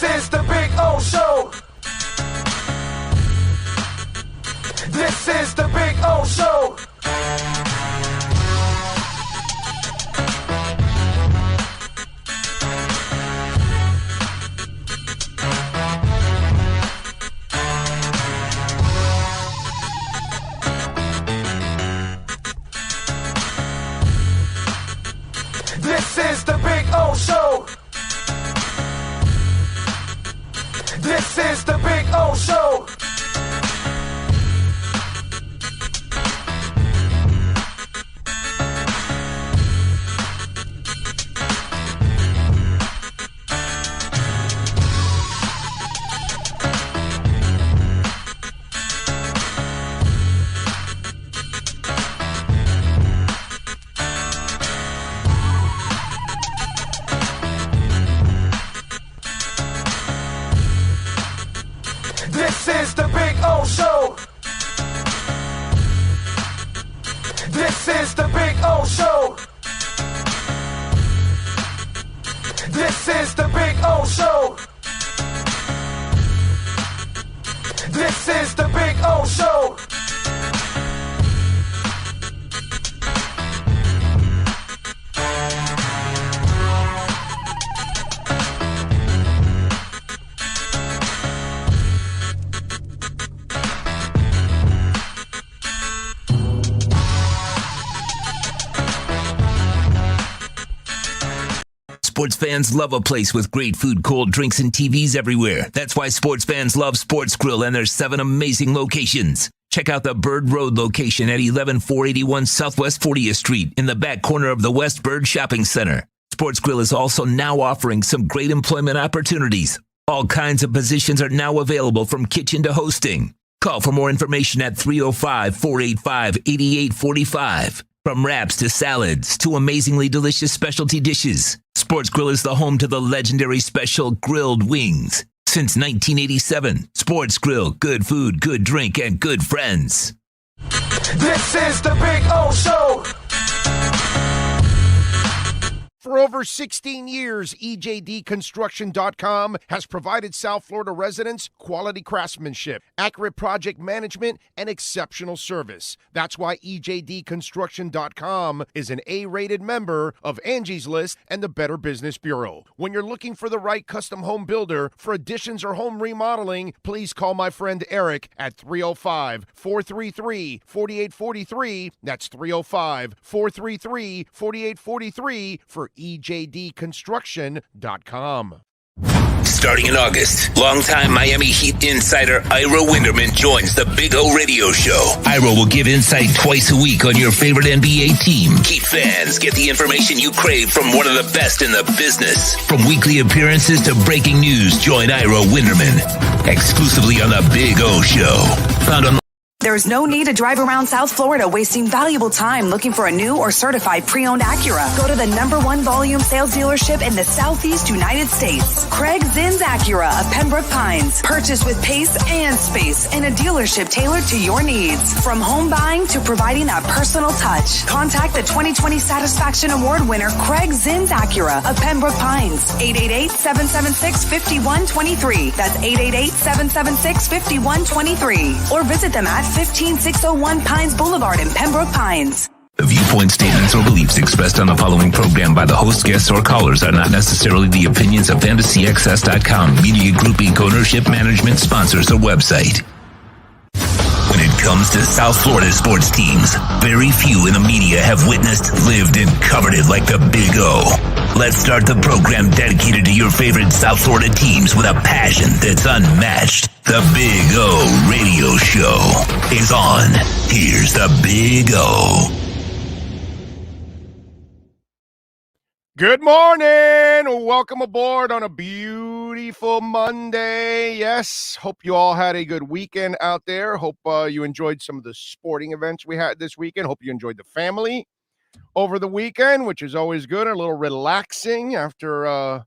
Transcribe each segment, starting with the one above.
This is the Big O Show. This is the Big O Show. This is the Big O Show. This is the Big O Show. This is the Big O Show. This is the Big O Show. This is the Big O Show. This is the Big O Show. Sports fans love a place with great food, cold drinks, and TVs everywhere. That's why sports fans love Sports Grill and their 7 amazing locations. Check out the Bird Road location at 11481 Southwest 40th Street in the back corner of the West Bird Shopping Center. Sports Grill is also now offering some great employment opportunities. All kinds of positions are now available from kitchen to hosting. Call for more information at 305-485-8845. From wraps to salads to amazingly delicious specialty dishes, Sports Grill is the home to the legendary special grilled wings. Since 1987, Sports Grill, good food, good drink, and good friends. This is the Big O Show. For over 16 years, EJDconstruction.com has provided South Florida residents quality craftsmanship, accurate project management, and exceptional service. That's why EJDconstruction.com is an A-rated member of Angie's List and the Better Business Bureau. When you're looking for the right custom home builder for additions or home remodeling, please call my friend Eric at 305-433-4843. That's 305-433-4843 for EJDconstruction.com. Starting in August, longtime Miami Heat insider Ira Winderman joins the Big O Radio Show. Ira will give insight twice a week on your favorite NBA team. Heat fans get the information you crave from one of the best in the business. From weekly appearances to breaking news, join Ira Winderman exclusively on the Big O Show. Found on There's no need to drive around South Florida wasting valuable time looking for a new or certified pre-owned Acura. Go to the #1 volume sales dealership in the Southeast United States. Craig Zinn's Acura of Pembroke Pines. Purchase with pace and space in a dealership tailored to your needs. From home buying to providing that personal touch. Contact the 2020 Satisfaction Award winner Craig Zinn's Acura of Pembroke Pines. 888-776-5123. That's 888-776-5123. Or visit them at 15601 Pines Boulevard in Pembroke Pines. The viewpoint, statements, or beliefs expressed on the following program by the host, guests, or callers are not necessarily the opinions of FantasyXS.com, Media Group Inc. ownership, management, sponsors, or website. When it comes to South Florida sports teams, very few in the media have witnessed, lived, and covered it like the Big O. Let's start the program dedicated to your favorite South Florida teams with a passion that's unmatched. The Big O Radio Show is on. Here's the Big O. Good morning. Welcome aboard on a beautiful Monday. Yes, hope you all had a good weekend out there. Hope you enjoyed some of the sporting events we had this weekend. Hope you enjoyed the family over the weekend, which is always good. A little relaxing after, I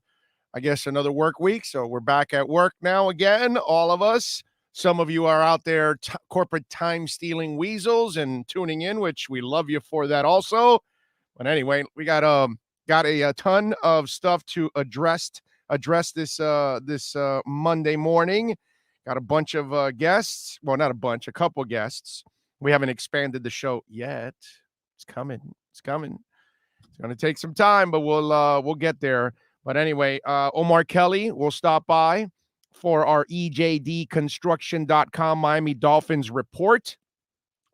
guess, another work week. So we're back at work now again, all of us. Some of you are out there corporate time-stealing weasels and tuning in, which we love you for that also. But anyway, we got a ton of stuff to address address this Monday morning. Got a bunch of guests. Well, not a bunch, a couple guests. We haven't expanded the show yet. It's coming. It's coming. It's going to take some time, but we'll get there. But anyway, Omar Kelly will stop by for our EJDconstruction.com Miami Dolphins report,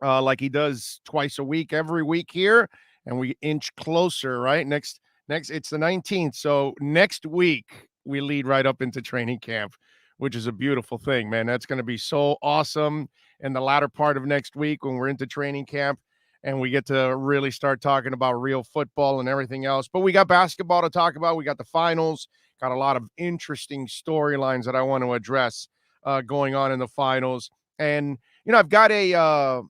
like he does twice a week, every week here, and we inch closer. Right next, it's the 19th, so next week we lead right up into training camp, which is a beautiful thing, man. That's going to be so awesome in the latter part of next week when we're into training camp. And we get to really start talking about real football and everything else. But we got basketball to talk about. We got the finals. Got a lot of interesting storylines that I want to address going on in the finals. And, I've got a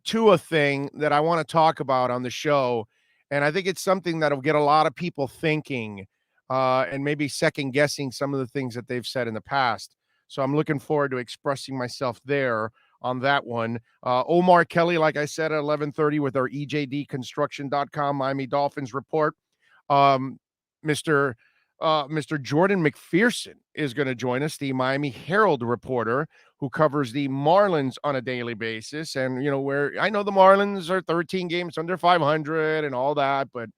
Tua thing that I want to talk about on the show. And I think it's something that'll get a lot of people thinking and maybe second-guessing some of the things that they've said in the past. So I'm looking forward to expressing myself there on that one. Omar Kelly, like I said, at 11:30 with our EJDconstruction.com Miami Dolphins report. Mr. Jordan McPherson is going to join us, the Miami Herald reporter who covers the Marlins on a daily basis. And, where I know the Marlins are 13 games under 500 and all that, but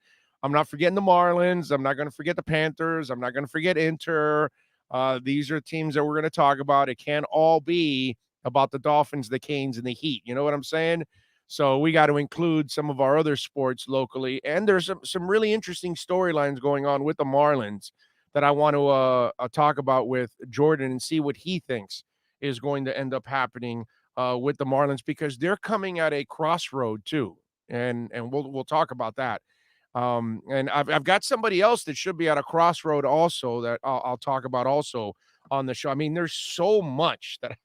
I'm not forgetting the Marlins. I'm not going to forget the Panthers. I'm not going to forget Inter. These are teams that we're going to talk about. It can't all be about the Dolphins, the Canes, and the Heat. You know what I'm saying? So we got to include some of our other sports locally. And there's some really interesting storylines going on with the Marlins that I want to talk about with Jordan and see what he thinks is going to end up happening with the Marlins, because they're coming at a crossroad too. And we'll talk about that. And I've got somebody else that should be at a crossroad also that I'll talk about also on the show. I mean, there's so much that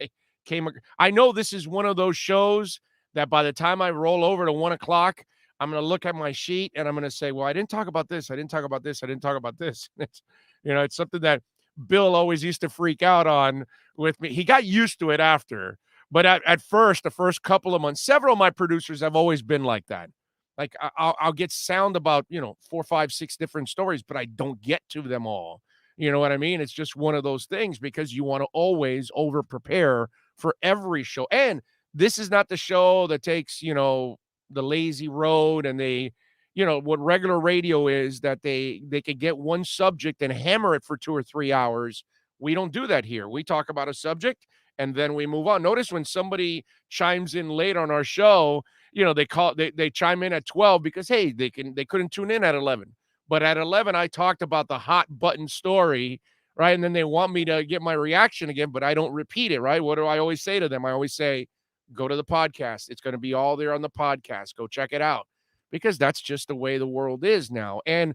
I know this is one of those shows that by the time I roll over to 1 o'clock, I'm going to look at my sheet and I'm going to say, well, I didn't talk about this. I didn't talk about this. I didn't talk about this. It's something that Bill always used to freak out on with me. He got used to it after, but at first, the first couple of months, several of my producers have always been like that. Like I'll get sound about, 4, 5, 6 different stories, but I don't get to them all. You know what I mean? It's just one of those things because you want to always over prepare for every show. And this is not the show that takes, the lazy road and they, what regular radio is, that they could get one subject and hammer it for 2 or 3 hours. We don't do that here. We talk about a subject and then we move on. Notice when somebody chimes in late on our show, they chime in at 12 because, hey, they couldn't tune in at 11. But at 11, I talked about the hot button story, right? And then they want me to get my reaction again, but I don't repeat it, right? What do I always say to them? I always say, go to the podcast. It's going to be all there on the podcast. Go check it out, because that's just the way the world is now. And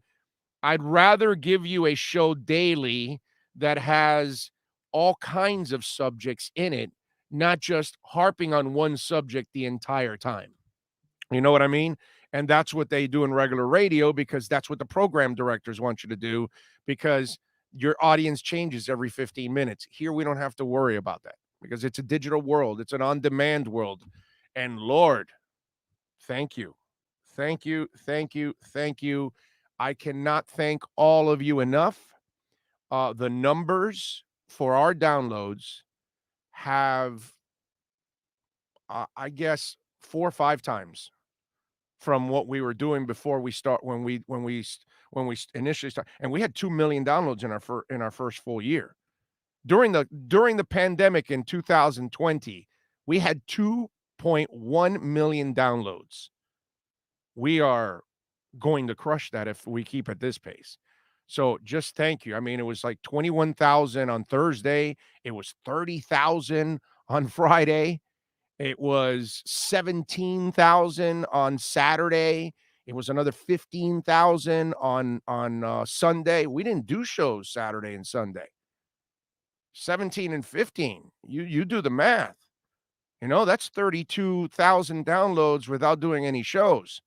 I'd rather give you a show daily that has all kinds of subjects in it, not just harping on one subject the entire time. You know what I mean? And that's what they do in regular radio, because that's what the program directors want you to do, because your audience changes every 15 minutes. Here, we don't have to worry about that because it's a digital world. It's an on-demand world. And Lord, thank you. Thank you. Thank you. Thank you. I cannot thank all of you enough. The numbers for our downloads have, I guess, 4 or 5 times from what we were doing before we start, when we initially started. And we had 2 million downloads in our first full year. During the pandemic in 2020, we had 2.1 million downloads. We are going to crush that if we keep at this pace. So just thank you. I mean, it was like 21,000 on Thursday. It was 30,000 on Friday. It was 17,000 on Saturday. It was another 15,000 on Sunday. We didn't do shows Saturday and Sunday. 17 and 15. You do the math. That's 32,000 downloads without doing any shows.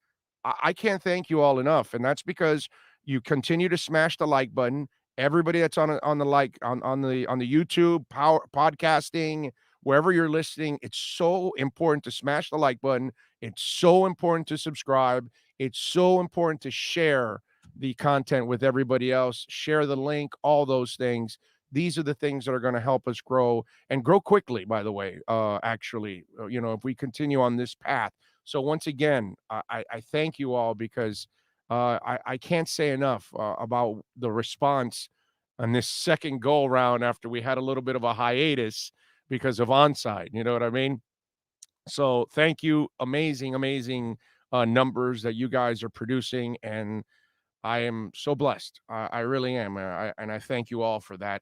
I can't thank you all enough, and that's because you continue to smash the like button. Everybody that's on the YouTube, podcasting, wherever you're listening, it's so important to smash the like button. It's so important to subscribe. It's so important to share the content with everybody else, share the link, all those things. These are the things that are going to help us grow and grow quickly, by the way, actually, if we continue on this path. So once again, I thank you all because I can't say enough about the response on this second go round after we had a little bit of a hiatus because of onside. You know what I mean? So thank you. Amazing, amazing numbers that you guys are producing. And I am so blessed. I really am. And I thank you all for that.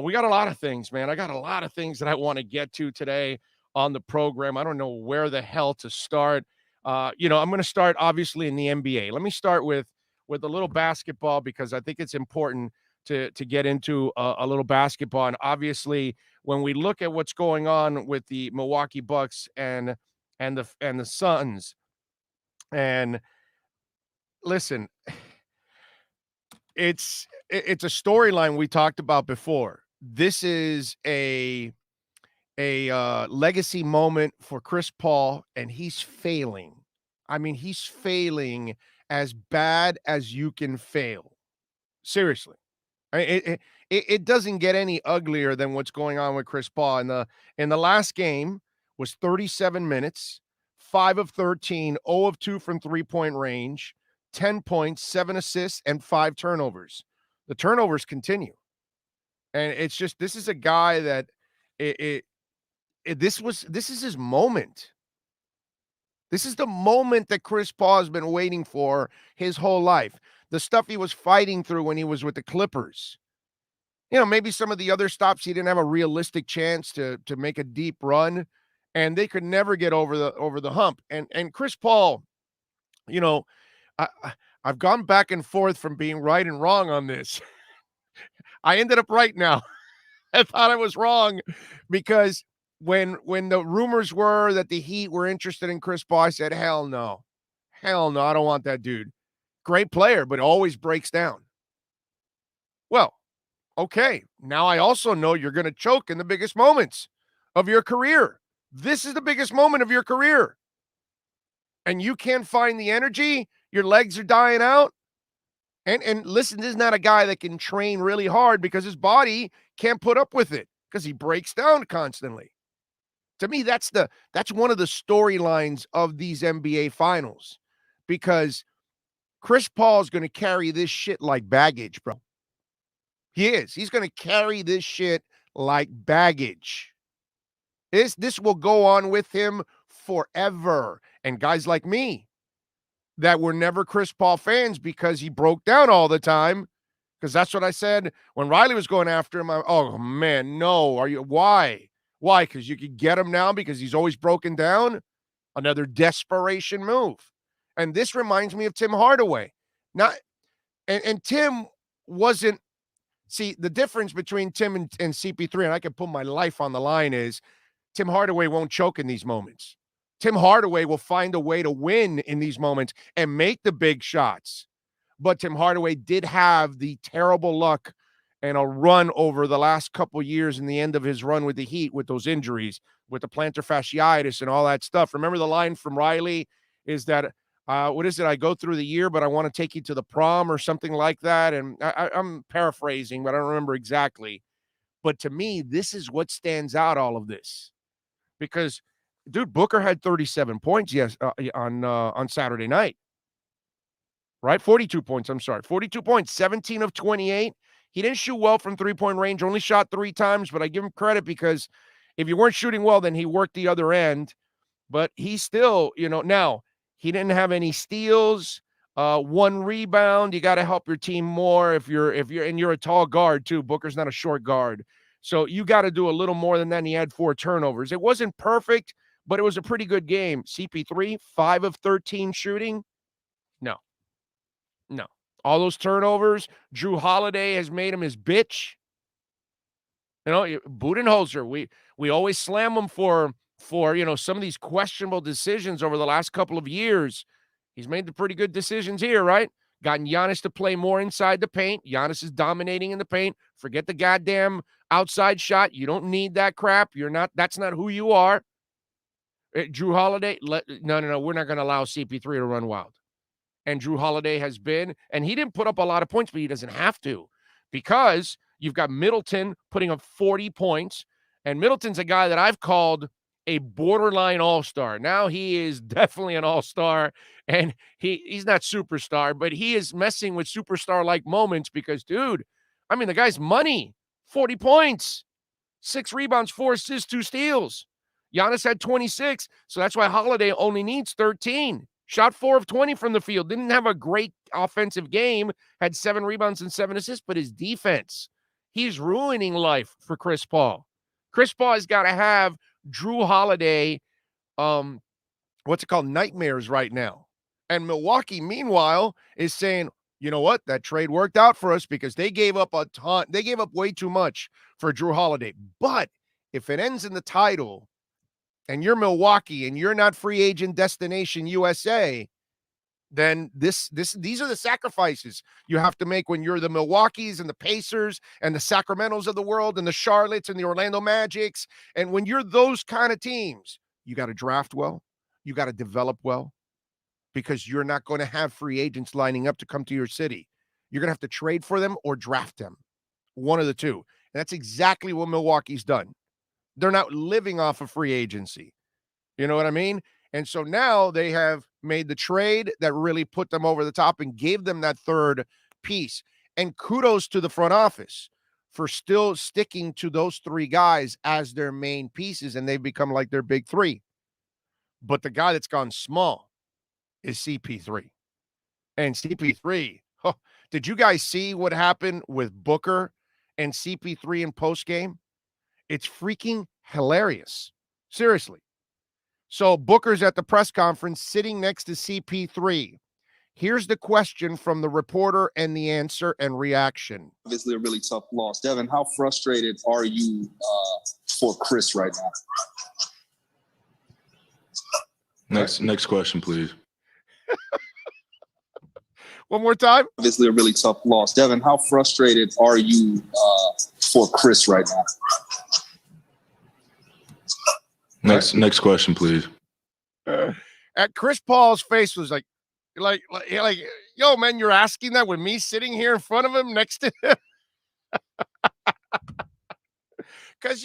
We got a lot of things, man. I got a lot of things that I want to get to today on the program. I don't know where the hell to start. I'm going to start obviously in the NBA. Let me start with a little basketball because I think it's important to get into a little basketball. And obviously, when we look at what's going on with the Milwaukee Bucks and the Suns, and listen, it's a storyline we talked about before. This is a legacy moment for Chris Paul, and he's failing. I mean, he's failing as bad as you can fail. Seriously. It doesn't get any uglier than what's going on with Chris Paul. In the last game was 37 minutes, 5 of 13, 0 of 2 from three-point range, 10 points, 7 assists, and 5 turnovers. The turnovers continue. And it's just, this is a guy that this is his moment. This is the moment that Chris Paul has been waiting for his whole life. The stuff he was fighting through when he was with the Clippers. Maybe some of the other stops he didn't have a realistic chance to make a deep run, and they could never get over the hump. And Chris Paul, I've gone back and forth from being right and wrong on this. I ended up right now. I thought I was wrong because when the rumors were that the Heat were interested in Chris Paul, I said, hell no, I don't want that dude. Great player, but always breaks down. Well, okay, now I also know you're going to choke in the biggest moments of your career. This is the biggest moment of your career. And you can't find the energy. Your legs are dying out. And listen, this is not a guy that can train really hard because his body can't put up with it because he breaks down constantly. To me, that's one of the storylines of these NBA finals because Chris Paul is going to carry this shit like baggage, bro. He is. He's going to carry this shit like baggage. This will go on with him forever. And guys like me that were never Chris Paul fans because he broke down all the time, because that's what I said when Riley was going after him. Oh, man, no. Why? Why? Because you could get him now because he's always broken down? Another desperation move. And this reminds me of Tim Hardaway. And Tim wasn't. See, the difference between Tim and CP3, and I can put my life on the line, is Tim Hardaway won't choke in these moments. Tim Hardaway will find a way to win in these moments and make the big shots. But Tim Hardaway did have the terrible luck and a run over the last couple years in the end of his run with the Heat with those injuries, with the plantar fasciitis and all that stuff. Remember the line from Riley is that, what is it? I go through the year, but I want to take you to the prom or something like that. And I'm paraphrasing, but I don't remember exactly. But to me, this is what stands out all of this. Because, dude, Booker had 37 points on Saturday night. Right? 42 points, I'm sorry. 42 points, 17 of 28. He didn't shoot well from three-point range, only shot 3 times, but I give him credit because if you weren't shooting well, then he worked the other end. But he still, now, he didn't have any steals, 1 rebound. You got to help your team more if you're a tall guard too. Booker's not a short guard. So you got to do a little more than that. And he had 4 turnovers. It wasn't perfect, but it was a pretty good game. CP3, 5 of 13 shooting. No. All those turnovers. Drew Holiday has made him his bitch. Budenholzer, we always slam him for some of these questionable decisions over the last couple of years. He's made the pretty good decisions here, right? Gotten Giannis to play more inside the paint. Giannis is dominating in the paint. Forget the goddamn outside shot. You don't need that crap. That's not who you are. Drew Holiday, no, we're not going to allow CP3 to run wild. and Drew Holiday has been. And he didn't put up a lot of points, but he doesn't have to, because you've got Middleton putting up 40 points. And Middleton's a guy that I've called a borderline all-star. Now he is definitely an all-star, and he's not superstar, but he is messing with superstar-like moments because, dude, I mean, the guy's money. 40 points, 6 rebounds, 4 assists, 2 steals. Giannis had 26, so that's why Holiday only needs 13. Shot 4 of 20 from the field. Didn't have a great offensive game. Had 7 rebounds and 7 assists, but his defense, he's ruining life for Chris Paul. Chris Paul has got to have Drew Holiday, nightmares right now. And Milwaukee, meanwhile, is saying, you know what? That trade worked out for us because they gave up a ton. They gave up way too much for Drew Holiday. But if it ends in the title and you're Milwaukee and you're not free agent destination USA, then these are the sacrifices you have to make when you're the Milwaukees and the Pacers and the Sacramentos of the world and the Charlottes and the Orlando Magics. And when you're those kind of teams, you got to draft well. You got to develop well, because you're not going to have free agents lining up to come to your city. You're going to have to trade for them or draft them. One of the two. And that's exactly what Milwaukee's done. They're not living off of free agency. You know what I mean? And so now they have made the trade that really put them over the top and gave them that third piece. And kudos to the front office for still sticking to those 3 guys as their main pieces, and they've become like their big 3. But the guy that's gone small is CP3. And CP3, did you guys see what happened with Booker and CP3 in postgame? It's freaking hilarious. Seriously. So Booker's at the press conference sitting next to CP3. Here's the question from the reporter and the answer and reaction. Obviously a really tough loss. Devin, how frustrated are you for Chris right now? Next question, please. One more time. Obviously a really tough loss. Devin, how frustrated are you for Chris right now? Next question, please. At Chris Paul's face was like, yo, man, you're asking that with me sitting here in front of him next to him? Because,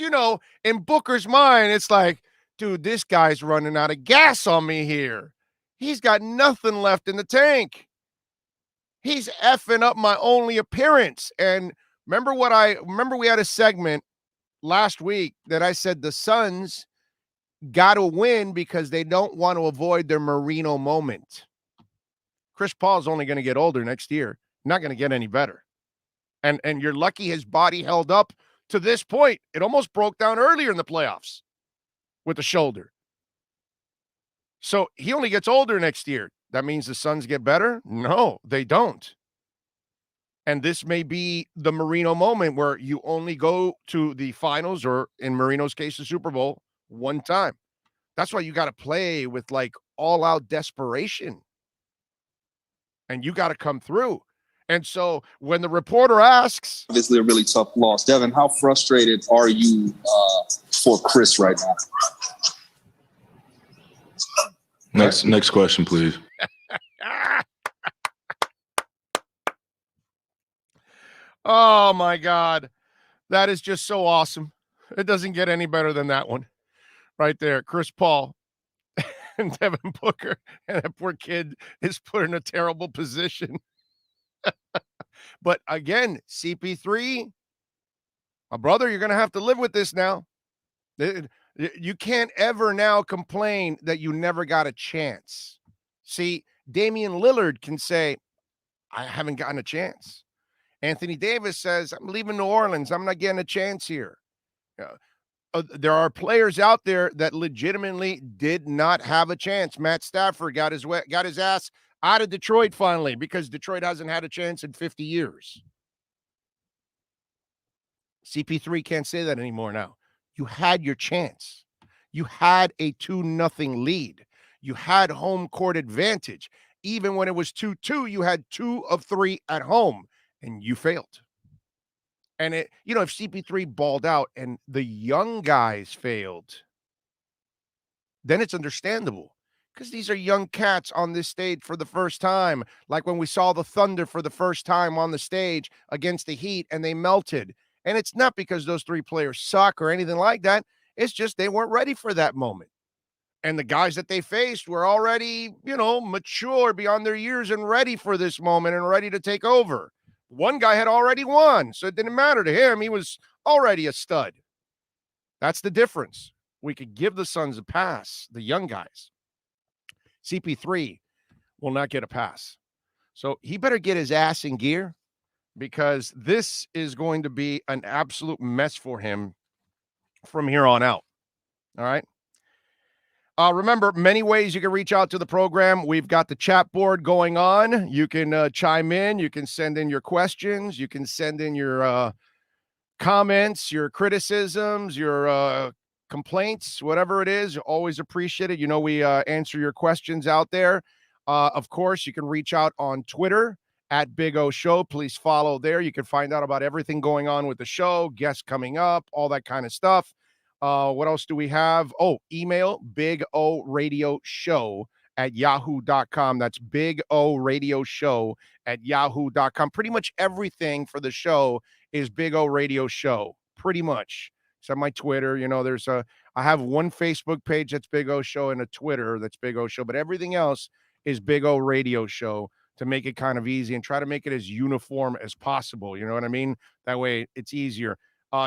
in Booker's mind, it's like, dude, this guy's running out of gas on me here. He's got nothing left in the tank. He's effing up my only appearance. And remember we had a segment last week that I said the Suns got to win because they don't want to avoid their Marino moment. Chris Paul's only going to get older next year. Not going to get any better. And you're lucky his body held up to this point. It almost broke down earlier in the playoffs with the shoulder. So he only gets older next year. That means the Suns get better? No, they don't. And this may be the Marino moment where you only go to the finals, or in Marino's case, the Super Bowl, one time. That's why you got to play with like all out desperation. And you got to come through. And so when the reporter asks, obviously a really tough loss. Devin, how frustrated are you for Chris right now? Next question, please. Oh my God. That is just so awesome. It doesn't get any better than that one. Right there, Chris Paul and Devin Booker, and that poor kid is put in a terrible position. But again, CP3, my brother, you're going to have to live with this now. You can't ever now complain that you never got a chance. See, Damian Lillard can say, I haven't gotten a chance. Anthony Davis says, I'm leaving New Orleans. I'm not getting a chance here. There are players out there that legitimately did not have a chance. Matt Stafford got his ass out of Detroit finally because Detroit hasn't had a chance in 50 years. CP3 can't say that anymore now. You had your chance. You had a 2-0 lead. You had home court advantage. Even when it was 2-2, you had 2 of 3 at home, and you failed. And if CP3 balled out and the young guys failed, then it's understandable Because these are young cats on this stage for the first time. Like when we saw the Thunder for the first time on the stage against the Heat and they melted. And it's not because those three players suck or anything like that. It's just they weren't ready for that moment. And the guys that they faced were already, mature beyond their years and ready for this moment and ready to take over. One guy had already won, so it didn't matter to him. He was already a stud. That's the difference. We could give the Suns a pass, the young guys. CP3 will not get a pass. So he better get his ass in gear because this is going to be an absolute mess for him from here on out. All right. Remember, many ways you can reach out to the program. We've got the chat board going on. You can chime in. You can send in your questions. You can send in your comments, your criticisms, your complaints, whatever it is. Always appreciate it. We answer your questions out there. Of course, you can reach out on Twitter at Big O Show. Please follow there. You can find out about everything going on with the show, guests coming up, all that kind of stuff. What else do we have? Oh, email Big O Radio Show at yahoo.com. That's Big O Radio Show at yahoo.com. Pretty much everything for the show is Big O Radio Show. Pretty much. Except my Twitter, I have one Facebook page that's Big O Show and a Twitter that's Big O Show, but everything else is Big O Radio Show to make it kind of easy and try to make it as uniform as possible. You know what I mean? That way it's easier.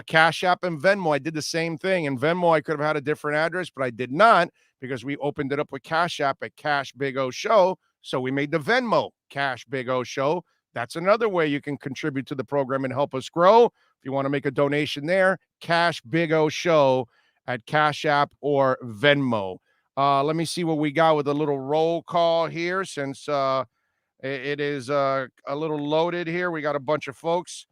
Cash App and Venmo, I did the same thing. In Venmo, I could have had a different address, but I did not because we opened it up with Cash App at Cash Big O Show. So we made the Venmo Cash Big O Show. That's another way you can contribute to the program and help us grow. If you want to make a donation there, Cash Big O Show at Cash App or Venmo. Let me see what we got with a little roll call here since it is a little loaded here. We got a bunch of folks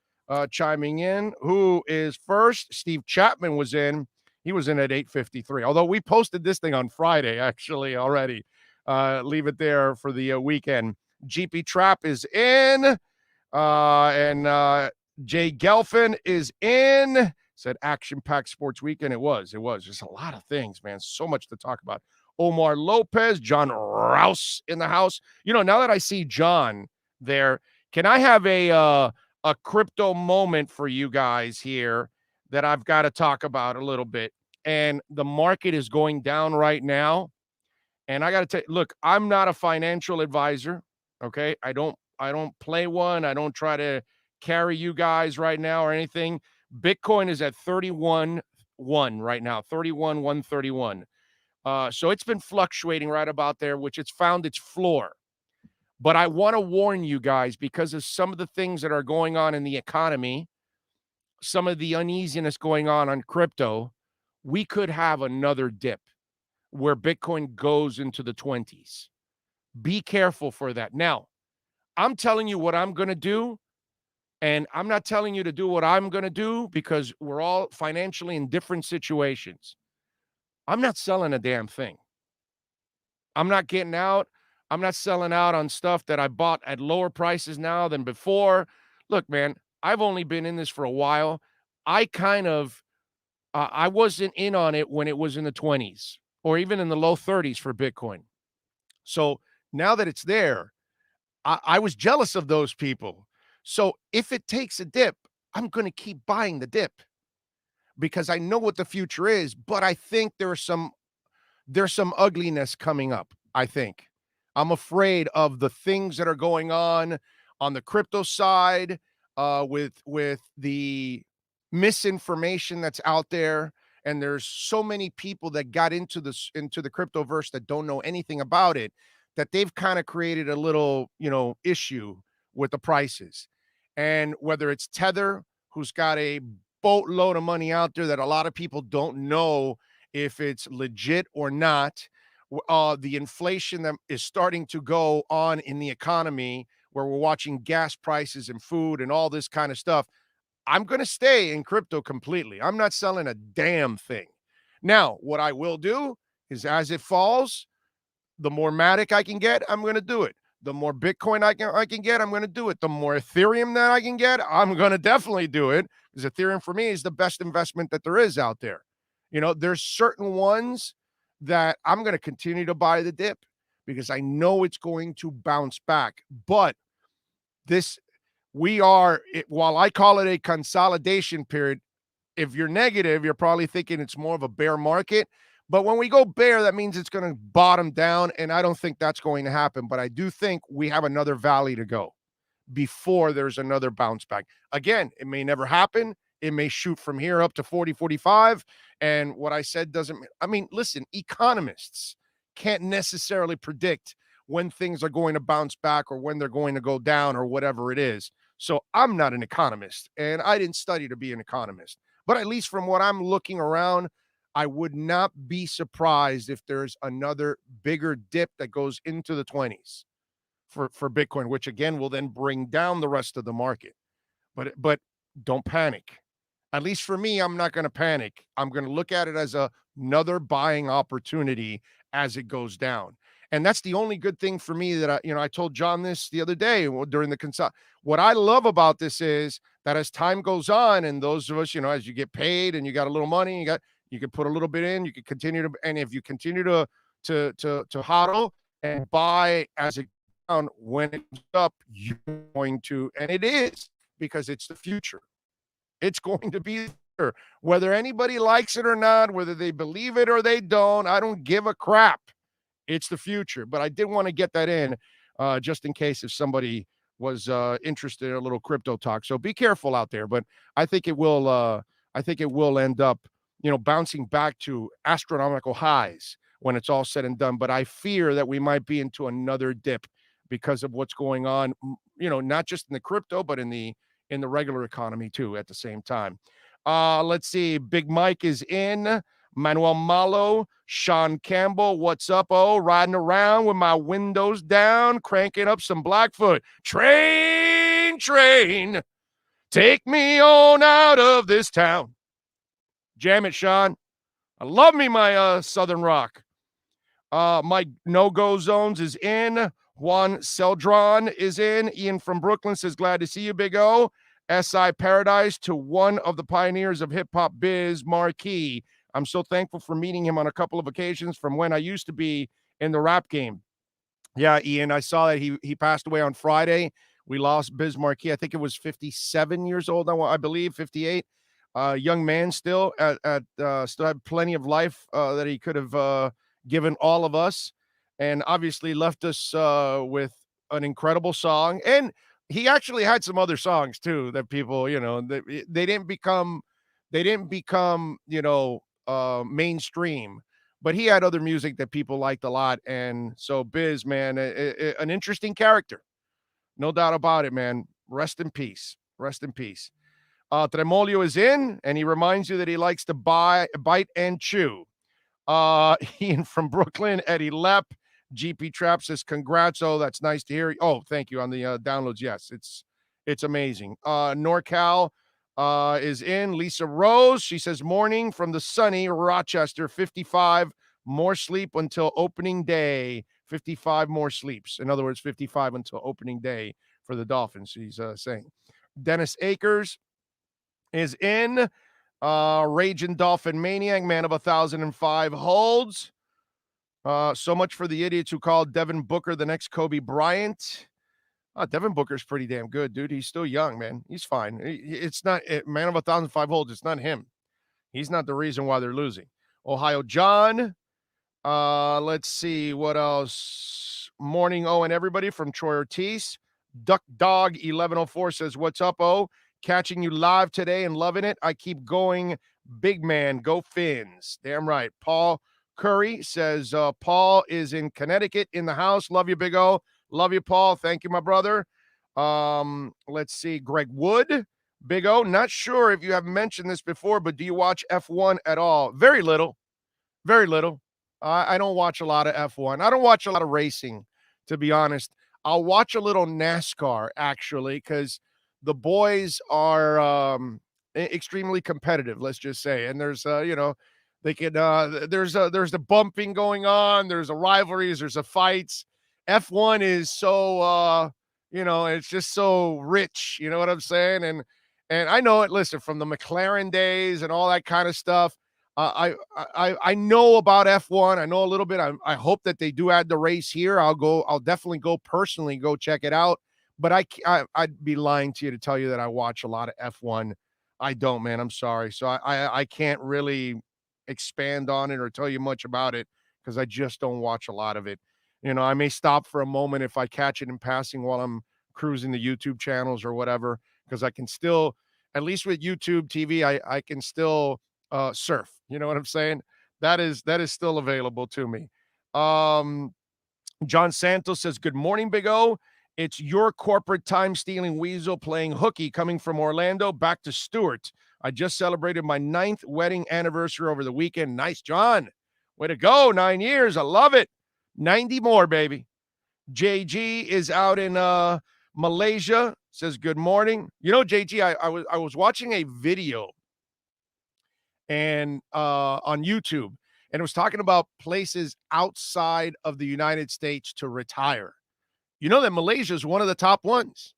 chiming in. Who is first? Steve Chapman was in. He was in at 8:53. Although we posted this thing on Friday, actually, already. Leave it there for the weekend. GP Trap is in. And Jay Gelfin is in. Said action-packed sports weekend. It was. Just a lot of things, man. So much to talk about. Omar Lopez, John Rouse in the house. Now that I see John there, can I have a crypto moment for you guys here that I've got to talk about a little bit? And the market is going down right now. And I got to tell you, look, I'm not a financial advisor. Okay. I don't play one. I don't try to carry you guys right now or anything. Bitcoin is at 31.1 right now, 31,131. So it's been fluctuating right about there, which it's found its floor. But I want to warn you guys because of some of the things that are going on in the economy, some of the uneasiness going on crypto, we could have another dip where Bitcoin goes into the 20s. Be careful for that. Now, I'm telling you what I'm going to do, and I'm not telling you to do what I'm going to do because we're all financially in different situations. I'm not selling a damn thing. I'm not getting out. I'm not selling out on stuff that I bought at lower prices now than before. Look, man, I've only been in this for a while. I kind of, I wasn't in on it when it was in the 20s or even in the low 30s for Bitcoin. So now that it's there, I was jealous of those people. So if it takes a dip, I'm going to keep buying the dip because I know what the future is. But I think there's some ugliness coming up, I think. I'm afraid of the things that are going on the crypto side with the misinformation that's out there. And there's so many people that got into the cryptoverse that don't know anything about it, that they've kind of created a little, issue with the prices. And whether it's Tether, who's got a boatload of money out there that a lot of people don't know if it's legit or not, the inflation that is starting to go on in the economy, where we're watching gas prices and food and all this kind of stuff. I'm going to stay in crypto completely. I'm not selling a damn thing. Now, what I will do is as it falls, the more Matic I can get, I'm going to do it. The more Bitcoin I can get, I'm going to do it. The more Ethereum that I can get, I'm going to definitely do it, because Ethereum for me is the best investment that there is out there. There's certain ones that I'm going to continue to buy the dip. because I know it's going to bounce back. But while I call it a consolidation period, if you're negative, you're probably thinking it's more of a bear market. But when we go bear, that means it's going to bottom down, and I don't think that's going to happen. But I do think we have another valley to go before there's another bounce back. Again, it may never happen. It may shoot from here up to 40, 45. And what I said listen, economists can't necessarily predict when things are going to bounce back or when they're going to go down or whatever it is. So I'm not an economist, and I didn't study to be an economist. But at least from what I'm looking around, I would not be surprised if there's another bigger dip that goes into the 20s for Bitcoin, which again will then bring down the rest of the market. But don't panic. At least for me, I'm not going to panic. I'm going to look at it as another buying opportunity as it goes down. And that's the only good thing for me that I told John this the other day during the consult. What I love about this is that as time goes on, and those of us, as you get paid and you got a little money, you can put a little bit in, you can continue to, and if you continue to hodl and buy as it down, when it's up, you're going to, and it is, because it's the future. It's going to be there. Whether anybody likes it or not, whether they believe it or they don't, I don't give a crap. It's the future. But I did want to get that in just in case if somebody was interested in a little crypto talk. So be careful out there. But I think it will end up, bouncing back to astronomical highs when it's all said and done. But I fear that we might be into another dip because of what's going on, not just in the crypto, but in the regular economy too at the same time. Let's see. Big Mike is in. Manuel Malo, Sean Campbell, what's up? Oh, riding around with my windows down, cranking up some Blackfoot. Train, take me on out of this town. Jam it, Sean. I love me my Southern rock. My no-go zones is in. Juan Celdron is in. Ian from Brooklyn says, glad to see you, Big O. SI Paradise to one of the pioneers of hip-hop biz, Marquis. I'm so thankful for meeting him on a couple of occasions from when I used to be in the rap game. Yeah, Ian, I saw that he passed away on Friday. We lost Biz Marquis. I think it was 57 years old, I believe, 58. Young man still still had plenty of life that he could have given all of us, and obviously left us with an incredible song. And he actually had some other songs too that people, they didn't become mainstream, but he had other music that people liked a lot. And so Biz, man, an interesting character, no doubt about it, man. Rest in peace. Tremolio is in, and he reminds you that he likes to bite and chew. Ian from Brooklyn, Eddie Lepp, GP Trap says congrats. Oh, that's nice to hear. Oh, thank you on the downloads. Yes, it's amazing. NorCal is in. Lisa Rose, she says morning from the sunny Rochester, 55 more sleep until opening day. 55 more sleeps. In other words, 55 until opening day for the Dolphins, she's saying. Dennis Akers is in. Raging Dolphin Maniac, man of 1,005 holds. So much for the idiots who called Devin Booker the next Kobe Bryant. Devin Booker's pretty damn good, dude. He's still young, man. He's fine. It's not man of 1,005 holds. It's not him. He's not the reason why they're losing. Ohio John. Let's see what else. Morning, O, and everybody from Troy Ortiz. Duck Dog 1104 says, what's up, O? Catching you live today and loving it. I keep going. Big man, go Fins. Damn right. Paul Curry says, Paul is in Connecticut in the house. Love you, Big O. Love you, Paul. Thank you, my brother. Let's see. Greg Wood, Big O. Not sure if you have mentioned this before, but do you watch F1 at all? Very little. Very little. I don't watch a lot of F1. I don't watch a lot of racing, to be honest. I'll watch a little NASCAR, actually, because the boys are extremely competitive, let's just say. And there's, they can, there's the bumping going on. There's a rivalries. There's a fights. F1 is so, it's just so rich. You know what I'm saying? And I know it, listen, from the McLaren days and all that kind of stuff. I know about F1. I know a little bit. I hope that they do add the race here. I'll definitely go personally, go check it out. But I'd be lying to you to tell you that I watch a lot of F1. I don't, man. I'm sorry. So I can't really expand on it or tell you much about it because I just don't watch a lot of it. You know, I may stop for a moment if I catch it in passing while I'm cruising the YouTube channels or whatever, because I can still, at least with YouTube TV, I can still surf. You know what I'm saying? That is still available to me. John Santos says, good morning, Big O. It's your corporate time-stealing weasel playing hooky coming from Orlando back to Stewart. I just celebrated my 9th wedding anniversary over the weekend. Nice, John. Way to go. 9 years. I love it. 90 more, baby. JG is out in Malaysia. Says, good morning. You know, JG, I was watching a video and on YouTube, and it was talking about places outside of the United States to retire. You know that Malaysia is one of the top ones.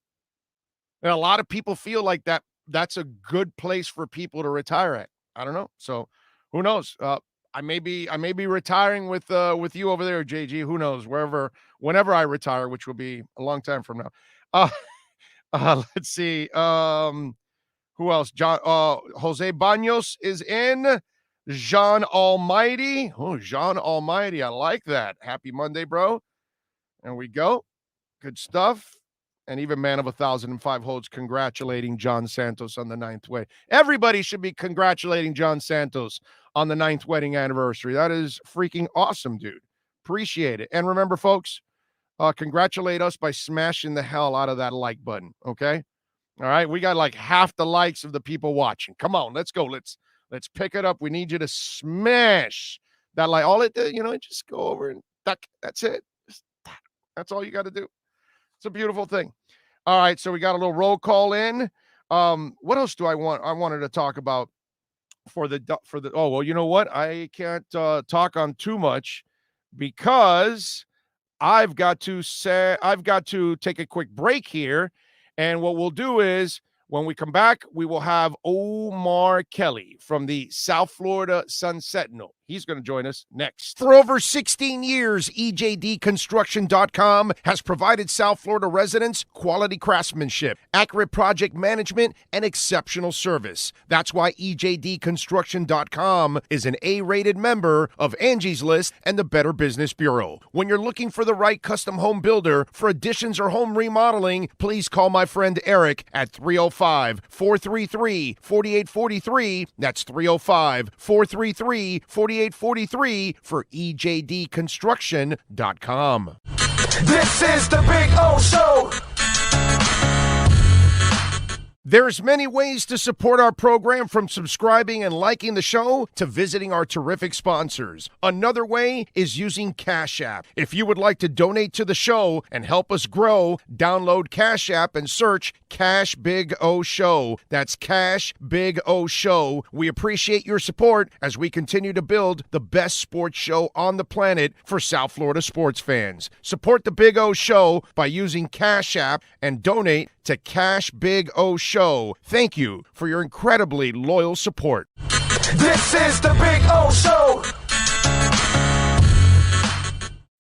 And a lot of people feel like that's a good place for people to retire at. I don't know. So who knows? I may be retiring with you over there, JG. Who knows? Whenever I retire, which will be a long time from now. Let's see. Who else? John Jose Banos is in. Jean Almighty. Oh, Jean Almighty. I like that. Happy Monday, bro. There we go. Good stuff. And even Man of 1,005 holds congratulating John Santos on the 9th wedding. Everybody should be congratulating John Santos on the 9th wedding anniversary. That is freaking awesome, dude. Appreciate it. And remember, folks, congratulate us by smashing the hell out of that like button, okay? All right, we got like half the likes of the people watching. Come on, let's go. Let's pick it up. We need you to smash that like. All it, just go over and that's it. That's all you got to do. It's a beautiful thing. All right, so we got a little roll call in. What else do I want? I wanted to talk about for the. Oh well, you know what? I can't talk on too much because I've got to take a quick break here. And what we'll do is when we come back, we will have Omar Kelly from the South Florida Sun Sentinel. He's going to join us next. For over 16 years, EJDconstruction.com has provided South Florida residents quality craftsmanship, accurate project management, and exceptional service. That's why EJDconstruction.com is an A-rated member of Angie's List and the Better Business Bureau. When you're looking for the right custom home builder for additions or home remodeling, please call my friend Eric at 305-433-4843. That's 305-433-4843 for EJDconstruction.com. This is the Big O Show. There's many ways to support our program, from subscribing and liking the show to visiting our terrific sponsors. Another way is using Cash App. If you would like to donate to the show and help us grow, download Cash App and search Cash Big O Show. That's Cash Big O Show. We appreciate your support as we continue to build the best sports show on the planet for South Florida sports fans. Support the Big O Show by using Cash App and donate to Cash Big O Show. Thank you for your incredibly loyal support. This is the Big O Show.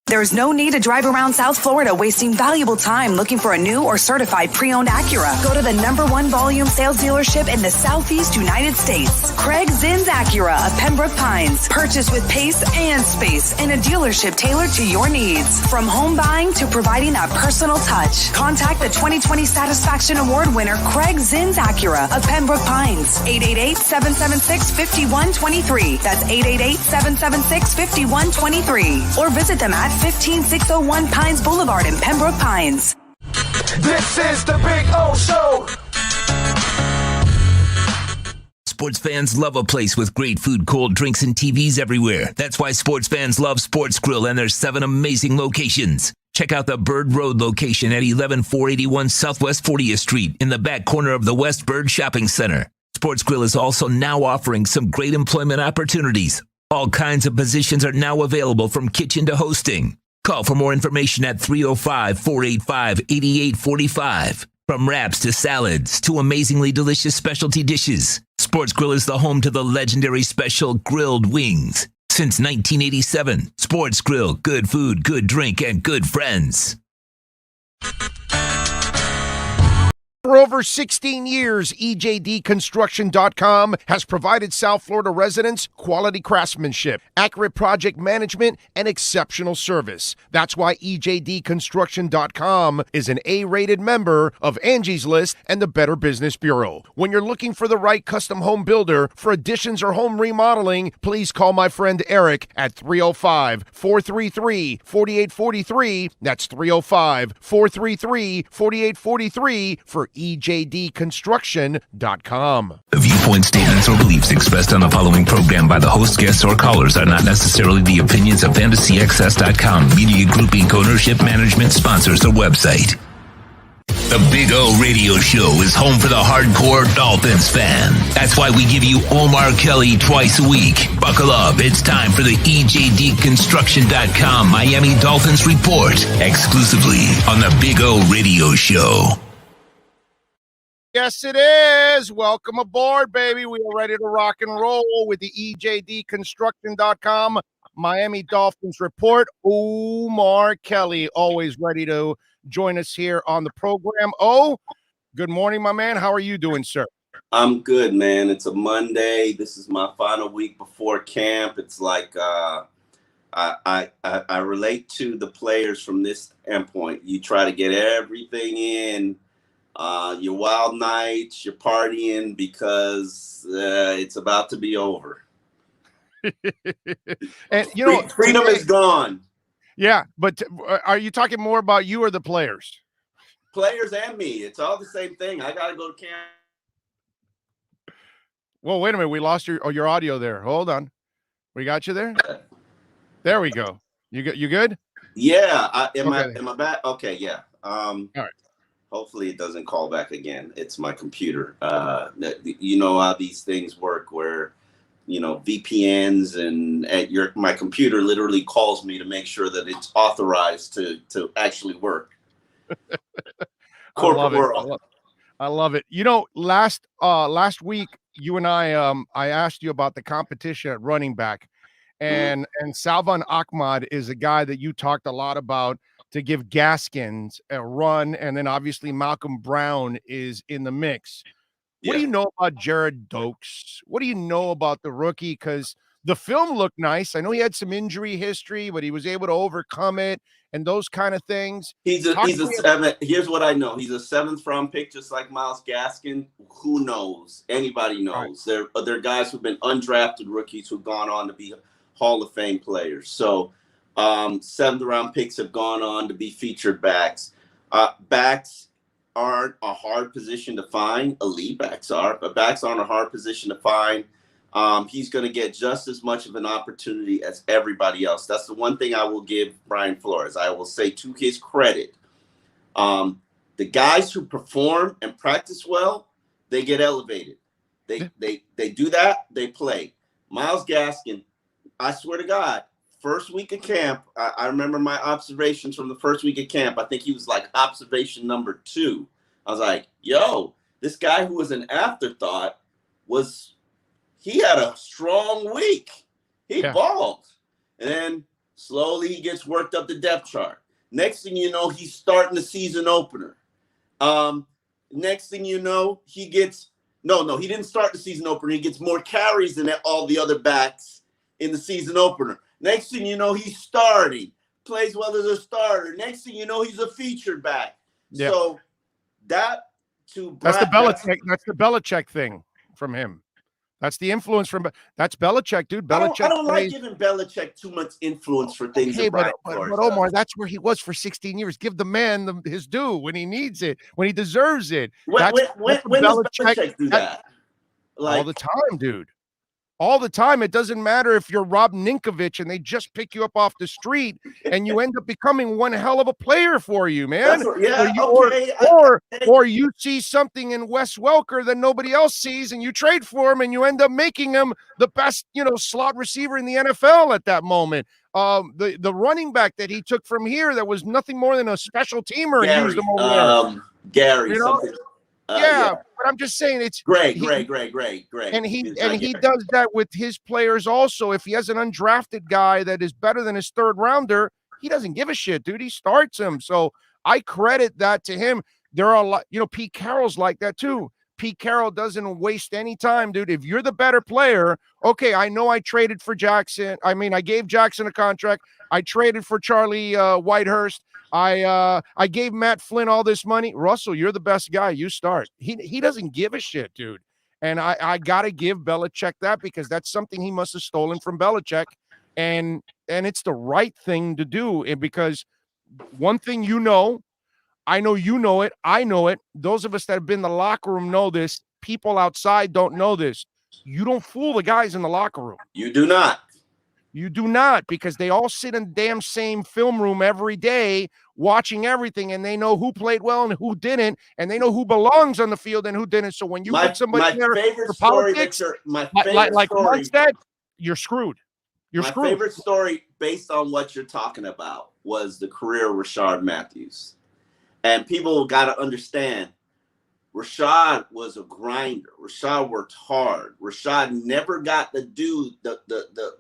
There's no need to drive around South Florida wasting valuable time looking for a new or certified pre-owned Acura. Go to the #1 volume sales dealership in the Southeast United States. Craig Zinn's Acura of Pembroke Pines. Purchase with pace and space in a dealership tailored to your needs. From home buying to providing that personal touch. Contact the 2020 Satisfaction Award winner Craig Zinn's Acura of Pembroke Pines. 888-776-5123. That's 888-776-5123. Or visit them at 15601 Pines Boulevard in Pembroke Pines. This is the Big O Show. Sports fans love a place with great food, cold drinks, and TVs everywhere. That's why sports fans love Sports Grill and their 7 amazing locations. Check out the Bird Road location at 11481 Southwest 40th Street in the back corner of the West Bird Shopping Center. Sports Grill is also now offering some great employment opportunities. All kinds of positions are now available, from kitchen to hosting. Call for more information at 305-485-8845. From wraps to salads to amazingly delicious specialty dishes, Sports Grill is the home to the legendary special grilled wings. Since 1987, Sports Grill, good food, good drink, and good friends. For over 16 years, EJDconstruction.com has provided South Florida residents quality craftsmanship, accurate project management, and exceptional service. That's why EJDconstruction.com is an A-rated member of Angie's List and the Better Business Bureau. When you're looking for the right custom home builder for additions or home remodeling, please call my friend Eric at 305-433-4843. That's 305-433-4843 for EJDconstruction.com. The viewpoint, statements, or beliefs expressed on the following program by the host, guests, or callers are not necessarily the opinions of FantasyXS.com, Media Group Inc. ownership, management, sponsors, or website. The Big O Radio Show is home for the hardcore Dolphins fan. That's why we give you Omar Kelly twice a week. Buckle up. It's time for the EJDconstruction.com Miami Dolphins Report, exclusively on the Big O Radio Show. Yes, it is. Welcome aboard, baby. We are ready to rock and roll with the EJDconstruction.com Miami Dolphins Report. Omar Kelly, always ready to join us here on the program. Oh, good morning, my man. How are you doing, sir? I'm good, man. It's a Monday. This is my final week before camp. It's like I relate to the players from this standpoint. You try to get everything in. Your wild nights, your partying, because it's about to be over. And you know, freedom is gone. Yeah, but are you talking more about you or the players? Players and me. It's all the same thing. I got to go to camp. Well, wait a minute. We lost your audio there. Hold on. We got you there? There we go. You good? Yeah. Am I back? Okay, yeah. All right. Hopefully it doesn't call back again. It's my computer. You know how these things work where, you know, VPNs and my computer literally calls me to make sure that it's authorized to actually work. Corporate world. I love it. You know, last week you and I asked you about the competition at running back, and Salvan Ahmad is a guy that you talked a lot about to give Gaskins a run, and then obviously Malcolm Brown is in the mix. What do you know about Jared Dokes? What do you know about the rookie? Because the film looked nice. I know he had some injury history, but he was able to overcome it and those kind of things. He's a seventh. Here's what I know. He's a 7th round pick, just like Myles Gaskin. Who knows? Anybody knows. Right. They're guys who've been undrafted rookies who've gone on to be Hall of Fame players. So 7th round picks have gone on to be featured backs. Backs aren't a hard position to find. Elite backs are, but backs aren't a hard position to find. He's going to get just as much of an opportunity as everybody else. That's the one thing I will give Brian Flores. I will say to his credit, the guys who perform and practice well, they get elevated. They do that, they play. Myles Gaskin, I swear to God, first week of camp, I remember my observations from the first week of camp. I think he was like observation number 2. I was like, yo, this guy who was an afterthought he had a strong week. He balled. And then slowly he gets worked up the depth chart. Next thing you know, he's starting the season opener. Next thing you know, he gets he didn't start the season opener. He gets more carries than all the other backs in the season opener. Next thing you know, he's starting, plays well as a starter. Next thing you know, he's a featured back. Yeah. So that's the Belichick thing from him. That's the influence from that's Belichick, dude. Belichick. I don't like giving Belichick too much influence for things. Okay, but Omar, that's where he was for 16 years. Give the man his due when he needs it, when he deserves it. When does Belichick do that? All the time, dude. All the time. It doesn't matter if you're Rob Ninkovich and they just pick you up off the street and you end up becoming one hell of a player for you, man. Or you see something in Wes Welker that nobody else sees and you trade for him and you end up making him the best, slot receiver in the NFL at that moment. The running back that he took from here that was nothing more than a special teamer and used him over there. Gary, You know? something. Yeah, but I'm just saying it's Great. And he does that with his players also. If he has an undrafted guy that is better than his third rounder, he doesn't give a shit, dude. He starts him. So I credit that to him. There are a lot, Pete Carroll's like that too. Pete Carroll doesn't waste any time, dude. If you're the better player, okay, I know I traded for Jackson. I mean, I gave Jackson a contract. I traded for Charlie Whitehurst. I gave Matt Flynn all this money. Russell, you're the best guy. You start. He doesn't give a shit, dude. And I gotta give Belichick that because that's something he must have stolen from Belichick. And it's the right thing to do. And because one thing I know you know it. I know it. Those of us that have been in the locker room know this. People outside don't know this. You don't fool the guys in the locker room. You do not. You do not, because they all sit in the damn same film room every day watching everything, and they know who played well and who didn't, and they know who belongs on the field and who didn't. So when you put somebody there for politics, like Mark said, you're screwed. You're screwed. My favorite story, based on what you're talking about, was the career of Rashard Matthews. And people got to understand, Rashard was a grinder. Rashard worked hard. Rashard never got the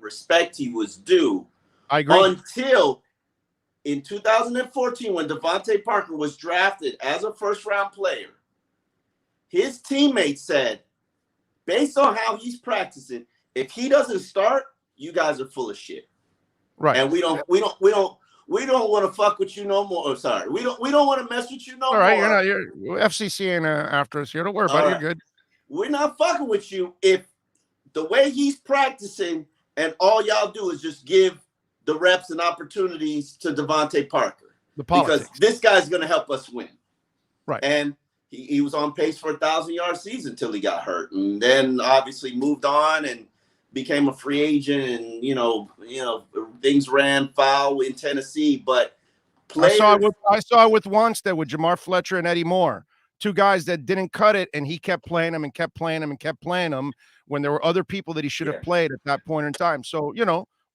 respect he was due. I agree. Until in 2014, when Devontae Parker was drafted as a first-round player, his teammates said, based on how he's practicing, if he doesn't start, you guys are full of shit. Right. And we don't want to fuck with you no more. Oh, sorry. We don't want to mess with you no more. All right, you're FCC ain't after us here. Don't worry about it. You're good. We're not fucking with you if the way he's practicing and all y'all do is just give the reps and opportunities to Devontae Parker. Because this guy's going to help us win. Right. And he was on pace for a 1,000-yard season until he got hurt. And then obviously moved on and became a free agent, and things ran foul in Tennessee. But I saw it with Wanstead, with Jamar Fletcher and Eddie Moore, two guys that didn't cut it, and he kept playing them and kept playing them and kept playing them when there were other people that he should have played at that point in time. So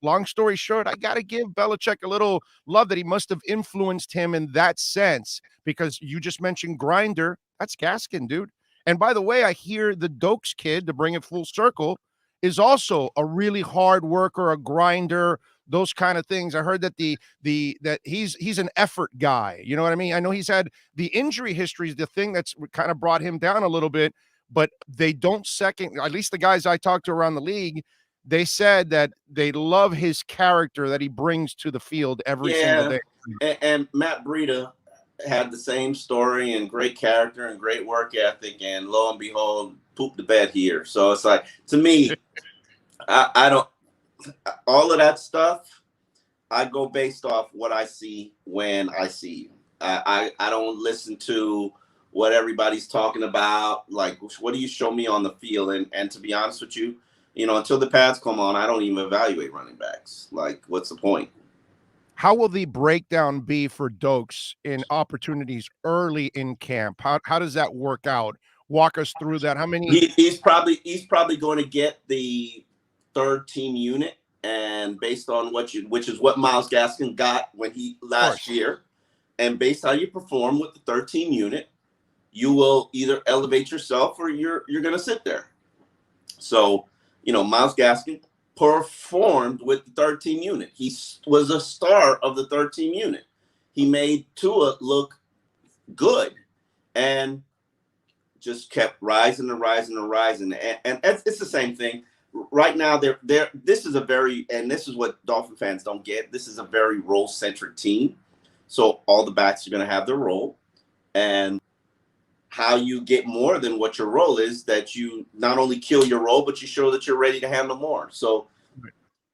long story short, I got to give Belichick a little love that he must have influenced him in that sense, because you just mentioned grinder. That's Gaskin, dude. And by the way, I hear the Dokes kid, to bring it full circle, is also a really hard worker, a grinder, those kind of things. I heard that that he's an effort guy. You know what I mean? I know he's had the injury history is the thing that's kind of brought him down a little bit, but they don't second, at least the guys I talked to around the league, they said that they love his character that he brings to the field every single day. And Matt Breida had the same story and great character and great work ethic, and lo and behold, pooped the bed here. So it's like, to me, I don't, all of that stuff, I go based off what I see when I see you. I don't listen to what everybody's talking about. Like, what do you show me on the field? And to be honest with you, until the pads come on, I don't even evaluate running backs. Like, what's the point? How will the breakdown be for Dokes in opportunities early in camp? How does that work out? Walk us through that. How many? He's probably going to get the third team unit, and based on which is what Myles Gaskin got when he last year, and based on how you perform with the third team unit, you will either elevate yourself or you're going to sit there. So, Myles Gaskin performed with the third team unit. He was a star of the third team unit. He made Tua look good and just kept rising and rising and rising. And it's the same thing. Right now, this is what Dolphin fans don't get. This is a very role-centric team. So all the backs are going to have their role. And how you get more than what your role is, that you not only kill your role, but you show that you're ready to handle more. So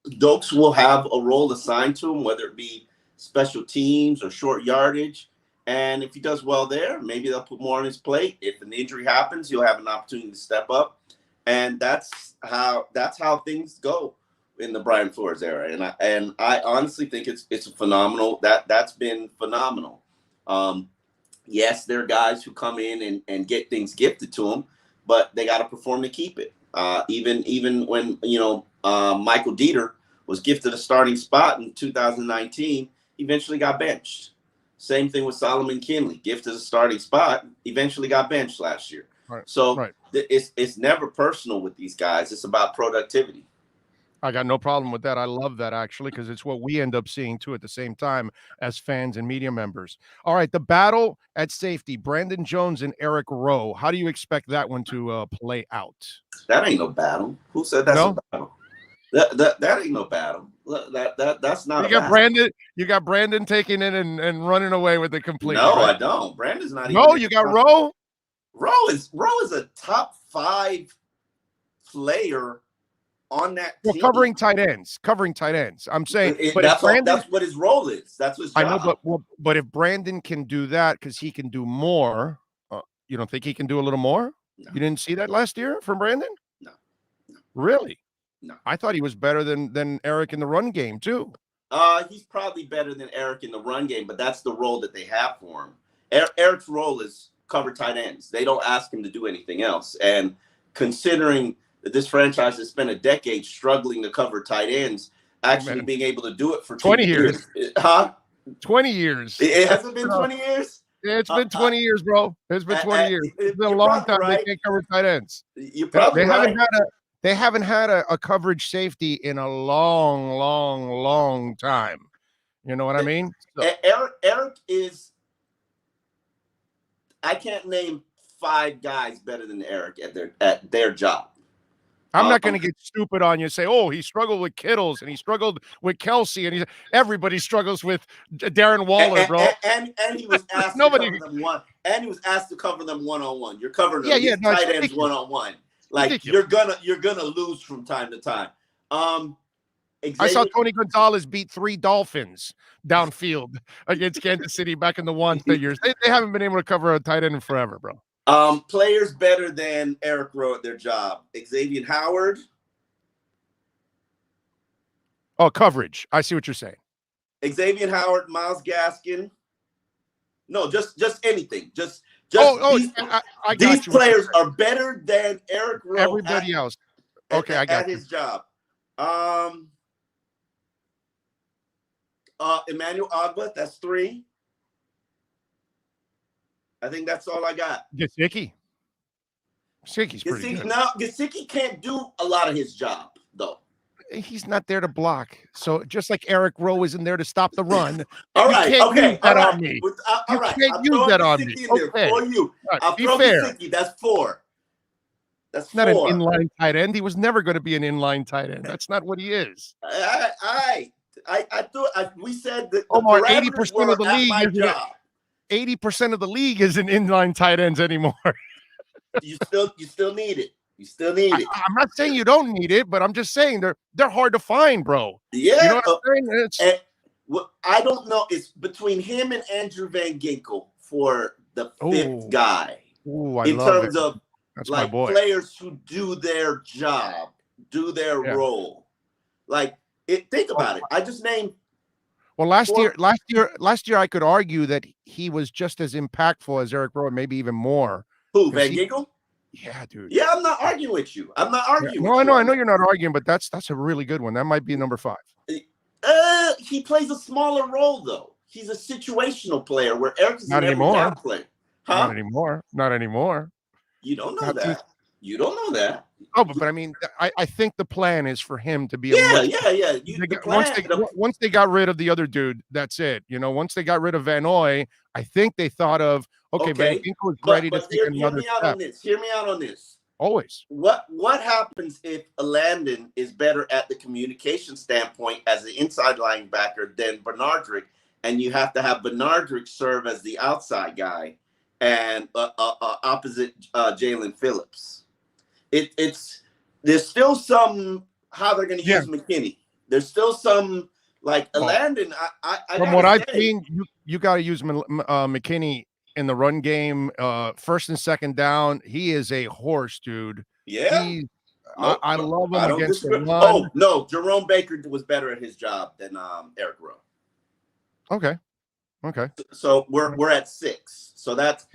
Dokes will have a role assigned to him, whether it be special teams or short yardage. And if he does well there, maybe they'll put more on his plate. If an injury happens, he'll have an opportunity to step up. And that's how things go in the Brian Flores era. And I honestly think it's a phenomenal. That's been phenomenal. Yes, there are guys who come in and get things gifted to them, but they got to perform to keep it. Even when Michael Dieter was gifted a starting spot in 2019, he eventually got benched. Same thing with Solomon Kinley, gifted a starting spot, eventually got benched last year. Right. So Right. It's never personal with these guys. It's about productivity. I got no problem with that. I love that, actually, because it's what we end up seeing too at the same time as fans and media members. All right, the battle at safety, Brandon Jones and Eric Rowe. How do you expect that one to play out? That ain't no battle. Who said that's a battle? That ain't no battle. That's not. You got Brandon. You got Brandon taking it and running away with it completely. No, right? I don't. Brandon's not. No, you got Rowe. Rowe is a top 5 player on that team. Covering tight ends. I'm saying, but that's what his role is. That's what his job. I know, but if Brandon can do that because he can do more, you don't think he can do a little more? No. You didn't see that last year from Brandon? No. Really? No. I thought he was better than Eric in the run game too. He's probably better than Eric in the run game, but that's the role that they have for him. Eric's role is cover tight ends. They don't ask him to do anything else. And considering that this franchise has spent a decade struggling to cover tight ends, actually being able to do it for 20 years. 20 years. It hasn't been 20 years? It's been 20 years, bro. It's been 20 years. It's been a long time. Right. They can't cover tight ends. You're probably They haven't had a coverage safety in a long time. You know what I mean? So. Eric is. I can't name 5 guys better than Eric at their job. I'm not going to get stupid on you and say, oh, he struggled with Kittles and he struggled with Kelsey and everybody struggles with Darren Waller, bro. And he was asked to cover them one. And he was asked to cover them one-on-one. You're covering them tight ends one-on-one. Like ridiculous. you're gonna lose from time to time. I saw Tony Gonzalez beat 3 Dolphins downfield against Kansas City back in the years. They haven't been able to cover a tight end in forever, bro. Players better than Eric Rowe at their job. Xavien Howard. Oh, coverage. I see what you're saying. Xavien Howard, Myles Gaskin. No, just anything. Just these players are better than Eric Rowe. Everybody else. Okay, I got at his job. Emmanuel Ogba, that's 3. I think that's all I got. Gesicki's pretty good. No, Gesicki can't do a lot of his job, though. He's not there to block. So just like Eric Rowe isn't there to stop the run. All right, you can't use that on me. All right, can't use that on me. Okay. For you. I'll throw Gesicki. That's 4. That's not 4. an inline tight end. He was never going to be an inline tight end. That's not what he is. I thought we said that Omar, 80% of the league. 80% of the league isn't inline tight ends anymore. You still need it. You still need it. I'm not saying you don't need it, but I'm just saying they're hard to find, bro. Yeah. You know what I'm saying? I don't know. It's between him and Andrew Van Ginkel for the 5th guy. In terms of like players who do their job, do their role. Like think about it. I just named. Well, last year, I could argue that he was just as impactful as Eric Rowe, maybe even more. Who, Van Ginkel? Yeah, dude. Yeah, I'm not arguing with you. I'm not arguing. No, I know you're not arguing, but that's a really good one. That might be number 5. He plays a smaller role though. He's a situational player where Eric is not anymore. Player. Huh? Not anymore. You don't know that. You don't know that. Oh, but I mean, I think the plan is for him to be. Once they got rid of the other dude, that's it. You know, once they got rid of Van Noy, I think they thought of Van Ginkel is ready to take another step. Hear me out on this. Always. What happens if Landon is better at the communication standpoint as the inside linebacker than Bernardrick, and you have to have Bernardrick serve as the outside guy and opposite Jalen Phillips? There's still some how they're going to use McKinney. There's still some like Landon. From what I've seen, you got to use McKinney in the run game, 1st and 2nd down. He is a horse, dude. Yeah, I love him against the run. Oh no, Jerome Baker was better at his job than Eric Rowe. Okay. So we're at 6. So that's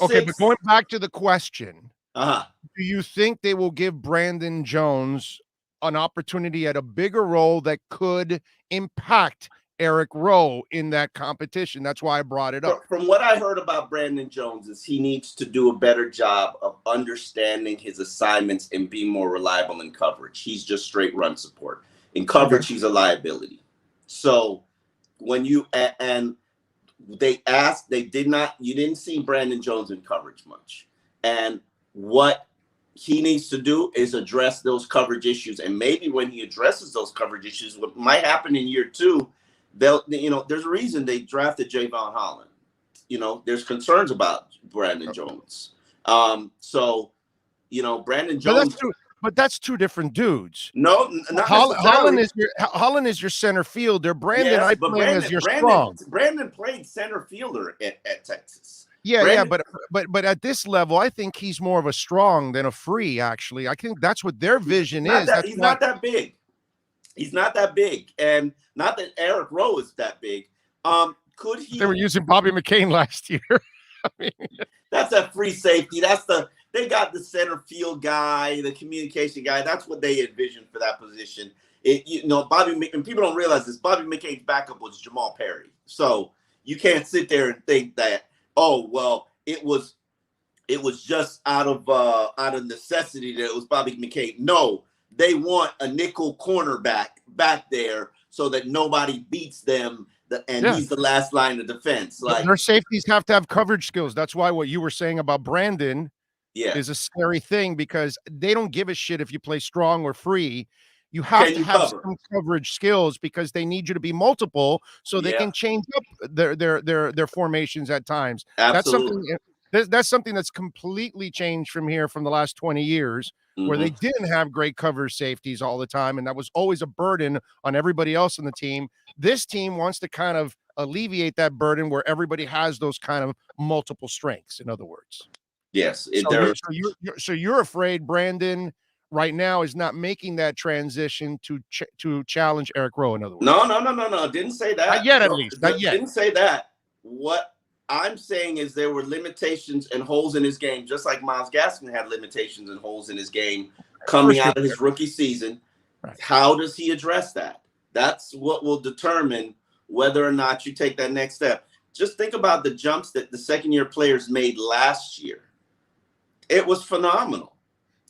okay. But going back to the question. Do you think they will give Brandon Jones an opportunity at a bigger role that could impact Eric Rowe in that competition. That's why I brought it up. From what I heard about Brandon Jones is he needs to do a better job of understanding his assignments and be more reliable in coverage. He's just straight run support. In coverage, he's a liability. So when you and they asked, you didn't see Brandon Jones in coverage much. And what he needs to do is address those coverage issues. And maybe when he addresses those coverage issues, what might happen in year 2, there's a reason they drafted Xavien Holland. There's concerns about Brandon Jones. So, Brandon Jones. But that's two different dudes. No, not Holland is your center fielder. Brandon, yes, I play as your strong. Brandon played center fielder at Texas. Yeah, but at this level, I think he's more of a strong than a free. Actually, I think that's what their vision is. He's not that big. He's not that big, and not that Eric Rowe is that big. Could he? They were using Bobby McCain last year. I mean, that's a free safety. They got the center field guy, the communication guy. That's what they envisioned for that position. Bobby, and people don't realize this. Bobby McCain's backup was Jamal Perry. So you can't sit there and think that, oh well, it was just out of necessity that it was Bobby McCain. No, they want a nickel cornerback back there so that nobody beats them. He's the last line of defense. Like their safeties have to have coverage skills. That's why what you were saying about Brandon is a scary thing, because they don't give a shit if you play strong or free. You have to have some coverage skills because they need you to be multiple so they can change up their formations at times. Absolutely. That's something that's completely changed from the last 20 years, where they didn't have great cover safeties all the time, and that was always a burden on everybody else in the team. This team wants to kind of alleviate that burden where everybody has those kind of multiple strengths, in other words. Yes. So you're afraid Brandon right now is not making that transition to challenge Eric Rowe, in other words. No. Didn't say that. Not yet, at least. Not yet. Didn't say that. What I'm saying is there were limitations and holes in his game, just like Myles Gaskin had limitations and holes in his game coming out of his rookie season. Right. How does he address that? That's what will determine whether or not you take that next step. Just think about the jumps that the second-year players made last year. It was phenomenal.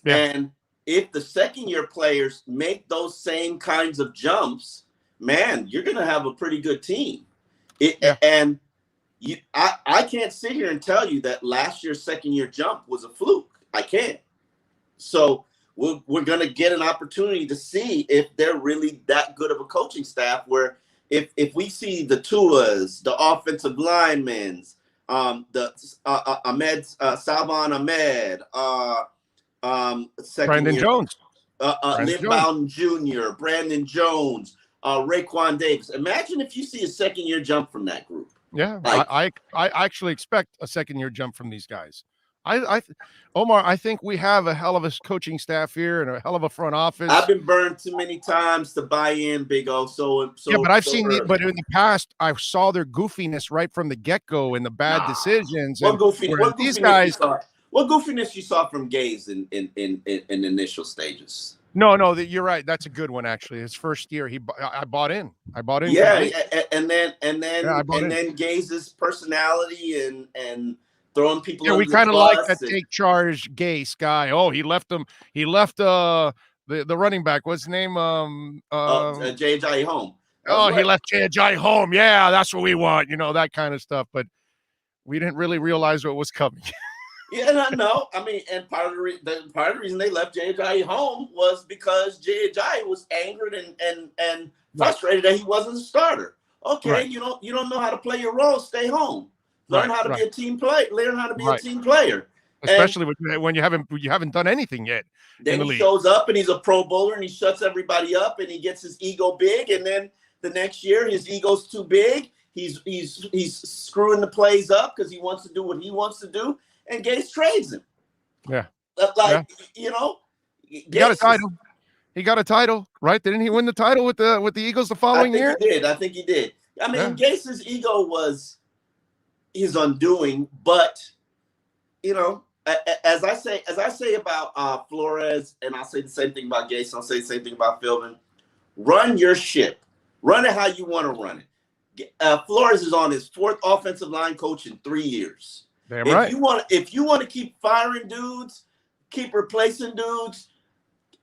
Yeah. And if the second-year players make those same kinds of jumps, man, you're going to have a pretty good team. And I can't sit here and tell you that last year's second-year jump was a fluke. I can't. So we're going to get an opportunity to see if they're really that good of a coaching staff, where if we see the Tuas, the offensive linemen, the Salvon Ahmed, Brandon Jones, Lynn Bowden Jr., Brandon Jones, Raekwon Davis. Imagine if you see a second-year jump from that group. Yeah, I actually expect a second-year jump from these guys. Omar, I think we have a hell of a coaching staff here and a hell of a front office. I've been burned too many times to buy in, Big O. But I've seen but in the past, I saw their goofiness right from the get-go and the bad decisions. What goofiness you saw from Gaze in initial stages? No, you're right. That's a good one, actually. His first year, I bought in. Yeah, and then Gaze's personality and throwing people. Yeah, we kind of like that take charge Gase guy. Oh, he left the running back. What's his name? J.J. Home. He left J.J. Home. Yeah, that's what we want. That kind of stuff. But we didn't really realize what was coming. Yeah, no. I mean, and part of the reason they left J.J. Home was because J.J. was angered and frustrated that he wasn't a starter. Okay, right. You don't know how to play your role. Stay home. Learn how to be a team player. Learn how to be a team player. Especially when you haven't done anything yet. Then he shows up and he's a Pro Bowler and he shuts everybody up and he gets his ego big, and then the next year his ego's too big. He's screwing the plays up because he wants to do what he wants to do, and Gase trades him. Yeah. He got a title. He got a title, right? Didn't he win the title with the Eagles the following year? I think he did. I mean, Gase's ego was his undoing, but as I say about Flores, and I'll say the same thing about Gase, I'll say the same thing about Philbin. Run your ship. Run it how you want to run it. Flores is on his 4th offensive line coach in 3 years. Damn right. If you want to keep firing dudes, keep replacing dudes,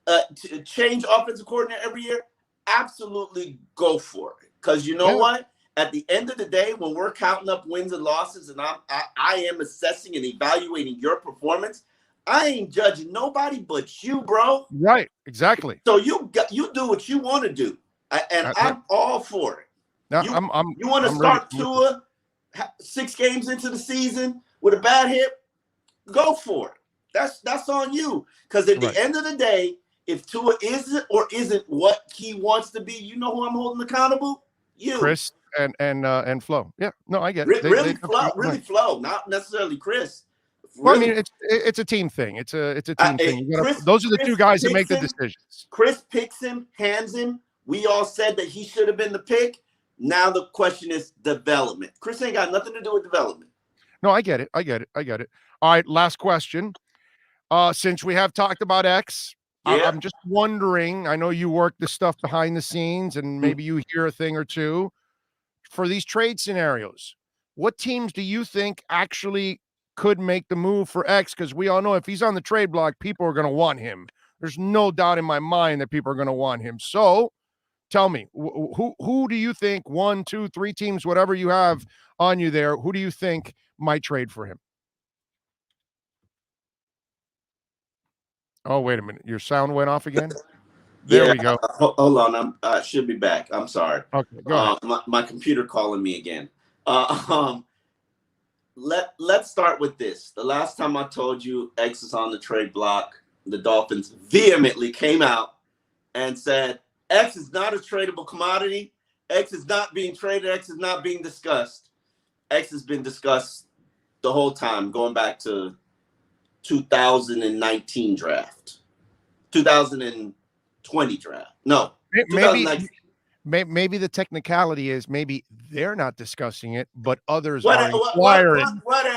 to change offensive coordinator every year, absolutely go for it. Because you know what? At the end of the day, when we're counting up wins and losses, and I am assessing and evaluating your performance, I ain't judging nobody but you, bro. Right. Exactly. So you do what you want to do, and I'm all for it. Now, you want to start Tua 6 games into the season with a bad hip? Go for it. That's on you. Because at the end of the day, if Tua isn't what he wants to be, you know who I'm holding accountable? You, Chris and Flo. Yeah, no, I get it. Really Flo, not necessarily Chris. Well, I mean, it's a team thing. It's a team thing. Those are the 2 guys that make the decisions. Chris picks him, hands him. We all said that he should have been the pick. Now the question is development. Chris ain't got nothing to do with development. No, I get it. All right, last question. Since we have talked about X, I'm just wondering, I know you work the stuff behind the scenes and maybe you hear a thing or two for these trade scenarios. What teams do you think actually could make the move for X? Because we all know if he's on the trade block, people are going to want him. There's no doubt in my mind that people are going to want him. So tell me, who do you think, 1, 2, 3 teams, whatever you have on you there, who do you think might trade for him? Oh, wait a minute. Your sound went off again? There we go. Hold on. I should be back. I'm sorry. Okay, go ahead. My computer calling me again. Let's start with this. The last time I told you X is on the trade block, the Dolphins vehemently came out and said, X is not a tradable commodity. X is not being traded. X is not being discussed. X has been discussed the whole time, going back to 2019 draft, 2020 draft. No, maybe the technicality is maybe they're not discussing it, but others are inquiring.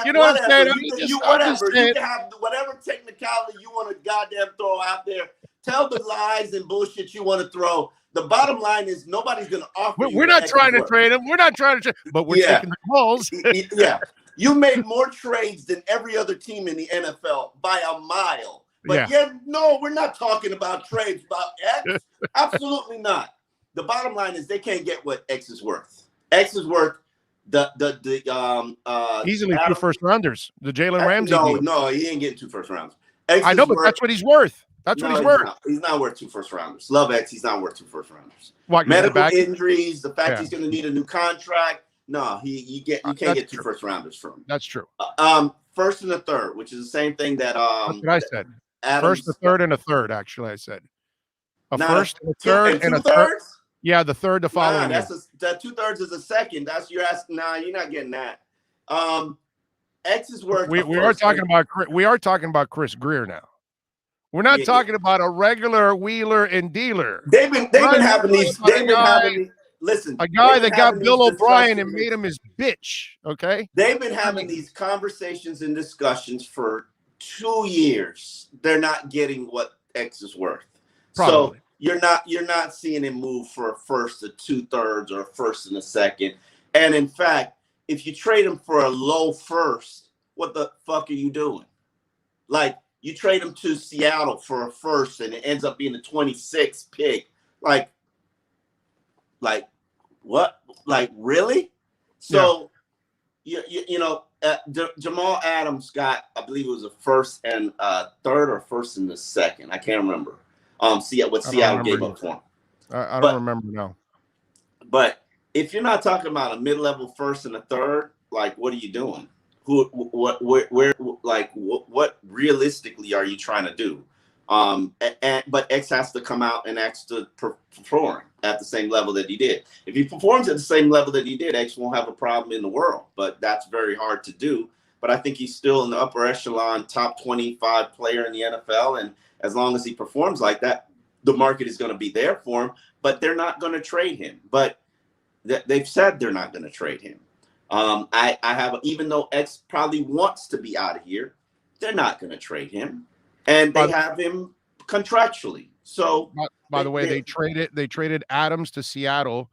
You know what I'm saying? You can have whatever technicality you want to goddamn throw out there. Tell the lies and bullshit you want to throw. The bottom line is nobody's going to offer. We're not trying to trade him. We're not trying to trade, but we're taking the calls. Yeah. You made more trades than every other team in the NFL by a mile. But no, we're not talking about trades about X. Absolutely not. The bottom line is they can't get what X is worth. X is worth easily 2 first rounders. The Jalen Ramsey. No, he ain't getting 2 first rounders. I know, but that's what he's worth. That's what he's worth. He's not worth 2 first rounders. Love X. He's not worth 2 first rounders. What, medical injuries, the fact he's going to need a new contract. No, you can't get 2 first rounders from him. That's true. First and a third, which is the same thing that that's what I said. Adams, first, a third, and a third. Actually, I said first, and a third, and a third. Yeah, the third, the following. That 2/3 is a second. That's you're asking. Nah, you're not getting that. X is worth. We are talking about Chris Greer now. We're not talking about a regular wheeler and dealer. They've been having these. Listen, a guy that got Bill O'Brien and made him his bitch. Okay. They've been having these conversations and discussions for 2 years. They're not getting what X is worth. Probably. So you're not seeing him move for a first, a 2/3, or a first and a second. And in fact, if you trade him for a low first, what the fuck are you doing? Like you trade him to Seattle for a first, and it ends up being a 26th pick. Like what? Like really? So Jamal Adams got, I believe it was a first and third, or first and the second. I can't remember. Seattle gave up for him. I don't remember now. But if you're not talking about a mid-level first and a third, like what are you doing? What realistically are you trying to do? But X has to come out and ask to perform at the same level that he did. If he performs at the same level that he did, X won't have a problem in the world. But that's very hard to do. But I think he's still in the upper echelon, top 25 player in the NFL. And as long as he performs like that, the market is going to be there for him. But they're not going to trade him. But they've said they're not going to trade him. Even though X probably wants to be out of here, they're not going to trade him. And they have him contractually. So by the way, they traded Adams to Seattle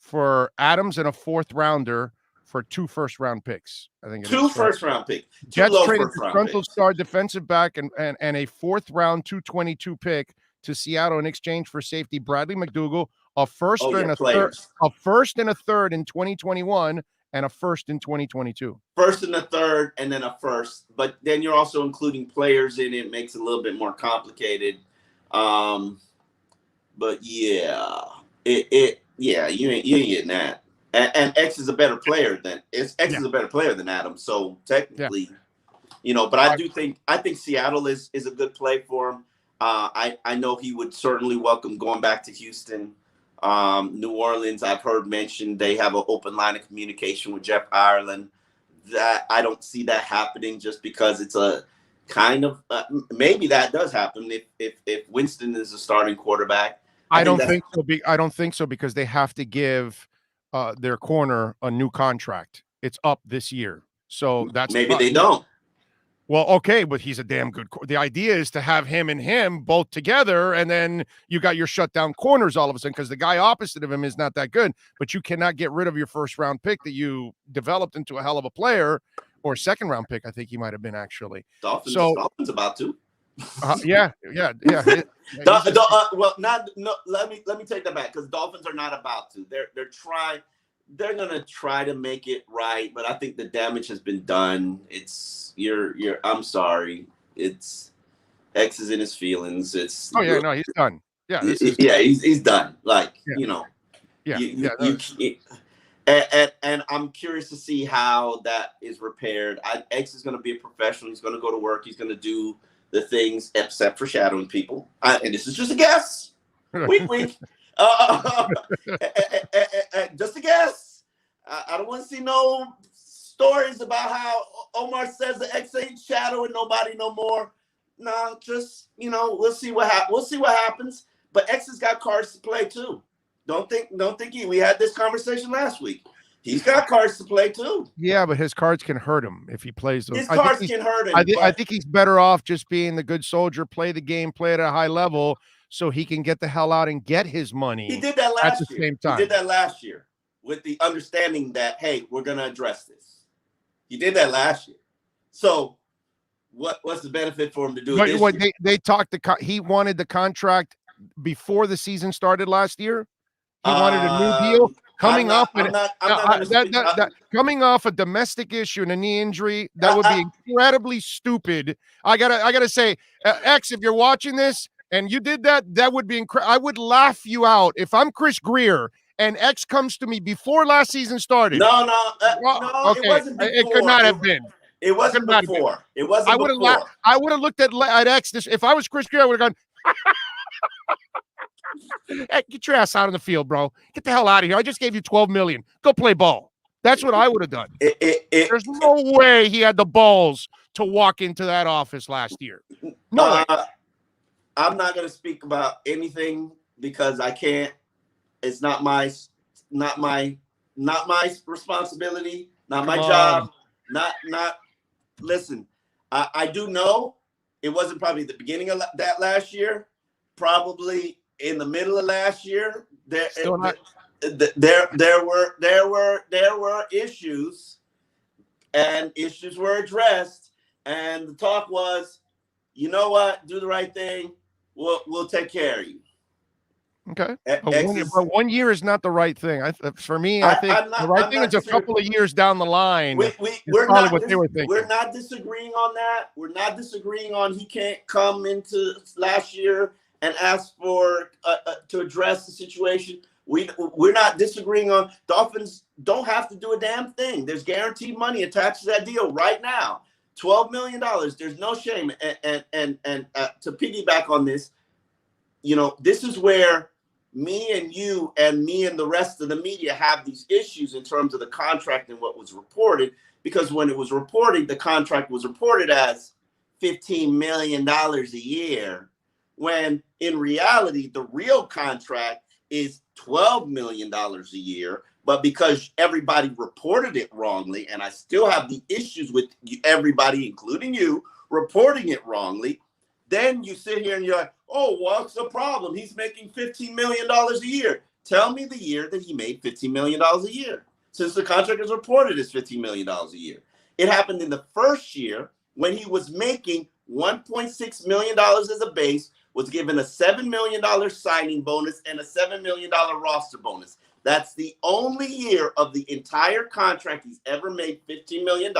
for Adams and a 4th rounder for 2 first-round picks. I think it Two is. first-round picks. Jets traded disgruntled star defensive back and a 4th-round 222 pick to Seattle in exchange for safety Bradley McDougall, a first and a third in 2021, and a first in 2022. First and a third, and then a first. But then you're also including players in it. Makes it a little bit more complicated. But yeah, you ain't getting that. And X is a better player than is a better player than Adams. So technically, but I think Seattle is a good play for him. I know he would certainly welcome going back to Houston. New Orleans, I've heard mentioned they have an open line of communication with Jeff Ireland. That I don't see that happening just because it's a kind of maybe that does happen if Winston is a starting quarterback. I don't think so. I don't think so because they have to give their corner a new contract. It's up this year, so that's maybe they don't. Well, okay, but he's a damn good. The idea is to have him and him both together, and then you got your shutdown corners all of a sudden because the guy opposite of him is not that good. But you cannot get rid of your 1st-round pick that you developed into a hell of a player, or 2nd-round pick. I think he might have been actually. Dolphins about to. Yeah. Well, let me take that back because Dolphins are not about to. They're trying. They're gonna try to make it right, but I think the damage has been done. I'm sorry. It's X is in his feelings. It's he's done. Yeah, he's done. Like and I'm curious to see how that is repaired. X is gonna be a professional. He's gonna go to work. He's gonna do the things except for shadowing people. And this is just a guess. Wink. Just a guess. I don't want to see no stories about how Omar says the X ain't shadowing nobody no more. No, just we'll see what happens. But X has got cards to play too. Don't think we had this conversation last week. He's got cards to play too. Yeah, but his cards can hurt him if he plays those. His cards can hurt him. I think he's better off just being the good soldier, play the game, play at a high level, so he can get the hell out and get his money. He did that last year. Same time. He did that last year with the understanding that, hey, we're going to address this. He did that last year. So what's the benefit for him to do it this year? They talked he wanted the contract before the season started last year. He wanted a new deal. Coming off a domestic issue and a knee injury, that would be incredibly stupid. I gotta say, X, if you're watching this and you did that, that would be incredible. I would laugh you out if I'm Chris Greer and X comes to me before last season started. No, okay. It wasn't before. It could not have been. It wasn't before. It wasn't. I would have looked at X. If I was Chris Greer, I would have gone. Hey, get your ass out on the field, bro. Get the hell out of here. I just gave you $12 million. Go play ball. That's what I would have done. There's no way he had the balls to walk into that office last year. No way. I'm not going to speak about anything because I can't. It's not my responsibility, not my job. Not. Listen, I do know it wasn't probably the beginning of that last year. Probably in the middle of last year, there were issues, and issues were addressed, and the talk was, you know what, do the right thing. We'll take care of you. Okay, but 1 year is not the right thing. For me, I think the right thing is a couple of years down the line. We're not disagreeing on that. We're not disagreeing on he can't come into last year and ask for to address the situation. We're not disagreeing on Dolphins don't have to do a damn thing. There's guaranteed money attached to that deal right now. $12 million. There's no shame. And to piggyback on this, this is where me and you and me and the rest of the media have these issues in terms of the contract and what was reported, because when it was reported, the contract was reported as $15 million a year, when in reality, the real contract is $12 million a year. But because everybody reported it wrongly, and I still have the issues with everybody, including you, reporting it wrongly, then you sit here and you're like, oh, what's the problem? He's making $15 million a year. Tell me the year that he made $15 million a year, since the contract is reported as $15 million a year. It happened in the first year when he was making $1.6 million as a base, was given a $7 million signing bonus and a $7 million roster bonus. That's the only year of the entire contract he's ever made $15 million,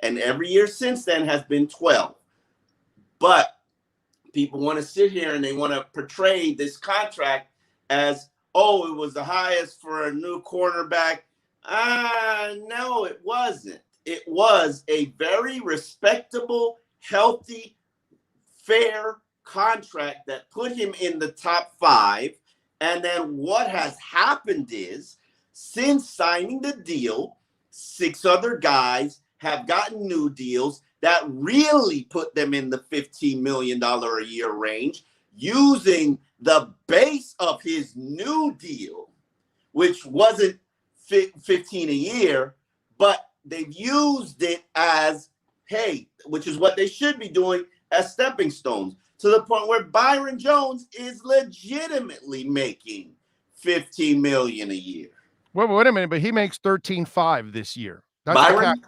and every year since then has been 12. But people want to sit here and they want to portray this contract as, oh, it was the highest for a new cornerback. No, it wasn't. It was a very respectable, healthy, fair contract that put him in the top 5. And then what has happened is, since signing the deal, 6 other guys have gotten new deals that really put them in the $15 million a year range, using the base of his new deal, which wasn't 15 a year, but they've used it as, hey, which is what they should be doing, as stepping stones, to the point where Byron Jones is legitimately making $15 million a year. Wait a minute, but he makes 13.5 this year. That's Byron?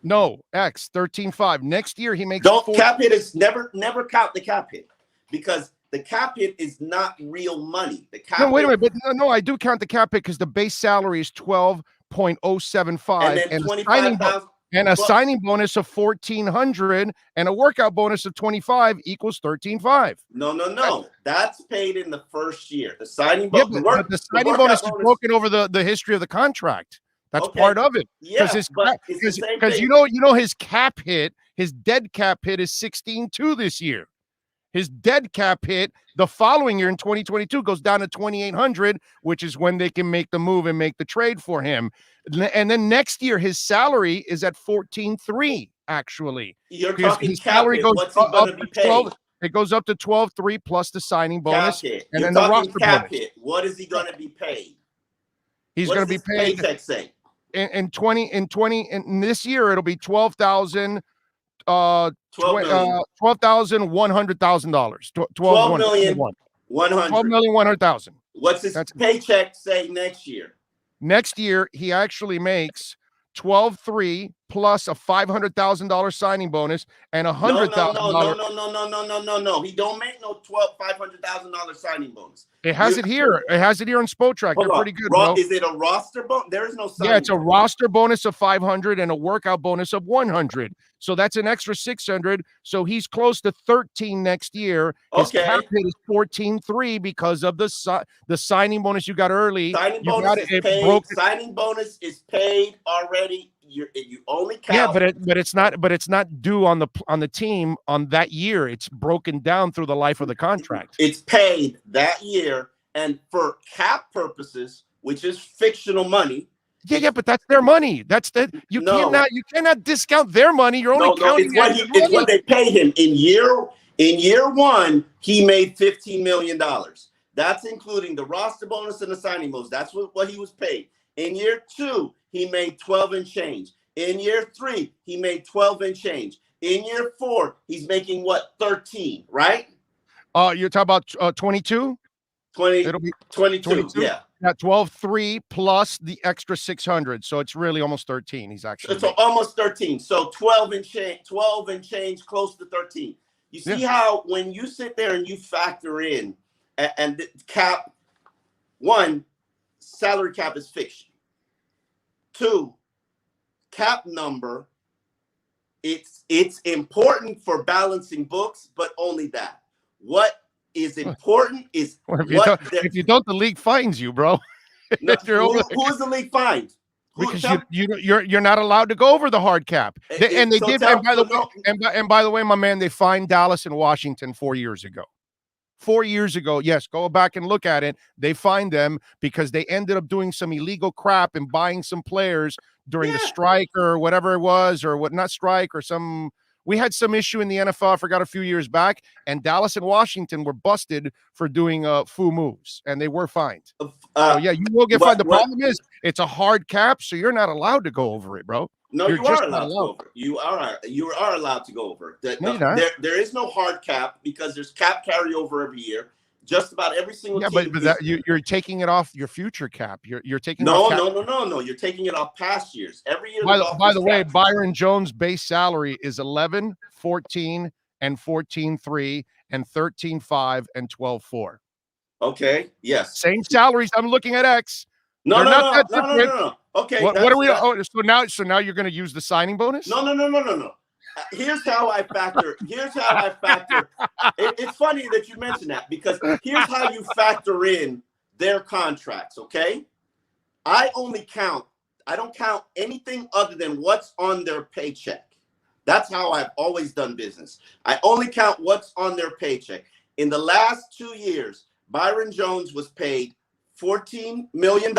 No, X 13.5. Next year he makes. Don't cap hit is never count the cap hit, because the cap hit is not real money. The cap. No, wait a minute, but no, I do count the cap hit because the base salary is 12.075, and then 25,000. And a signing bonus of $1,400 and a workout bonus of $25 equals $13.5. No. That's paid in the first year. The signing bonus. bonus. But the signing bonus is broken over the history of the contract. That's part of it. Yeah, because you know his cap hit, his dead cap hit is 16.2 this year. His dead cap hit the following year in 2022 goes down to 2,800, which is when they can make the move and make the trade for him. And then next year, his salary is at 14.3. Actually, you're talking his cap salary hit. goes What's he going to be paid? 12, it goes up to 12.3 plus the signing bonus, cap hit. and You're then the talking roster cap bonus. hit. What is he going to be paid? He's going to be paid. Paycheck say? In this year it'll be $12,100,000. $12,100,000. What's his paycheck say next year? Next year he actually makes 12.3 plus a $500,000 signing bonus and $100,000. No. He don't make no $500,000 signing bonus. It has it here. It has it here on Spotrac. They're pretty good, bro. Is it a roster bonus? There is no signing. Yeah, it's a roster bonus of 500 and a workout bonus of 100. So that's an extra 600. So he's close to 13 next year. His cap hit is 14.3 because of the signing bonus you got early. Signing bonus is paid already. You only count. Yeah, but it's not due on the team on that year. It's broken down through the life of the contract. It's paid that year, and for cap purposes, which is fictional money. Yeah, but that's their money. You cannot discount their money. You're only counting it's what they pay him in year 1. He made $15 million. That's including the roster bonus and the signing bonus. That's what he was paid. In year 2, he made 12 and change. In year 3, he made 12 and change. In year 4, he's making 13, right? You're talking about 22? 20. It'll be 22. Yeah. At 12.3 plus the extra 600, so it's really almost 13. He's actually almost 13. So 12 and change, close to 13. You see how when you sit there and you factor in and the cap, 1, salary cap is fiction. 2, cap number, it's important for balancing books, but only that. What is important is if you don't, the league fines you, bro. Who is the league fined? Because you're not allowed to go over the hard cap. And by the way, my man, they fined Dallas and Washington 4 years ago. 4 years ago, yes, go back and look at it. They fined them because they ended up doing some illegal crap and buying some players during the strike or whatever it was, or not strike or some. We had some issue in the NFL, I forgot, a few years back, and Dallas and Washington were busted for doing foo moves, and they were fined. So you will get fined. The problem is it's a hard cap, so you're not allowed to go over it, bro. No, you are allowed to go over it. You are allowed to go over it. There is no hard cap because there's cap carryover every year. Just about every single Yeah, team. but you're taking it off your future cap. You're taking No. You're taking it off past years. Every year. By the way, Byron Jones' base salary is 11, 14, and 14.3, and 13.5, and 12.4. Okay. Yes. Same salaries. I'm looking at X. No. Okay. What are we? So now you're going to use the signing bonus? No. Here's how I factor. It's funny that you mentioned that, because here's how you factor in their contracts. Okay. I don't count anything other than what's on their paycheck. That's how I've always done business. I only count what's on their paycheck. In the last 2 years, Byron Jones was paid $14 million.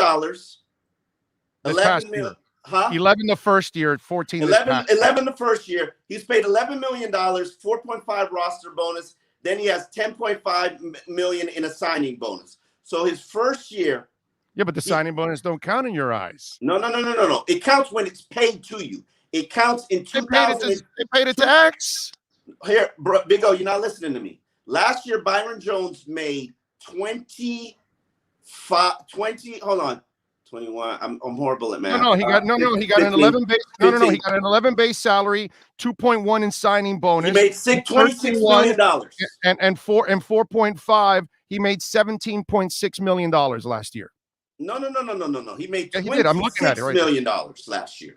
11 million. Huh? 11 the first year, 14 11 the first year. He's paid $11 million, 4.5 roster bonus. Then he has 10.5 million in a signing bonus. So his first year. Yeah, but the signing bonus don't count in your eyes. No. It counts when it's paid to you. It counts in 2000. They paid it to X. Here, bro, Big O, you're not listening to me. Last year, Byron Jones made 20. Hold on. 21. I'm horrible at math. He got an 11 base. He got an 11 base salary, 2.1 in signing bonus. He made $26 million. And 4.5. He made $17.6 million last year. No. He made $26 million last year.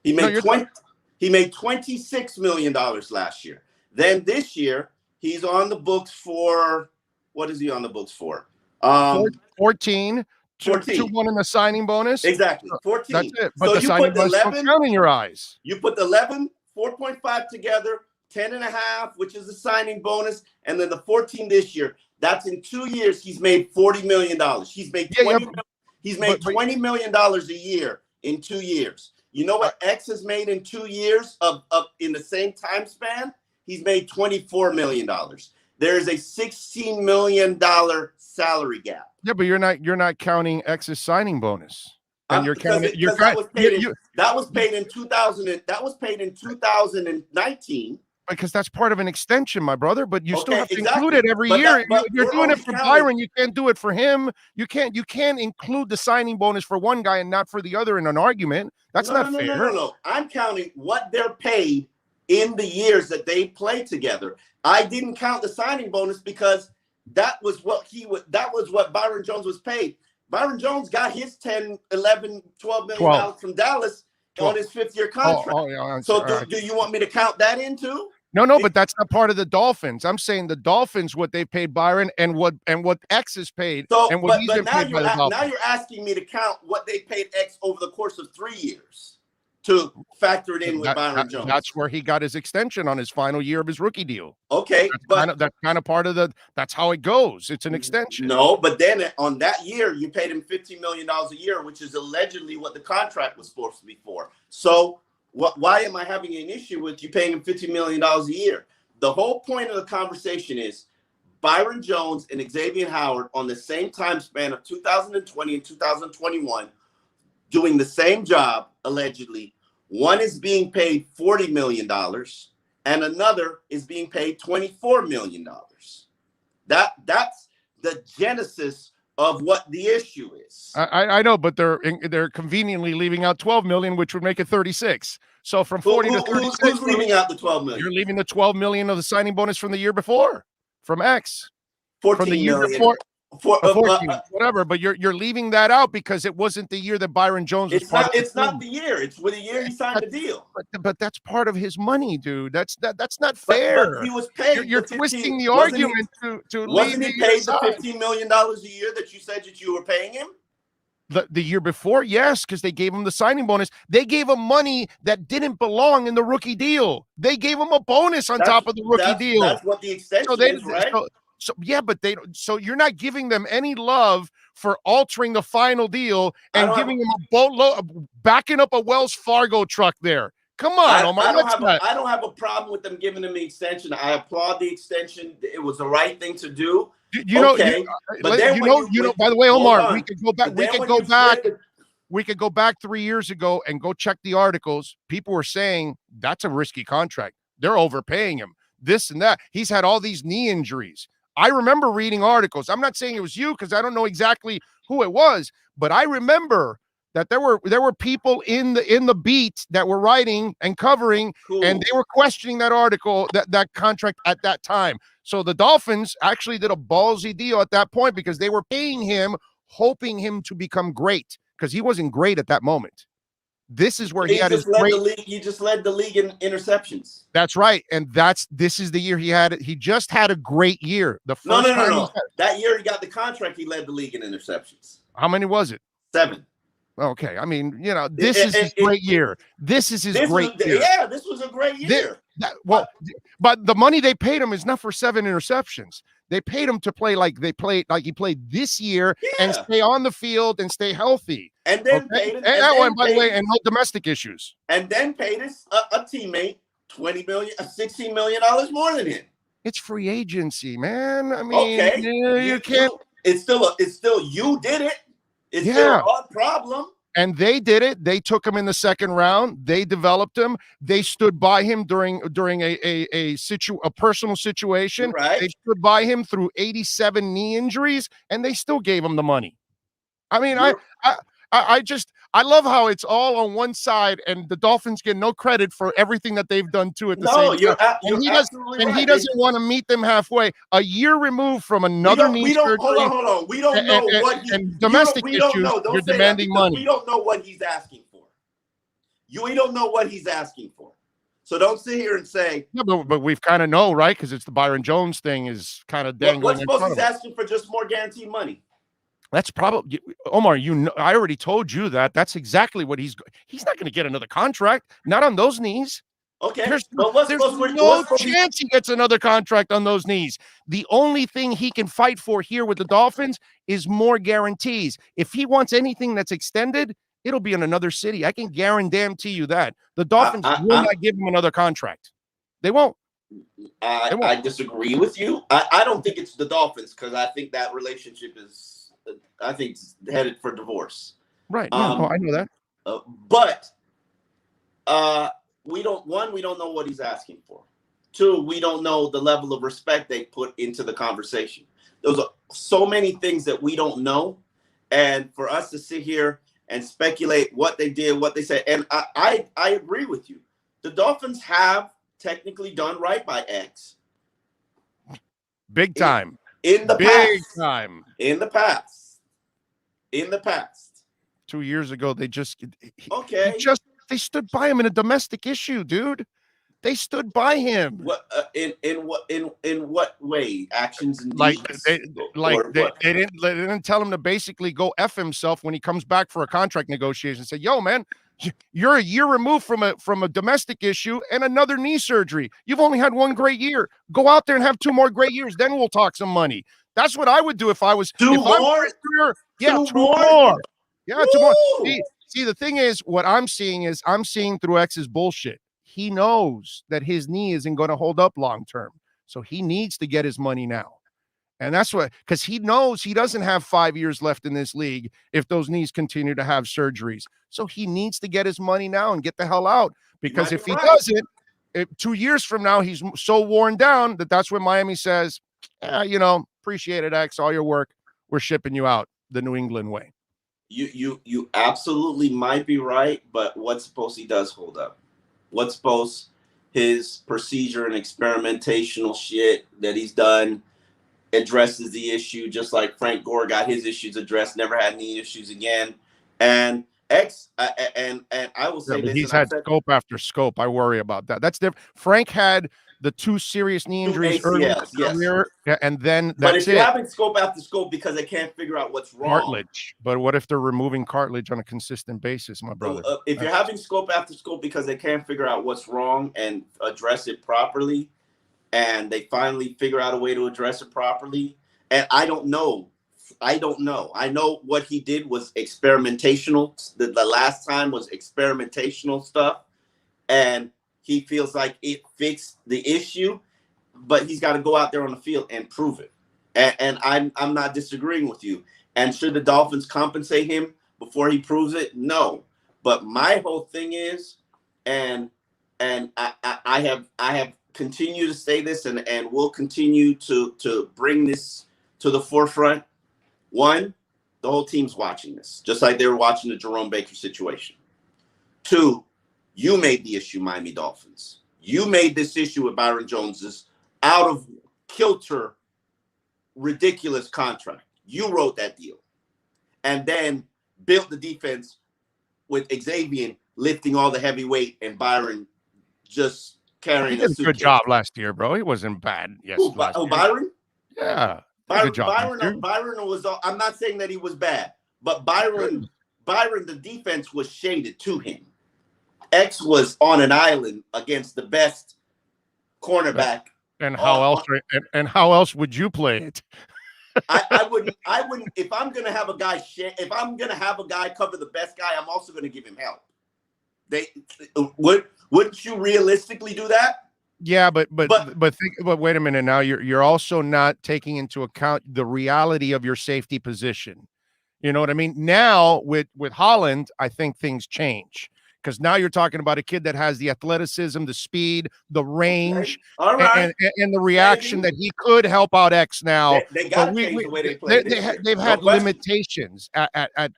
He made $26 million last year. Then this year, he's on the books for, what is he on the books for? 14. 2.1 in the signing bonus. Exactly. 14. That's it. But so the signing bonus don't count in your eyes. You put the 11, 4.5 together, 10.5, which is the signing bonus, and then the 14 this year. That's in 2 years. He's made $40 million. He's made $20 million a year in 2 years. You know what X has made in 2 years of in the same time span? He's made $24 million. There is a $16 million salary gap. Yeah, but you're not counting X's signing bonus. And you're counting. That was paid in 2019. Because that's part of an extension, my brother. But you still have to include it every year. You're doing it for Byron. You can't do it for him. You can't include the signing bonus for one guy and not for the other in an argument. That's not fair. No. I'm counting what they're paid in the years that they play together. I didn't count the signing bonus because that was what Byron Jones was paid. Byron Jones got his 10, 11, 12 million dollars from Dallas on his 5th-year contract. Do you want me to count that in too? No, but that's not part of the Dolphins. I'm saying the Dolphins, what they paid Byron and what X is paid. And what he's been paid by the Dolphins. Now you're asking me to count what they paid X over the course of 3 years to factor it in with Byron Jones. That's where he got his extension on his final year of his rookie deal. Okay, that's kind of part of that's how it goes. It's an extension. No, but then on that year, you paid him $15 million a year, which is allegedly what the contract was supposed to be for. So why am I having an issue with you paying him $15 million a year? The whole point of the conversation is Byron Jones and Xavien Howard on the same time span of 2020 and 2021 doing the same job, allegedly. One is being paid $40 million and another is being paid $24 million. That's the genesis of what the issue is. I know, but they're conveniently leaving out $12 million, which would make it 36. So from 40 to 36, who's leaving out the $12 million? You're leaving the $12 million of the signing bonus from the year before, from X. 14 from the year million. before. 14, whatever, but you're leaving that out because it wasn't the year that Byron Jones was part of the team. It's not the year. It's with the year he signed the deal. But that's part of his money, dude. That's not fair. But he was paid. You're twisting the argument to wasn't he paid the $15 million a year that you said that you were paying him? The year before, yes, because they gave him the signing bonus. They gave him money that didn't belong in the rookie deal. They gave him a bonus on top of the rookie deal. That's what the extension is, right? So yeah, but so you're not giving them any love for altering the final deal and giving them a boatload, backing up a Wells Fargo truck there. Come on, Omar. I don't have a problem with them giving them the extension. I applaud the extension. It was the right thing to do. By the way, Omar, we could go back 3 years ago and go check the articles. People were saying that's a risky contract. They're overpaying him. This and that. He's had all these knee injuries. I remember reading articles. I'm not saying it was you because I don't know exactly who it was, but I remember that there were people in the beat that were writing and covering, and they were questioning that article, that contract at that time. So the Dolphins actually did a ballsy deal at that point because they were paying him, hoping him to become great because he wasn't great at that moment. This is where he had his great. He just led the league in interceptions. That's right, and this is the year he had it. He just had a great year. The first time No. That year he got the contract, he led the league in interceptions. How many was it? 7. Okay, I mean, this is his great year. This is his great year. Yeah, this was a great year. But the money they paid him is not for 7 interceptions. They paid him to play like he played this year and stay on the field and stay healthy. And then paid him. And by the way, and no domestic issues. And then paid a teammate $16 million more than him. It's free agency, man. I mean, you can't. It's still you did it. It's still a problem. And they did it. They took him in the second round. They developed him. They stood by him during a personal situation. Right. They stood by him through 87 knee injuries, and they still gave him the money. I mean, I love how it's all on one side, and the Dolphins get no credit for everything that they've done too at the same time. He doesn't want to meet them halfway. A year removed from another knee surgery. Hold on. We don't know what and domestic issues. You're demanding money. We don't know what he's asking for. We don't know what he's asking for. So don't sit here and say. No, but we've kind of know, right? Because it's the Byron Jones thing is kind of dangling. What's supposed he's asking for just more guaranteed mones? That's probably Omar. I already told you that. That's exactly what he's not going to get another contract. Not on those knees. Okay. There's no chance he gets another contract on those knees. The only thing he can fight for here with the Dolphins is more guarantees. If he wants anything that's extended, it'll be in another city. I can guarantee you that. The Dolphins will not give him another contract. They won't. I disagree with you. I don't think it's the Dolphins because I think that relationship is. I think it's headed for divorce. Right. Yeah, I know that. But we don't know what he's asking for. 2, we don't know the level of respect they put into the conversation. Those are so many things that we don't know. And for us to sit here and speculate what they did, what they said, and I agree with you. The Dolphins have technically done right by X. Big time. In the Big past. time. In the past. 2 years ago, they they stood by him in a domestic issue, dude. They stood by him. What in what way? Actions and like deeds? they didn't tell him to basically go F himself when he comes back for a contract negotiation. Say, yo, man, you're a year removed from a domestic issue and another knee surgery. You've only had one great year. Go out there and have 2 more great years. Then we'll talk some money. That's what I would do if I was. Two more. Yeah, 2 more. Yeah, 2 more. See, the thing is, what I'm seeing through X's bullshit. He knows that his knee isn't going to hold up long term. So he needs to get his money now. And that's what, because he knows he doesn't have 5 years left in this league if those knees continue to have surgeries. So he needs to get his money now and get the hell out. Because if he doesn't, 2 years from now, he's so worn down that's when Miami says, appreciate it, X, all your work. We're shipping you out the New England way. You absolutely might be right, but what suppose he does hold up? What suppose his procedure and experimentational shit that he's done addresses the issue, just like Frank Gore got his issues addressed, never had any issues again. And X and I will say this, he's had scope after scope. I worry about that. That's different. Frank had the 2 serious knee injuries early in his career, and then that's it. But if you're having scope after scope because they can't figure out what's wrong. Cartilage. But what if they're removing cartilage on a consistent basis, my brother? If you're having scope after scope because they can't figure out what's wrong and address it properly, and they finally figure out a way to address it properly, and I don't know. I know what he did was experimentational. The last time was experimentational stuff, and he feels like it fixed the issue, but he's got to go out there on the field and prove it. And I'm not disagreeing with you. And should the Dolphins compensate him before he proves it? No. But my whole thing is, and I have continue to say this, and we'll continue to bring this to the forefront. One, the whole team's watching this, just like they were watching the Jerome Baker situation. Two, you made the issue, Miami Dolphins. You made this issue with Byron Jones's out of kilter, ridiculous contract. You wrote that deal. And then built the defense with Xavien lifting all the heavy weight and Byron just carrying he did a good suitcase. job last year, bro. He wasn't bad. Yes. Byron? Yeah. Byron was. I'm not saying that he was bad, but Byron, the defense was shaded to him. X was on an island against the best cornerback. And how else? And how else would you play it? I wouldn't. If I'm gonna have a guy cover the best guy, I'm also gonna give him help. Wouldn't you realistically do that? Yeah, but wait a minute now. You're also not taking into account the reality of your safety position. You know what I mean? Now with Holland, I think things change. Because now you're talking about a kid that has the athleticism, the speed, the range, and the reaction that he could help out X now. They got to change the way they play. They've had limitations at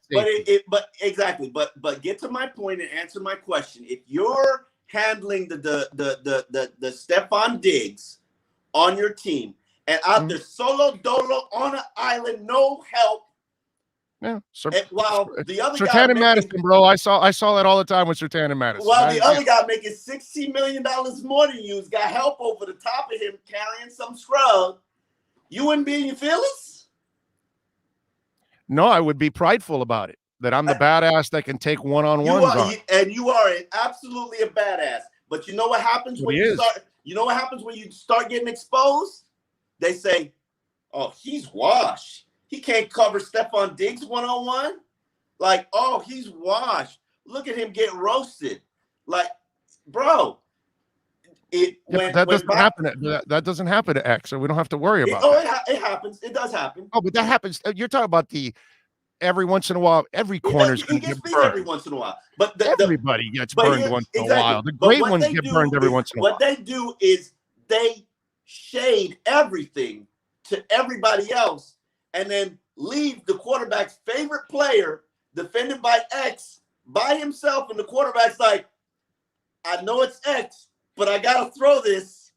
safety. But get to my point and answer my question. If you're handling the Stephon Diggs on your team and out there solo dolo on an island, no help. Yeah, while the other Surtain and Madison, bro, I saw that all the time with Surtain and Madison. While the other guy making $16 million more than you's got help over the top of him carrying some scrub, you wouldn't be in your feelings? No, I would be prideful about it. That I'm the badass that can take one-on-ones on. And you are absolutely a badass. But you know what happens when you start? You know what happens when you start getting exposed? They say, "Oh, he's washed. He can't cover Stephon Diggs one-on-one. Like, oh, he's washed. Look at him get roasted. Like, bro, that doesn't happen to X, so we don't have to worry about that. It happens. It does happen. Oh, but that happens. You're talking about every once in a while, every corner's going to get burned. Every once in a while. But everybody gets burned once in a while. The great ones get burned every once in a while. What they do is they shade everything to everybody else and then leave the quarterback's favorite player defended by X by himself. And the quarterback's like, I know it's X, but I got to throw this.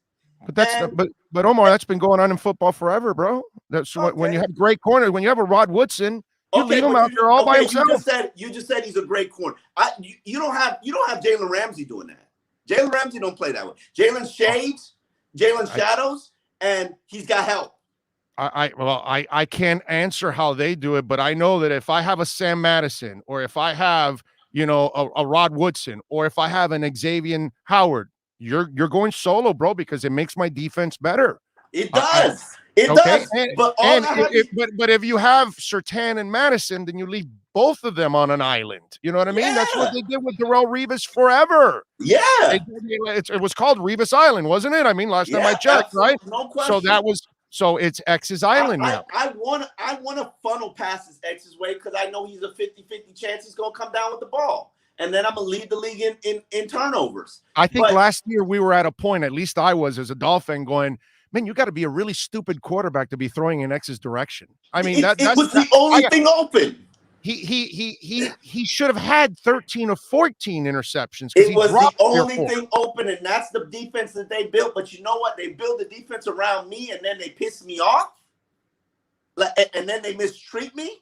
But Omar, that's been going on in football forever, bro. That's when you have great corners, when you have a Rod Woodson, you leave him out there all by himself. You just said he's a great corner. You don't have Jalen Ramsey doing that. Jalen Ramsey don't play that way. Jalen shades, Jalen shadows, and he's got help. I can't answer how they do it, but I know that if I have a Sam Madison, or if I have a Rod Woodson, or if I have an Xavien Howard, you're going solo, bro, because it makes my defense better. It does. It does. But if you have Surtain and Madison, then you leave both of them on an island. You know what I mean? Yeah. That's what they did with Darrelle Revis forever. Yeah. It was called Revis Island, wasn't it? I mean, last time I checked, right? No question. So it's X's Island now. I want to funnel passes X's way because I know he's a 50-50 chance he's going to come down with the ball. And then I'm going to lead the league in turnovers. I think last year we were at a point, at least I was as a Dolphin, going, man, you got to be a really stupid quarterback to be throwing in X's direction. I mean, it was the only thing open. He should have had 13 or 14 interceptions. It was the only thing open, and that's the defense that they built. But you know what? They build the defense around me, and then they piss me off, and then they mistreat me.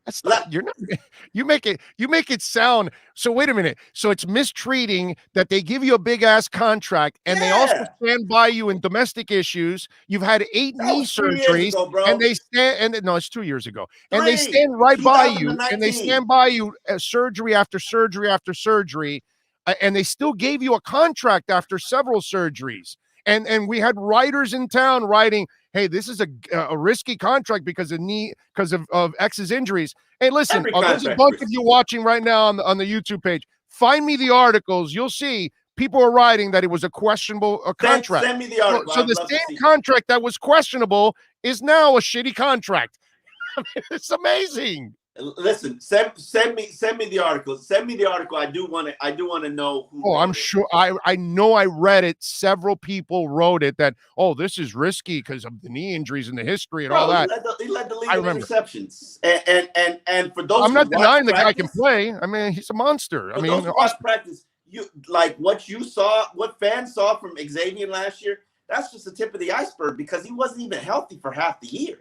That's not, you make it sound. So wait a minute. So it's mistreating that they give you a big ass contract and they also stand by you in domestic issues. You've had 8 knee surgeries and they stand, and no, it's 2 years ago. And they stand right by you and they stand by you surgery after surgery after surgery. And they still gave you a contract after several surgeries. And we had writers in town writing, hey, this is a risky contract because of X's injuries. Hey, listen, there's a bunch of you watching right now on the YouTube page. Find me the articles. You'll see people are writing that it was a questionable contract. Send me the article. So the same contract that was questionable is now a shitty contract. I mean, it's amazing. Listen, send me the article. Send me the article. I do want to know who. Oh, I'm sure. I know I read it. Several people wrote it that, oh, this is risky because of the knee injuries and the history and all that. He led the league I in remember. interceptions. And for those I'm not denying the guy practice, can play. I mean, he's a monster. For those who watch practice, you like what you saw, what fans saw from Xavien last year. That's just the tip of the iceberg because he wasn't even healthy for half the year.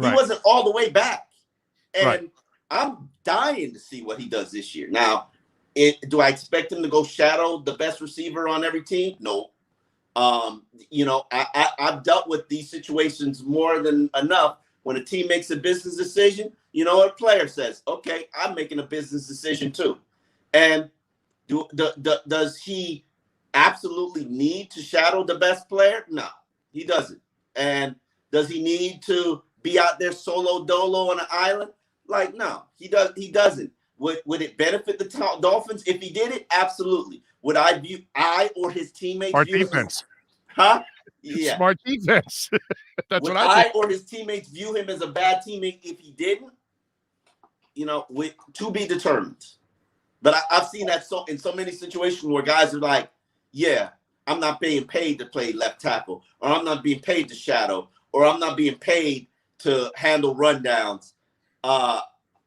He wasn't all the way back. And I'm dying to see what he does this year. Now, do I expect him to go shadow the best receiver on every team? No. I've dealt with these situations more than enough. When a team makes a business decision, you know what a player says? Okay, I'm making a business decision too. And does he absolutely need to shadow the best player? No, he doesn't. And does he need to be out there solo dolo on an island? Like, no, he doesn't. Would it benefit the Dolphins if he did it? Absolutely. Would I or his teammates Smart defense. Huh? Yeah. Smart defense. That's would what I think. or his teammates view him as a bad teammate if he didn't? To be determined. But I've seen that in so many situations where guys are like, yeah, I'm not being paid to play left tackle, or I'm not being paid to shadow, or I'm not being paid to handle rundowns.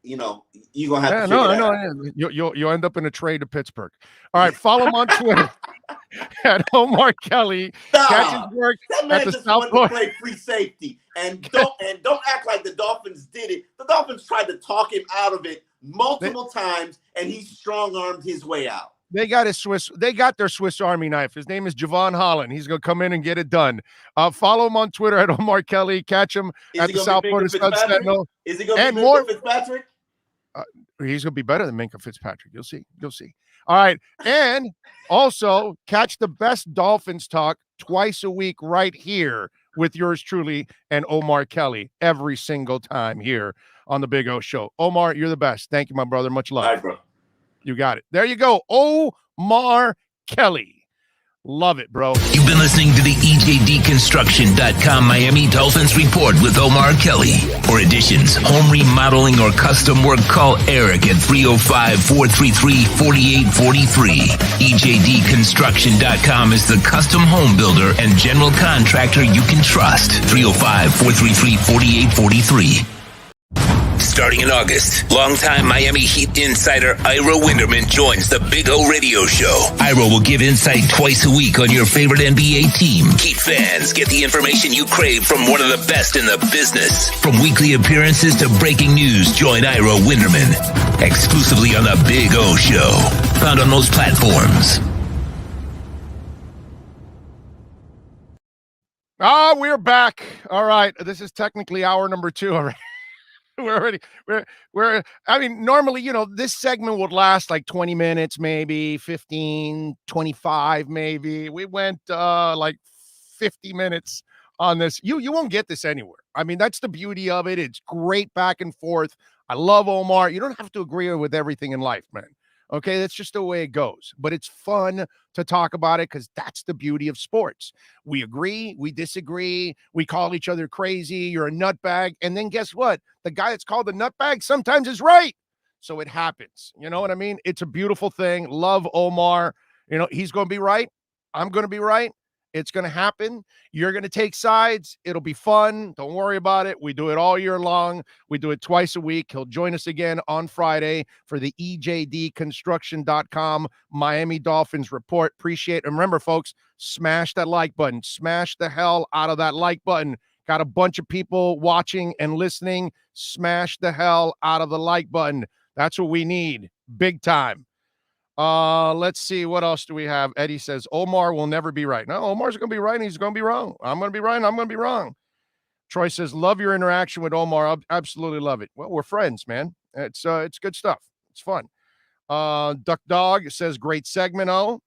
You're gonna have to. You'll end up in a trade to Pittsburgh. All right, follow him on Twitter at Omar Kelly. Catch his work that man at the just South wanted to play free safety, and don't act like the Dolphins did it. The Dolphins tried to talk him out of it multiple times, and he strong-armed his way out. They got their Swiss Army knife. His name is Javon Holland. He's going to come in and get it done. Follow him on Twitter at Omar Kelly. Catch him at the South Florida Sun Sentinel. Is he going to be Minka Fitzpatrick? He's going to be better than Minka Fitzpatrick. You'll see. All right. And also catch the best Dolphins talk twice a week right here with yours truly and Omar Kelly every single time here on the Big O Show. Omar, you're the best. Thank you, my brother. Much love. All right, bro. You got it. There you go. Omar Kelly. Love it, bro. You've been listening to the EJDconstruction.com Miami Dolphins Report with Omar Kelly. For additions, home remodeling, or custom work, call Eric at 305-433-4843. EJDconstruction.com is the custom home builder and general contractor you can trust. 305-433-4843. Starting in August, longtime Miami Heat insider Ira Winderman joins the Big O Radio Show. Ira will give insight twice a week on your favorite NBA team. Heat fans get the information you crave from one of the best in the business. From weekly appearances to breaking news, join Ira Winderman exclusively on the Big O Show. Found on most platforms. We're back. All right. This is technically hour number 2 already. We're normally, this segment would last like 20 minutes, maybe 15, 25, maybe. We went like 50 minutes on this. You won't get this anywhere. I mean, that's the beauty of it. It's great back and forth. I love Omar. You don't have to agree with everything in life, man. Okay, that's just the way it goes. But it's fun to talk about it because that's the beauty of sports. We agree, we disagree, we call each other crazy, you're a nutbag. And then guess what? The guy that's called a nutbag sometimes is right. So it happens. You know what I mean? It's a beautiful thing. Love Omar. He's going to be right. I'm going to be right. It's going to happen. You're going to take sides. It'll be fun. Don't worry about it. We do it all year long. We do it twice a week. He'll join us again on Friday for the EJDconstruction.com Miami Dolphins Report. Appreciate it. And remember, folks, smash that like button. Smash the hell out of that like button. Got a bunch of people watching and listening. Smash the hell out of the like button. That's what we need. Big time. Let's see. What else do we have? Eddie says, Omar will never be right. No, Omar's going to be right and he's going to be wrong. I'm going to be right and I'm going to be wrong. Troy says, love your interaction with Omar. I absolutely love it. Well, we're friends, man. It's good stuff. It's fun. Duck Dog says, great segment, O.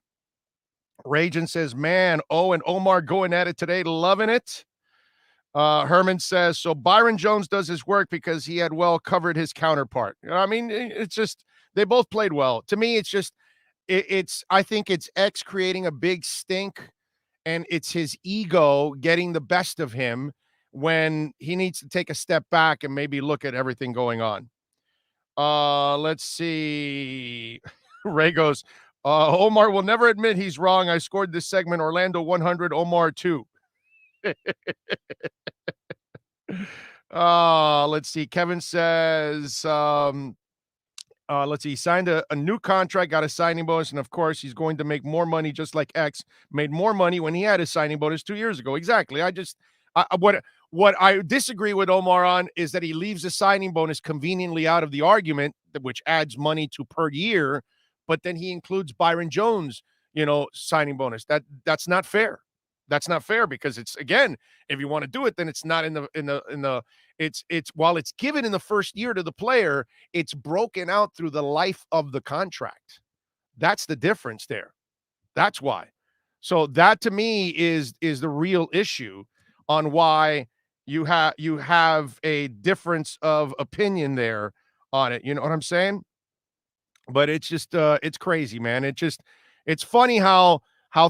Ragin says, man, O and Omar going at it today. Loving it. Herman says, so Byron Jones does his work because he had well covered his counterpart. I mean, it's just, they both played well. To me, it's just, I think it's X creating a big stink, and it's his ego getting the best of him when he needs to take a step back and maybe look at everything going on. Let's see. Ray goes, Omar will never admit he's wrong. I scored this segment Orlando 100, Omar 2. Let's see. Kevin says, let's see. He signed a new contract, got a signing bonus, and of course, he's going to make more money, just like X made more money when he had his signing bonus 2 years ago. Exactly. What I disagree with Omar on is that he leaves the signing bonus conveniently out of the argument, which adds money to per year, but then he includes Byron Jones, signing bonus. That's not fair. That's not fair because it's, again, if you want to do it, then it's not it's while it's given in the first year to the player, it's broken out through the life of the contract. That's the difference there. That's why. So that to me is the real issue on why you have a difference of opinion there on it. You know what I'm saying? But it's just it's crazy, man. It's funny how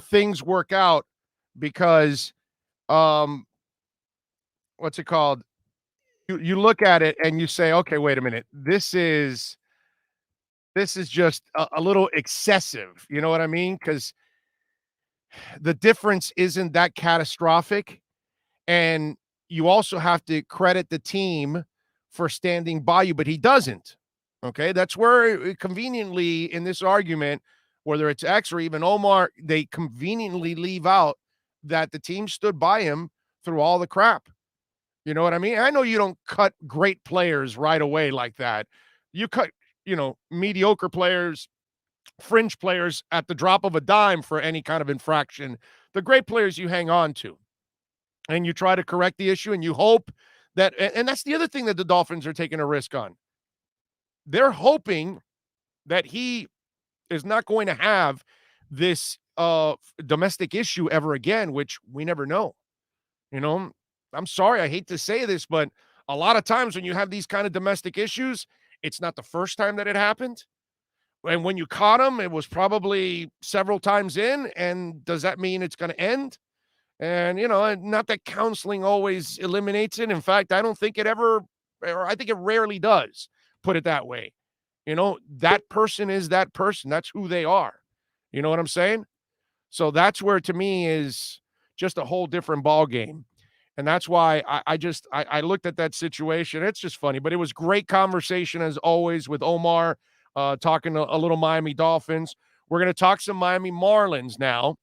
things work out because what's it called? You look at it and you say, okay, wait a minute. This is just a little excessive. You know what I mean? Because the difference isn't that catastrophic. And you also have to credit the team for standing by you, but he doesn't. Okay. That's where conveniently in this argument, whether it's X or even Omar, they conveniently leave out that the team stood by him through all the crap. You know what I mean? I know you don't cut great players right away like that. You cut, mediocre players, fringe players at the drop of a dime for any kind of infraction. The great players you hang on to and you try to correct the issue and you hope that, and that's the other thing that the Dolphins are taking a risk on. They're hoping that he is not going to have this domestic issue ever again, which we never know. I'm sorry, I hate to say this, but a lot of times when you have these kind of domestic issues, it's not the first time that it happened. And when you caught him, it was probably several times in. And does that mean it's going to end? And, not that counseling always eliminates it. In fact, I don't think it ever, or I think it rarely does, put it that way. That person is that person. That's who they are. You know what I'm saying? So that's where, to me, is just a whole different ball game. And that's why I looked at that situation. It's just funny, but it was great conversation as always with Omar, talking a little Miami Dolphins. We're going to talk some Miami Marlins now.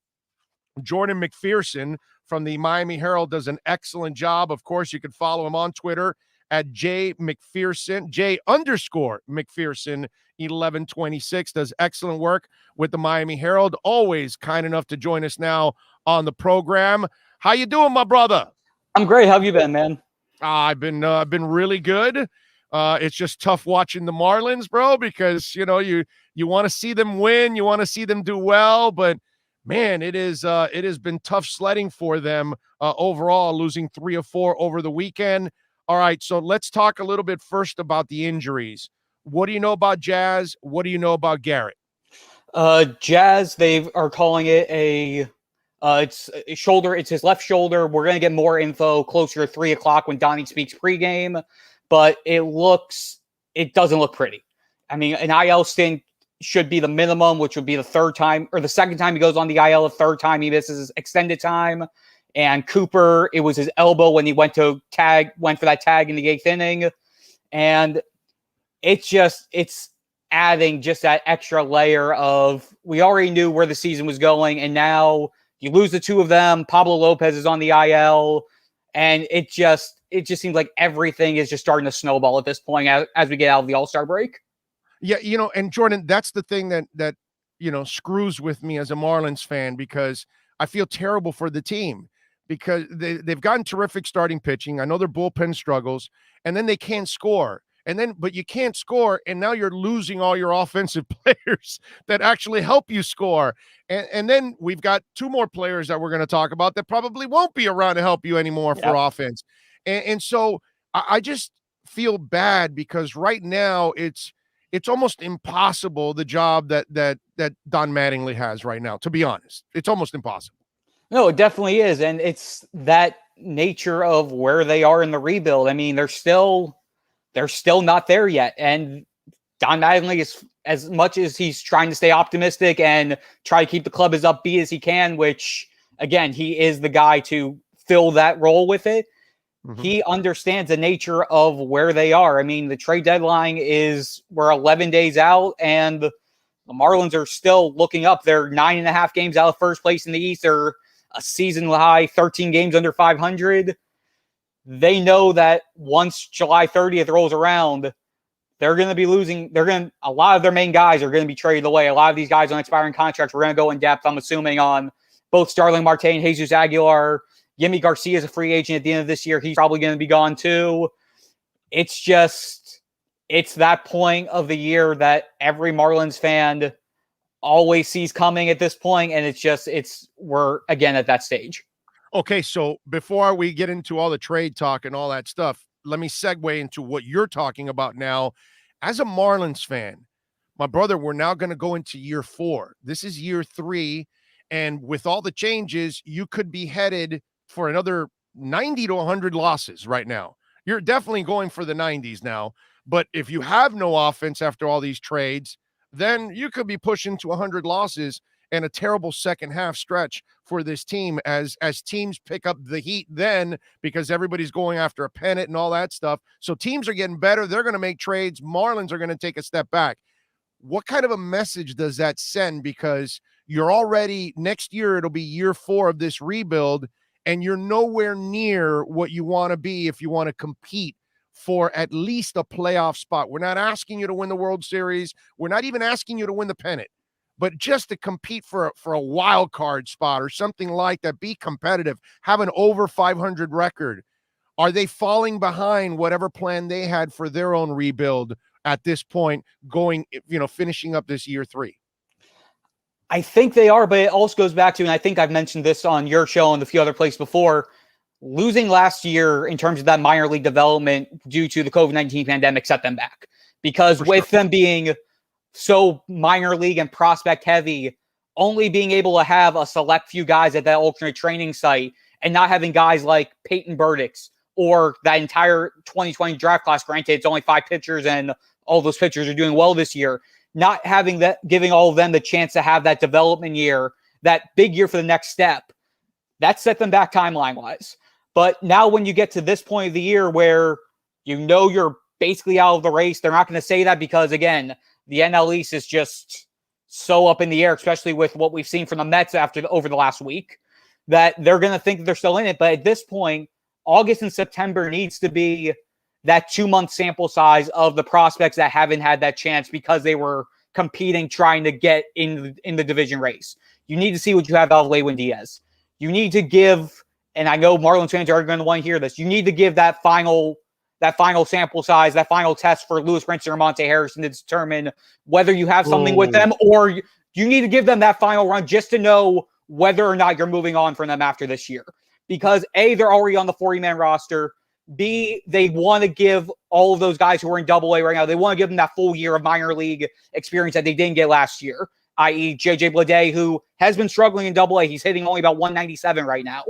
Jordan McPherson from the Miami Herald does an excellent job. Of course, you can follow him on Twitter at @J_McPherson 1126, does excellent work with the Miami Herald. Always kind enough to join us now on the program. How you doing, my brother? I'm great. How have you been, man? I've been really good. It's just tough watching the Marlins, bro, because you want to see them win, you want to see them do well, but man, it has been tough sledding for them overall, losing 3 of 4 over the weekend. All right, so let's talk a little bit first about the injuries. What do you know about Jazz? What do you know about Garrett? Jazz, they are calling it it's a shoulder. It's his left shoulder. We're going to get more info closer to 3 o'clock when Donnie speaks pregame, but it doesn't look pretty. I mean, an IL stint should be the minimum, which would be the third time or the second time he goes on the IL, the third time he misses extended time. And Cooper, it was his elbow when he went for that tag in the 8th inning. And it's adding just that extra layer of, we already knew where the season was going. And now you lose the 2 of them. Pablo Lopez is on the IL. And it just seems like everything is just starting to snowball at this point as we get out of the All-Star break. Yeah. And Jordan, that's the thing that screws with me as a Marlins fan, because I feel terrible for the team. Because they've gotten terrific starting pitching. I know their bullpen struggles, and then they can't score. But you can't score, and now you're losing all your offensive players that actually help you score. And then we've got 2 more players that we're going to talk about that probably won't be around to help you anymore for offense. And so I just feel bad because right now it's almost impossible, the job that Don Mattingly has right now, to be honest. It's almost impossible. No, it definitely is. And it's that nature of where they are in the rebuild. I mean, they're still not there yet. And Don Mattingly is, as much as he's trying to stay optimistic and try to keep the club as upbeat as he can, which again, he is the guy to fill that role with it. He understands the nature of where they are. I mean, the trade deadline we're 11 days out, and the Marlins are still looking up. They're 9.5 games out of first place in the East. They're a season high 13 games under 500. They know that once July 30th rolls around, they're going to be losing. A lot of their main guys are going to be traded away. A lot of these guys on expiring contracts. We're going to go in depth, I'm assuming, on both Starling Marte and Jesus Aguilar. Yimi Garcia is a free agent at the end of this year. He's probably going to be gone too. It's that point of the year that every Marlins fan always sees coming at this point, and we're again at that stage. Okay, so before we get into all the trade talk and all that stuff, let me segue into what you're talking about now. As a Marlins fan, my brother, we're now going to go into year 4. This is year 3, and with all the changes, you could be headed for another 90 to 100 losses right now. You're definitely going for the 90s now. But if you have no offense after all these trades, then you could be pushing to 100 losses and a terrible second half stretch for this team as teams pick up the heat then, because everybody's going after a pennant and all that stuff. So teams are getting better. They're going to make trades. Marlins are going to take a step back. What kind of a message does that send? Because you're already, next year, it'll be year 4 of this rebuild, and you're nowhere near what you want to be if you want to compete for at least a playoff spot. We're not asking you to win the World Series. We're not even asking you to win the pennant, but just to compete for a wild card spot or something like that, be competitive, have an over 500 record. Are they falling behind whatever plan they had for their own rebuild at this point, finishing up this year 3? I think they are, but it also goes back to, and I think I've mentioned this on your show and a few other places before, losing last year in terms of that minor league development due to the COVID-19 pandemic set them back. Because them being so minor league and prospect heavy, only being able to have a select few guys at that alternate training site and not having guys like Peyton Burdix or that entire 2020 draft class, granted it's only 5 pitchers and all those pitchers are doing well this year, not having that, giving all of them the chance to have that development year, that big year for the next step, that set them back timeline-wise. But now when you get to this point of the year where you're basically out of the race, they're not going to say that because, again, the NL East is just so up in the air, especially with what we've seen from the Mets over the last week, that they're going to think that they're still in it. But at this point, August and September needs to be that 2-month sample size of the prospects that haven't had that chance because they were competing, trying to get in the division race. You need to see what you have out of Lewin Diaz. You need to give, and I know Marlins fans are going to want to hear this, you need to give that final sample size, that final test for Lewis Brinson or Monte Harrison to determine whether you have something with them, or you need to give them that final run just to know whether or not you're moving on from them after this year. Because A, they're already on the 40-man roster. B, they want to give all of those guys who are in Double-A right now, they want to give them that full year of minor league experience that they didn't get last year, i.e. J.J. Bleday, who has been struggling in Double-A. He's hitting only about 197 right now.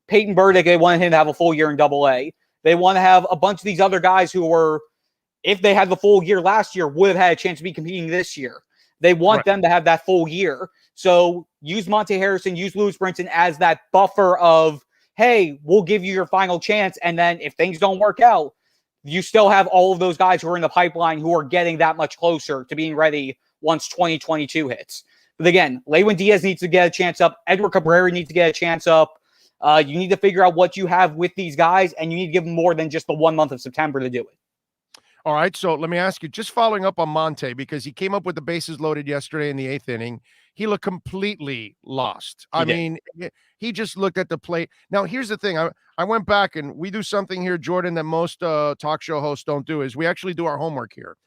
Peyton Burdick, they wanted him to have a full year in Double-A. They want to have a bunch of these other guys who were, if they had the full year last year, would have had a chance to be competing this year. They want them to have that full year. So use Monte Harrison, use Lewis Brinson as that buffer of, hey, we'll give you your final chance. And then if things don't work out, you still have all of those guys who are in the pipeline who are getting that much closer to being ready once 2022 hits. But again, Lewin Diaz needs to get a chance up. Edward Cabrera needs to get a chance up. You need to figure out what you have with these guys, and you need to give them more than just the 1 month of September to do it. All right, so let me ask you, just following up on Monte, because he came up with the bases loaded yesterday in the 8th inning. He looked completely lost. I mean, he just looked at the plate. Now, here's the thing. I went back, and we do something here, Jordan, that most talk show hosts don't do, is we actually do our homework here.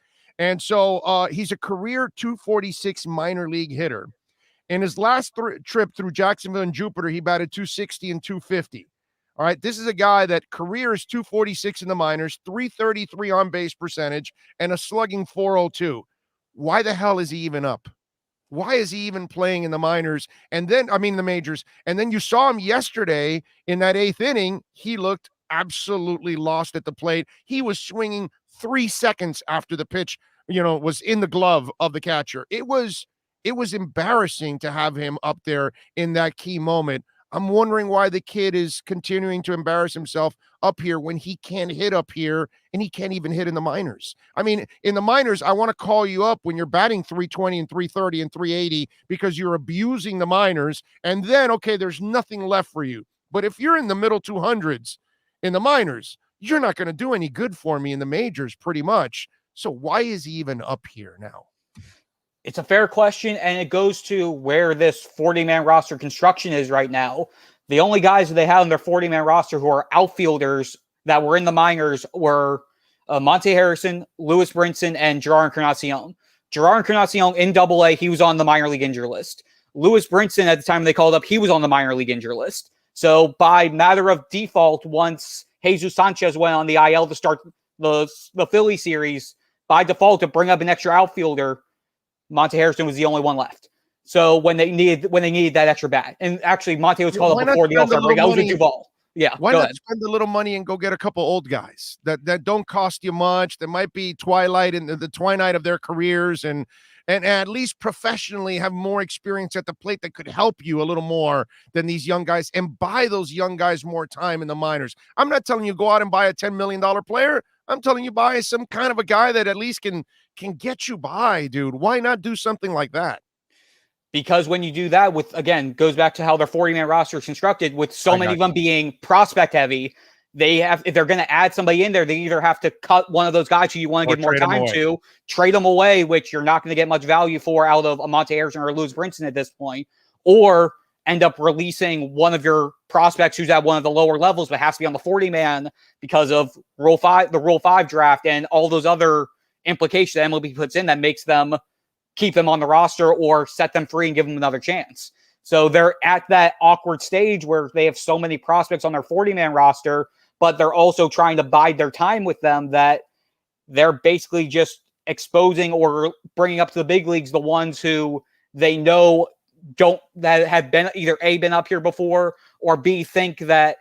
And so he's a career 246 minor league hitter. In his last trip through Jacksonville and Jupiter, he batted 260 and 250. All right, this is a guy that career is 246 in the minors, 333 on base percentage, and a slugging 402. Why the hell is he even up? Why is he even playing in the minors? And then, the majors. And then you saw him yesterday in that 8th inning. He looked absolutely lost at the plate. He was swinging 3 seconds after the pitch was in the glove of the catcher. It was embarrassing to have him up there in that key moment. I'm wondering why the kid is continuing to embarrass himself up here when he can't hit up here and he can't even hit in the minors. I mean, in the minors, I want to call you up when you're batting 320 and 330 and 380 because you're abusing the minors. And then, okay, there's nothing left for you. But if you're in the middle 200s in the minors, you're not going to do any good for me in the majors pretty much. So why is he even up here now? It's a fair question, and it goes to where this 40-man roster construction is right now. The only guys that they have on their 40-man roster who are outfielders that were in the minors were Monte Harrison, Lewis Brinson, and Gerard Encarnacion. Gerard Encarnacion in AA, he was on the minor league injury list. Lewis Brinson, at the time they called up, he was on the minor league injury list. So by matter of default, once Jesus Sanchez went on the IL to start the Philly series, by default to bring up an extra outfielder, Monte Harrison was the only one left. So when they needed that extra bat, and actually Monte was called up before the All-Star break. That was with Duvall. Yeah. Why not spend a little money and go get a couple old guys that don't cost you much? That might be twilight in the twilight of their careers, and at least professionally have more experience at the plate that could help you a little more than these young guys, and buy those young guys more time in the minors. I'm not telling you go out and buy a $10 million player. I'm telling you buy some kind of a guy that at least can get you by, dude. Why not do something like that? Because when you do that goes back to how their 40-man roster is constructed, with so many of them being prospect heavy, if they're going to add somebody in there, they either have to cut one of those guys who you want to give more time to, trade them away, which you're not going to get much value for out of a Monte Harrison or Lewis Brinson at this point, or end up releasing one of your prospects who's at one of the lower levels but has to be on the 40-man because of the Rule 5 draft and all those other implications that MLB puts in that makes them keep them on the roster or set them free and give them another chance. So they're at that awkward stage where they have so many prospects on their 40-man roster, but they're also trying to bide their time with them, that they're basically just exposing or bringing up to the big leagues the ones who they know that have been either A, been up here before, or B, think that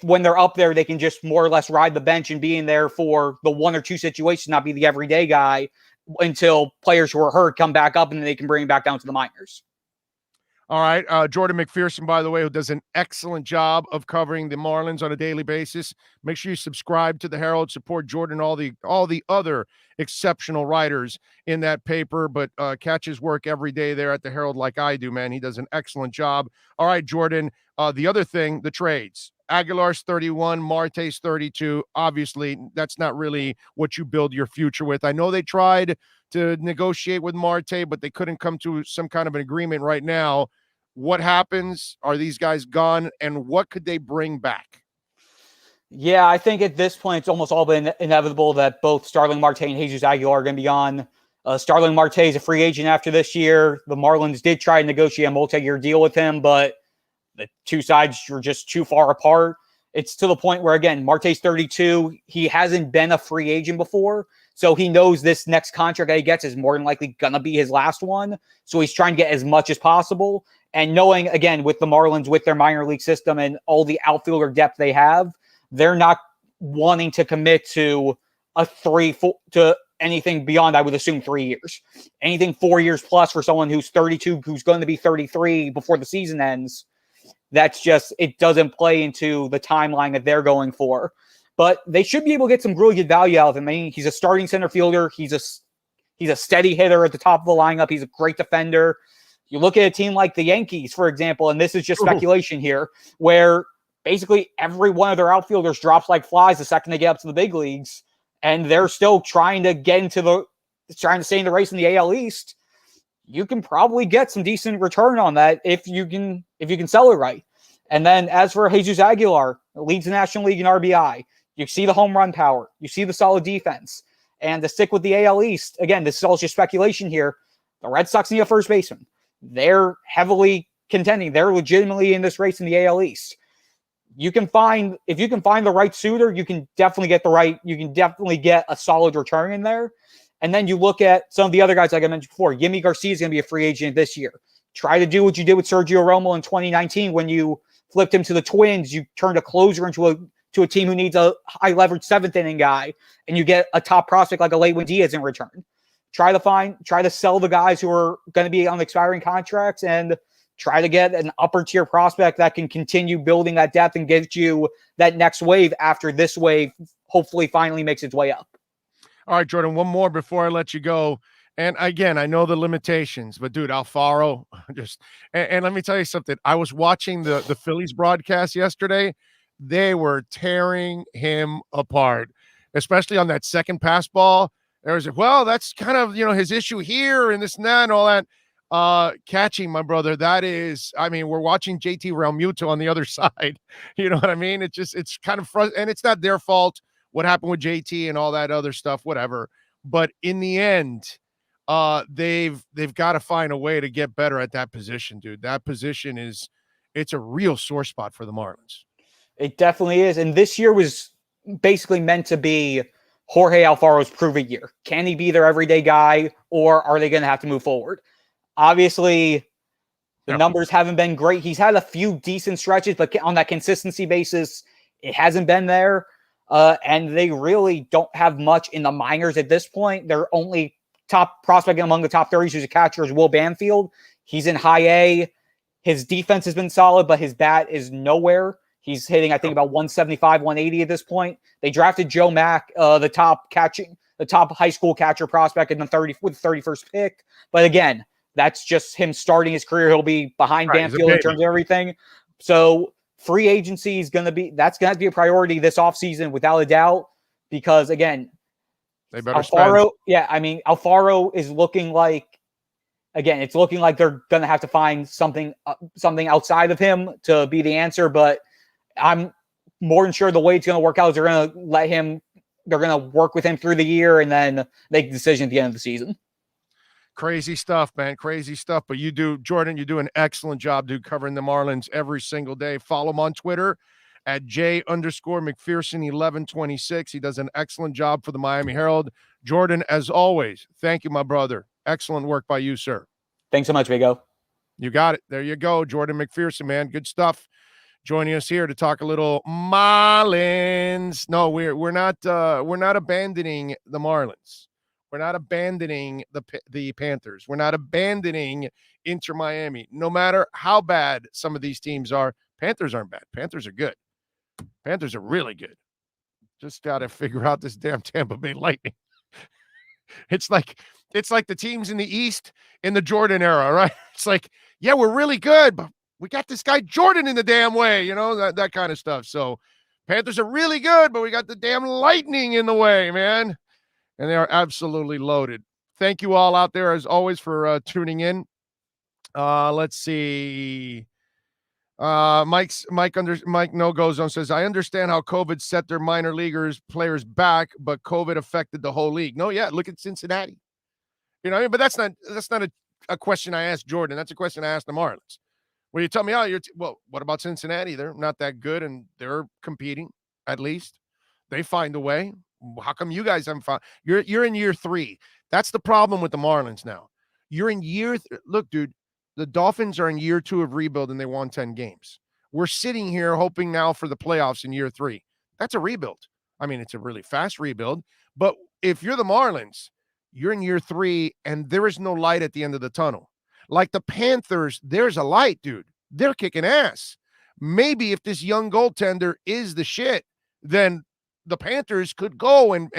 when they're up there, they can just more or less ride the bench and be in there for the one or two situations, not be the everyday guy until players who are hurt come back up and then they can bring him back down to the minors. All right. Jordan McPherson, by the way, who does an excellent job of covering the Marlins on a daily basis. Make sure you subscribe to the Herald, support Jordan, all the other exceptional writers in that paper, but catch his work every day there at the Herald like I do, man. He does an excellent job. All right, Jordan, the other thing, the trades. Aguilar's 31, Marte's 32. Obviously, that's not really what you build your future with. I know they tried to negotiate with Marte, but they couldn't come to some kind of an agreement right now. What happens? Are these guys gone? And what could they bring back? Yeah, I think at this point, it's almost all been inevitable that both Starling Marte and Jesus Aguilar are going to be gone. Starling Marte is a free agent after this year. The Marlins did try to negotiate a multi-year deal with him, but the two sides were just too far apart. It's to the point where, again, Marte's 32. He hasn't been a free agent before, so he knows this next contract that he gets is more than likely going to be his last one. So he's trying to get as much as possible. And knowing, again, with the Marlins, with their minor league system and all the outfielder depth they have, they're not wanting to commit to to anything beyond, I would assume, 3 years. Anything 4 years plus for someone who's 32, who's going to be 33 before the season ends. That's just, it doesn't play into the timeline that they're going for. But they should be able to get some really good value out of him. I mean, he's a starting center fielder. He's a steady hitter at the top of the lineup. He's a great defender. You look at a team like the Yankees, for example, and this is just speculation here, where basically every one of their outfielders drops like flies the second they get up to the big leagues, and they're still trying to stay in the race in the AL East. You can probably get some decent return on that if you can sell it right. And then as for Jesus Aguilar, leads the National League in RBI. You see the home run power. You see the solid defense. And to stick with the AL East, again, this is all just speculation here. The Red Sox need a first baseman. They're heavily contending. They're legitimately in this race in the AL East. If you can find the right suitor, you can definitely get a solid return in there. And then you look at some of the other guys, like I mentioned before. Yimi Garcia is going to be a free agent this year. Try to do what you did with Sergio Romo in 2019 when you flipped him to the Twins. You turned a closer into a team who needs a high leverage seventh inning guy, and you get a top prospect like a Lewin Diaz in return. try to sell the guys who are going to be on expiring contracts and try to get an upper tier prospect that can continue building that depth and get you that next wave after this wave hopefully finally makes its way up. All right, Jordan, one more before I let you go. And again, I know the limitations, but dude, Alfaro and let me tell you something. I was watching the Phillies broadcast yesterday. They were tearing him apart, especially on that second pass ball. There was, well, that's kind of, his issue here and this and that and all that. Catching, my brother, that is, we're watching JT Realmuto on the other side. You know what I mean? It's kind of frustrating, and it's not their fault what happened with JT and all that other stuff, whatever. But in the end, they've got to find a way to get better at that position, dude. That position it's a real sore spot for the Marlins. It definitely is. And this year was basically meant to be Jorge Alfaro's prove-it year. Can he be their everyday guy, or are they going to have to move forward? Obviously, the numbers haven't been great. He's had a few decent stretches, but on that consistency basis, it hasn't been there. And they really don't have much in the minors at this point. Their only top prospect among the top 30 who's a catcher is Will Banfield. He's in high A. His defense has been solid, but his bat is nowhere. He's hitting, I think, about 175, 180 at this point. They drafted Joe Mack, the top high school catcher prospect with the 31st pick. But again, that's just him starting his career. He'll be behind Banfield in terms of everything. So free agency is going to be a priority this offseason without a doubt, because again, they better Alfaro, Alfaro is looking like, again, it's looking like they're going to have to find something outside of him to be the answer. But I'm more than sure the way it's going to work out is they're going to work with him through the year and then make a decision at the end of the season. Crazy stuff, man. Crazy stuff. But Jordan, you do an excellent job, dude, covering the Marlins every single day. Follow him on Twitter at J_McPherson1126. He does an excellent job for the Miami Herald. Jordan, as always, thank you, my brother. Excellent work by you, sir. Thanks so much, Vigo. You got it. There you go. Jordan McPherson, man. Good stuff. Joining us here to talk a little Marlins. No, we're not abandoning the Marlins. We're not abandoning the Panthers. We're not abandoning Inter Miami. No matter how bad some of these teams are, Panthers aren't bad. Panthers are good. Panthers are really good. Just got to figure out this damn Tampa Bay Lightning. It's like the teams in the East in the Jordan era, right? It's like, yeah, we're really good, but we got this guy Jordan in the damn way, that kind of stuff. So Panthers are really good, but we got the damn Lightning in the way, man. And they are absolutely loaded. Thank you all out there, as always, for tuning in. Let's see. Mike No Go Zone says, I understand how COVID set their minor leaguers players back, but COVID affected the whole league. No, yeah, look at Cincinnati. But that's not a question I asked Jordan. That's a question I asked the Marlins. Well, you tell me, well, what about Cincinnati? They're not that good, and they're competing, at least. They find a way. How come you guys haven't found? You're in year 3. That's the problem with the Marlins now. You're in year look, dude, the Dolphins are in year 2 of rebuild, and they won 10 games. We're sitting here hoping now for the playoffs in year 3. That's a rebuild. It's a really fast rebuild. But if you're the Marlins, you're in year 3, and there is no light at the end of the tunnel. Like the Panthers, there's a light, dude. They're kicking ass. Maybe if this young goaltender is the shit, then the Panthers could go and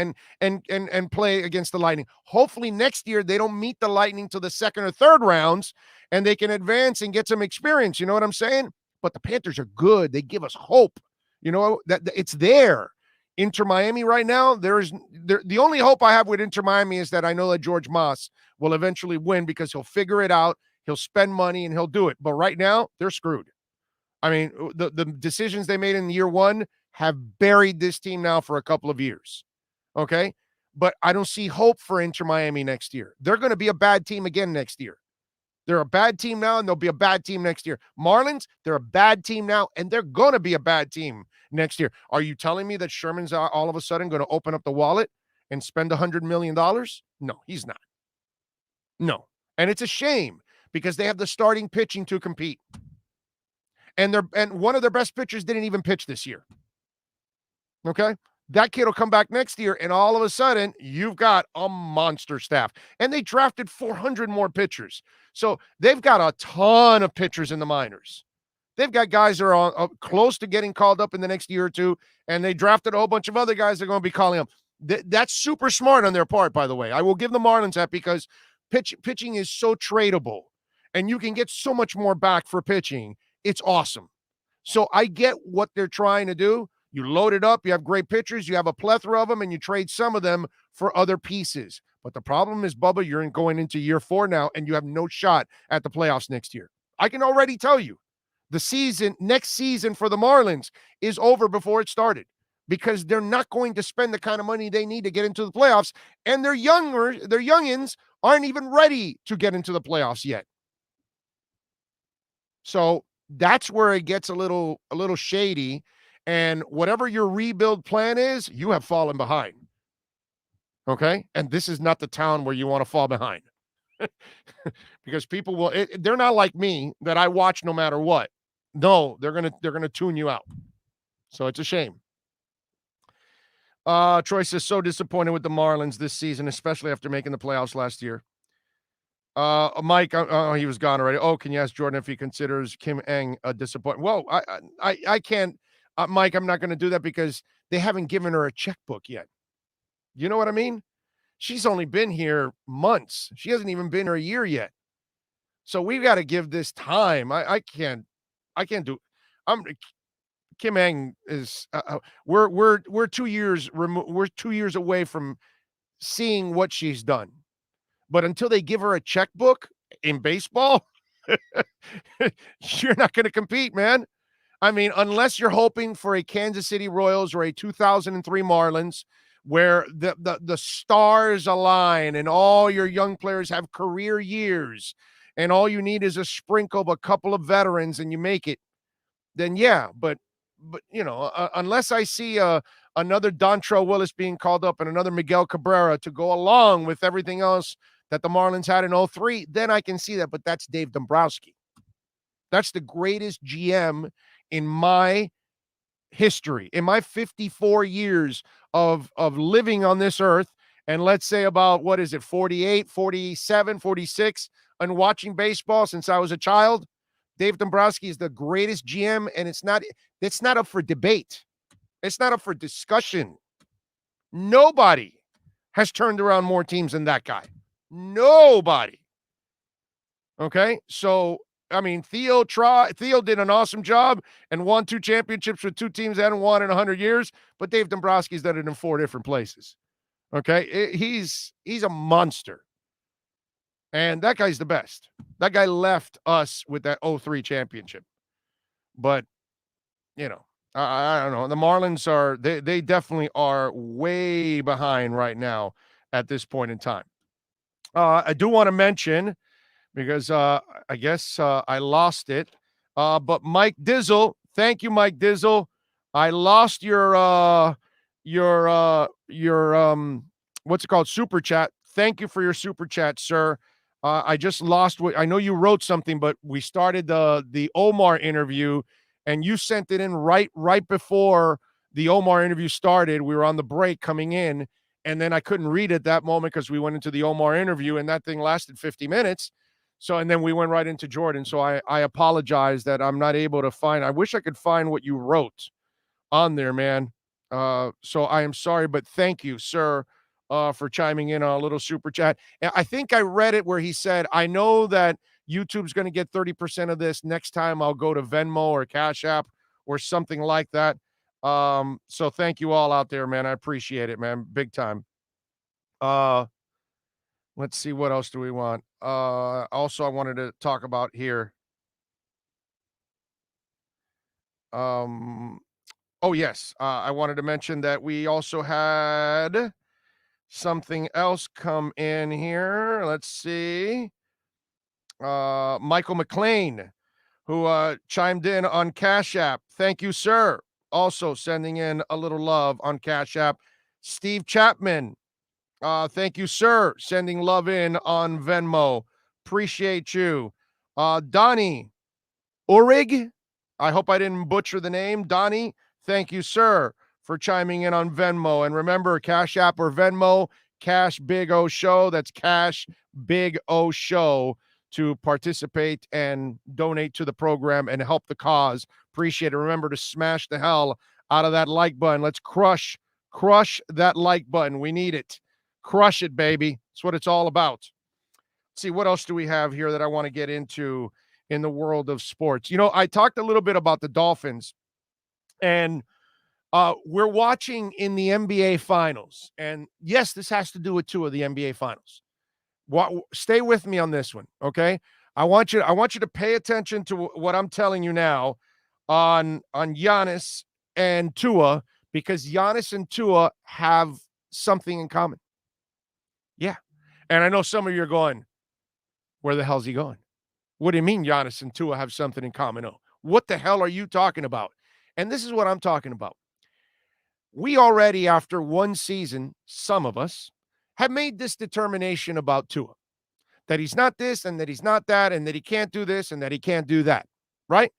play against the Lightning. Hopefully next year they don't meet the Lightning to the second or third rounds, and they can advance and get some experience. You know what I'm saying? But the Panthers are good. They give us hope. That it's there. Inter Miami right now, the only hope I have with Inter Miami is that I know that George Moss will eventually win because he'll figure it out. He'll spend money and he'll do it. But right now, they're screwed. The decisions they made in year 1 have buried this team now for a couple of years. Okay? But I don't see hope for Inter Miami next year. They're going to be a bad team again next year. They're a bad team now, and they'll be a bad team next year. Marlins, they're a bad team now, and they're going to be a bad team next year. Are you telling me that Sherman's all of a sudden going to open up the wallet and spend $100 million? No, he's not. No. And it's a shame because they have the starting pitching to compete. And one of their best pitchers didn't even pitch this year. Okay? That kid will come back next year, and all of a sudden, you've got a monster staff. And they drafted 400 more pitchers. So they've got a ton of pitchers in the minors. They've got guys that are close to getting called up in the next year or two, and they drafted a whole bunch of other guys that are going to be calling them. That's super smart on their part, by the way. I will give the Marlins that because pitching is so tradable, and you can get so much more back for pitching. It's awesome. So I get what they're trying to do. You load it up, you have great pitchers, you have a plethora of them, and you trade some of them for other pieces. But the problem is, Bubba, you're going into year 4 now, and you have no shot at the playoffs next year. I can already tell you, next season for the Marlins is over before it started because they're not going to spend the kind of money they need to get into the playoffs, and their youngins aren't even ready to get into the playoffs yet. So that's where it gets a little shady. And whatever your rebuild plan is, you have fallen behind. Okay? And this is not the town where you want to fall behind. Because people they're not like me that I watch no matter what. No, they're going to tune you out. So it's a shame. Troy says, so disappointed with the Marlins this season, especially after making the playoffs last year. Mike, he was gone already. Oh, can you ask Jordan if he considers Kim Eng a disappointment? Well, I can't. Mike, I'm not going to do that because they haven't given her a checkbook yet. You know what I mean? She's only been here months. She hasn't even been here a year yet. So we've got to give this time. I can't do. Kim Eng is. We're 2 years removed. We're 2 years away from seeing what she's done. But until they give her a checkbook in baseball, you're not going to compete, man. I mean, unless you're hoping for a Kansas City Royals or a 2003 Marlins where the stars align and all your young players have career years and all you need is a sprinkle of a couple of veterans and you make it, then yeah. But you know, unless I see another Dontrell Willis being called up and another Miguel Cabrera to go along with everything else that the Marlins had in 2003, then I can see that. But that's Dave Dombrowski. That's the greatest GM in my history, in my 54 years of living on this earth, and let's say about, 48, 47, 46, and watching baseball since I was a child, Dave Dombrowski is the greatest GM, and it's not up for debate. It's not up for discussion. Nobody has turned around more teams than that guy. Nobody. Okay? So I mean, Theo did an awesome job and won 2 championships with 2 teams that hadn't won in 100 years, but Dave Dombrowski's done it in 4 different places. Okay? He's a monster. And that guy's the best. That guy left us with that 2003 championship. But, you know, I don't know. The Marlins they definitely are way behind right now at this point in time. I do want to mention, because I guess I lost it. But Mike Dizzle, thank you, Mike Dizzle. I lost your what's it called? Super chat. Thank you for your super chat, sir. I just lost I know you wrote something, but we started the Omar interview and you sent it in right before the Omar interview started. We were on the break coming in, and then I couldn't read it that moment because we went into the Omar interview and that thing lasted 50 minutes. So, and then we went right into Jordan. So I apologize that I'm not able to find. I wish I could find what you wrote on there, man. So I am sorry, but thank you, sir, for chiming in on a little super chat. And I think I read it where he said, I know that YouTube's going to get 30% of this. Next time I'll go to Venmo or Cash App or something like that. So thank you all out there, man. I appreciate it, man. Big time. Let's see, what else do we want? Also, I wanted to talk about here. Oh, yes. I wanted to mention that we also had something else come in here. Let's see. Michael McLean, who chimed in on Cash App. Thank you, sir. Also sending in a little love on Cash App. Steve Chapman. Thank you, sir. Sending love in on Venmo. Appreciate you. Donnie Urig. I hope I didn't butcher the name. Donnie, thank you, sir, for chiming in on Venmo. And remember, Cash App or Venmo, Cash Big O Show. That's Cash Big O Show to participate and donate to the program and help the cause. Appreciate it. Remember to smash the hell out of that like button. Let's crush that like button. We need it. Crush it, baby. That's what it's all about. Let's see, what else do we have here that I want to get into in the world of sports? You know, I talked a little bit about the Dolphins, and we're watching in the NBA Finals. And yes, this has to do with two of the NBA Finals. Stay with me on this one, okay? I want you to pay attention to what I'm telling you now on Giannis and Tua, because Giannis and Tua have something in common. Yeah. And I know some of you are going, where the hell's he going? What do you mean Giannis and Tua have something in common? Oh, what the hell are you talking about? And this is what I'm talking about. We already, after one season, some of us, have made this determination about Tua, that he's not this and that he's not that and that he can't do this and that he can't do that, right?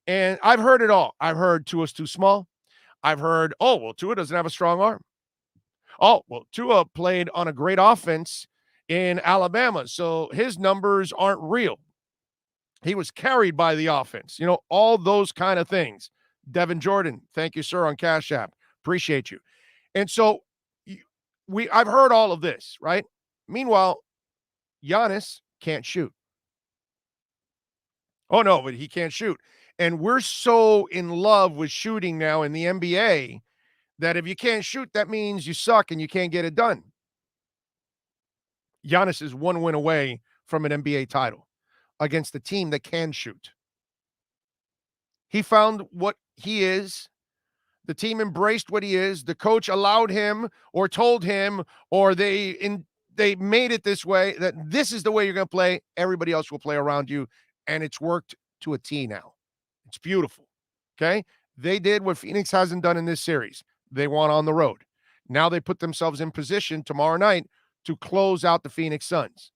And I've heard it all. I've heard Tua's too small. I've heard, oh, well, Tua doesn't have a strong arm. Oh, well, Tua played on a great offense in Alabama, so his numbers aren't real. He was carried by the offense. You know, all those kind of things. Devin Jordan, thank you, sir, on Cash App. Appreciate you. And so I've heard all of this, right? Meanwhile, Giannis can't shoot. Oh, no, but he can't shoot. And we're so in love with shooting now in the NBA that if you can't shoot, that means you suck and you can't get it done. Giannis is one win away from an NBA title against a team that can shoot. He found what he is. The team embraced what he is. The coach allowed him or told him, or they made it this way, that this is the way you're going to play. Everybody else will play around you. And it's worked to a T now. It's beautiful. Okay? They did what Phoenix hasn't done in this series. They won on the road. Now they put themselves in position tomorrow night to close out the Phoenix Suns.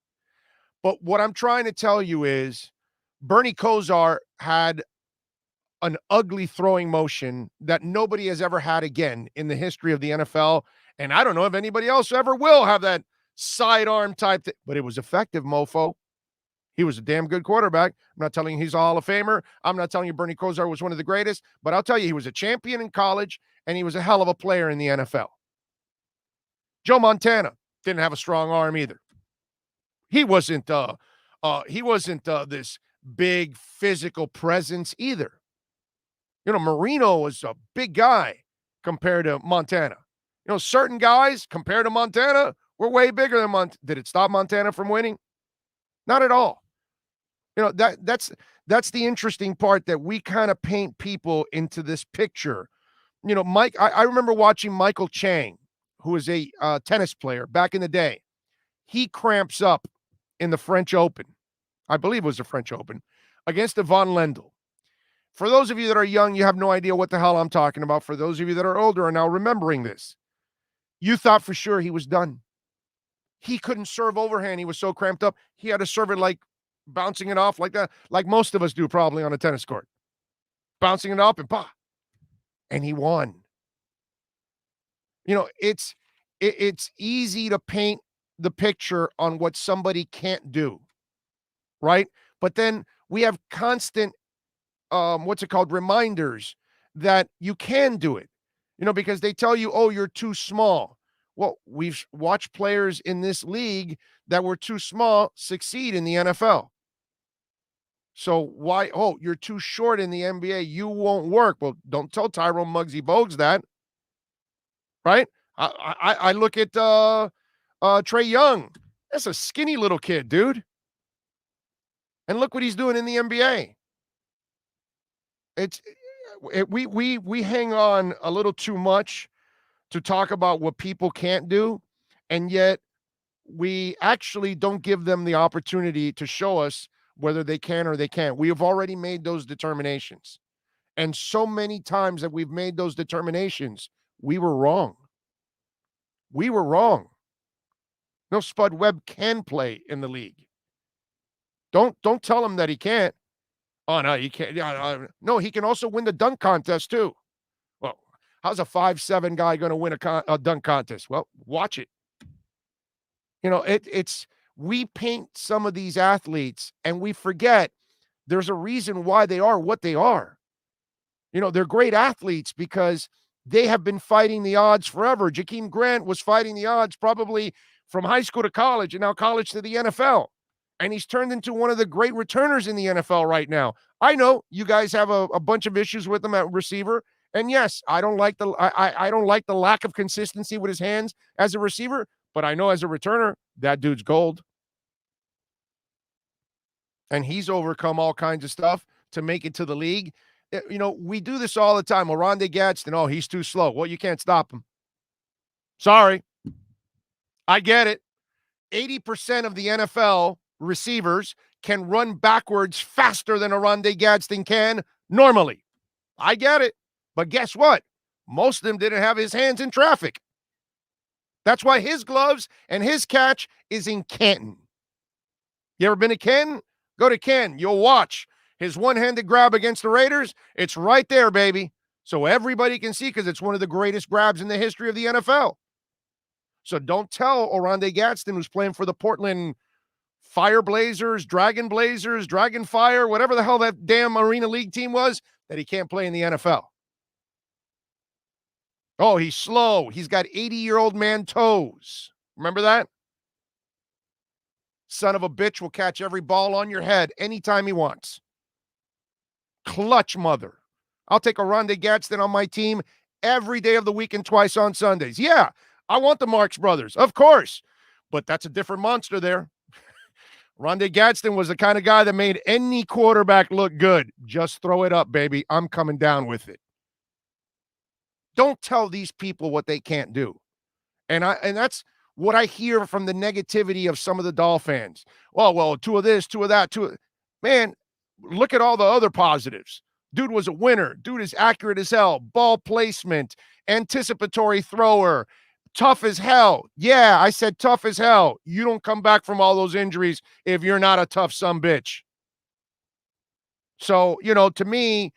But what I'm trying to tell you is Bernie Kosar had an ugly throwing motion that nobody has ever had again in the history of the NFL. And I don't know if anybody else ever will have that sidearm type thing, but it was effective, mofo. He was a damn good quarterback. I'm not telling you he's a Hall of Famer. I'm not telling you Bernie Kosar was one of the greatest, but I'll tell you he was a champion in college and he was a hell of a player in the NFL. Joe Montana didn't have a strong arm either. He wasn't this big physical presence either. You know, Marino was a big guy compared to Montana. You know, certain guys compared to Montana were way bigger than Montana. Did it stop Montana from winning? Not at all. You know, that's the interesting part, that we kind of paint people into this picture. You know, I remember watching Michael Chang, who was a tennis player back in the day. He cramps up in the French Open. I believe it was the French Open against Yvonne Lendl. For those of you that are young, you have no idea what the hell I'm talking about. For those of you that are older are now remembering this. You thought for sure he was done. He couldn't serve overhand. He was so cramped up. He had to serve it like bouncing it off like that, like most of us do probably on a tennis court. Bouncing it up and pa. And he won. You know, it's easy to paint the picture on what somebody can't do, right? But then we have constant reminders that you can do it, you know, because they tell you, oh, you're too small. Well, we've watched players in this league that were too small succeed in the NFL. So why, oh, you're too short in the NBA, you won't work. Well, don't tell Tyrone Muggsy Bogues that, right? I look at Trae Young. That's a skinny little kid, dude. And look what he's doing in the NBA. We hang on a little too much to talk about what people can't do, and yet we actually don't give them the opportunity to show us whether they can or they can't. We have already made those determinations. And so many times that we've made those determinations, we were wrong. We were wrong. No, Spud Webb can play in the league. Don't tell him that he can't. Oh, no, he can't. No, he can also win the dunk contest, too. Well, How's a 5'7" guy going to win a dunk contest? Well, watch it. You know, we paint some of these athletes and we forget there's a reason why they are what they are. You know, they're great athletes because they have been fighting the odds forever. Jakeem Grant was fighting the odds probably from high school to college and now college to the NFL. And he's turned into one of the great returners in the NFL right now. I know you guys have a bunch of issues with him at receiver. And yes, I don't like the lack of consistency with his hands as a receiver, but I know as a returner, that dude's gold. And he's overcome all kinds of stuff to make it to the league. You know, we do this all the time. Oronde Gadsden, oh, he's too slow. Well, you can't stop him. Sorry. I get it. 80% of the NFL receivers can run backwards faster than Oronde Gadsden can normally. I get it. But guess what? Most of them didn't have his hands in traffic. That's why his gloves and his catch is in Canton. You ever been to Canton? Go to Canton. You'll watch his one-handed grab against the Raiders. It's right there, baby. So everybody can see because it's one of the greatest grabs in the history of the NFL. So don't tell Oronde Gadsden, who's playing for the Portland Fire Blazers, Dragon Blazers, Dragon Fire, whatever the hell that damn Arena League team was, that he can't play in the NFL. Oh, he's slow. He's got 80-year-old man toes. Remember that? Son of a bitch will catch every ball on your head anytime he wants. Clutch mother. I'll take Oronde Gadsden on my team every day of the week and twice on Sundays. Yeah, I want the Marks brothers, of course. But that's a different monster there. Oronde Gadsden was the kind of guy that made any quarterback look good. Just throw it up, baby. I'm coming down with it. Don't tell these people what they can't do. And that's what I hear from the negativity of some of the Dolphins. Well, two of this, two of that, Man, look at all the other positives. Dude was a winner. Dude is accurate as hell. Ball placement, anticipatory thrower, tough as hell. Yeah, I said tough as hell. You don't come back from all those injuries if you're not a tough sumbitch. So, you know, to me,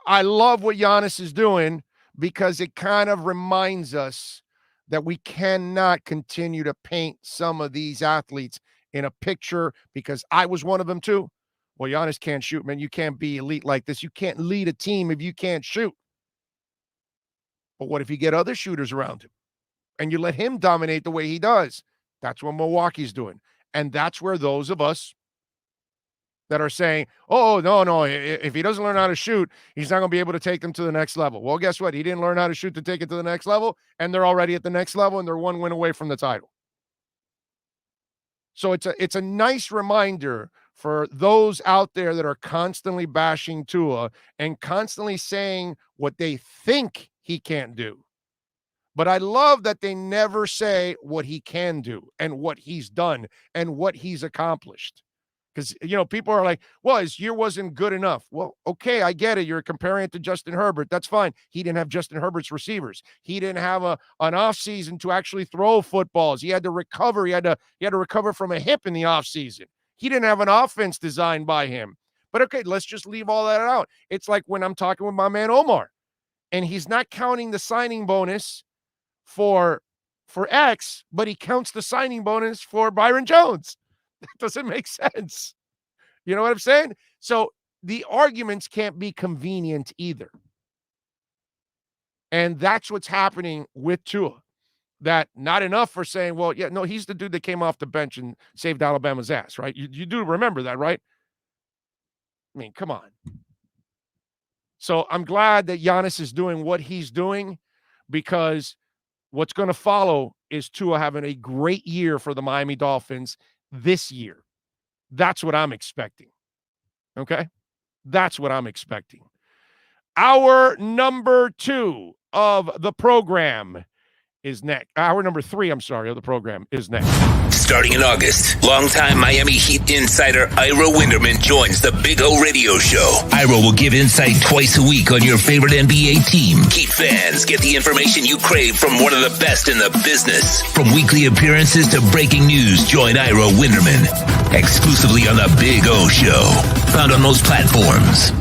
I love what Giannis is doing because it kind of reminds us that we cannot continue to paint some of these athletes in a picture because I was one of them too. Well, Giannis can't shoot, man. You can't be elite like this. You can't lead a team if you can't shoot. But what if you get other shooters around him and you let him dominate the way he does? That's what Milwaukee's doing. And that's where those of us that are saying, oh, no, if he doesn't learn how to shoot, he's not going to be able to take them to the next level. Well, guess what? He didn't learn how to shoot to take it to the next level, and they're already at the next level, and they're one win away from the title. So it's a nice reminder for those out there that are constantly bashing Tua and constantly saying what they think he can't do. But I love that they never say what he can do and what he's done and what he's accomplished. Because, you know, people are like, well, his year wasn't good enough. Well, okay, I get it. You're comparing it to Justin Herbert. That's fine. He didn't have Justin Herbert's receivers. He didn't have an offseason to actually throw footballs. He had to recover. He had to recover from a hip in the offseason. He didn't have an offense designed by him. But okay, let's just leave all that out. It's like when I'm talking with my man Omar, and he's not counting the signing bonus for X, but he counts the signing bonus for Byron Jones. That doesn't make sense. You know what I'm saying? So the arguments can't be convenient either. And that's what's happening with Tua. That not enough for saying, well, yeah, no, he's the dude that came off the bench and saved Alabama's ass, right? You do remember that, right? I mean, come on. So I'm glad that Giannis is doing what he's doing because what's going to follow is Tua having a great year for the Miami Dolphins this year. That's what I'm expecting. Okay? That's what I'm expecting. Hour number 2 of the program is next. Hour number 3, of the program is next. Starting in August, longtime Miami Heat insider Ira Winderman joins the Big O Radio Show. Ira will give insight twice a week on your favorite NBA team. Heat fans get the information you crave from one of the best in the business. From weekly appearances to breaking news, join Ira Winderman exclusively on the Big O Show. Found on most platforms.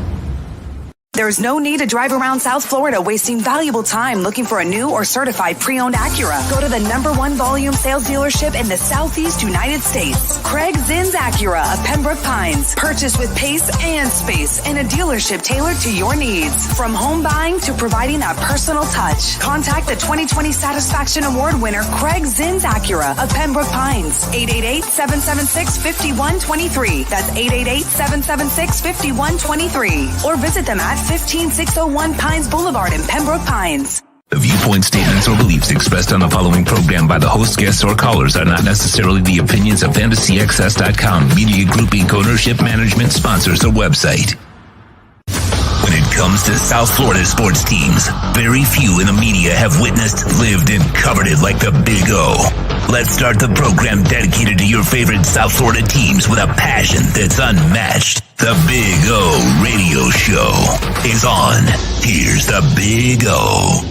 There's no need to drive around South Florida wasting valuable time looking for a new or certified pre-owned Acura. Go to the #1 volume sales dealership in the Southeast United States. Craig Zinn's Acura of Pembroke Pines. Purchase with pace and space in a dealership tailored to your needs. From home buying to providing that personal touch. Contact the 2020 Satisfaction Award winner Craig Zinn's Acura of Pembroke Pines. 888-776-5123. That's 888-776-5123. Or visit them at 15601 Pines Boulevard in Pembroke Pines. The viewpoint, statements, or beliefs expressed on the following program by the host, guests, or callers are not necessarily the opinions of FantasyXS.com, Media Group Inc. ownership, management, sponsors, or website. When it comes to South Florida sports teams, very few in the media have witnessed, lived, and covered it like the Big O. Let's start the program dedicated to your favorite South Florida teams with a passion that's unmatched. The Big O Radio Show is on. Here's the Big O.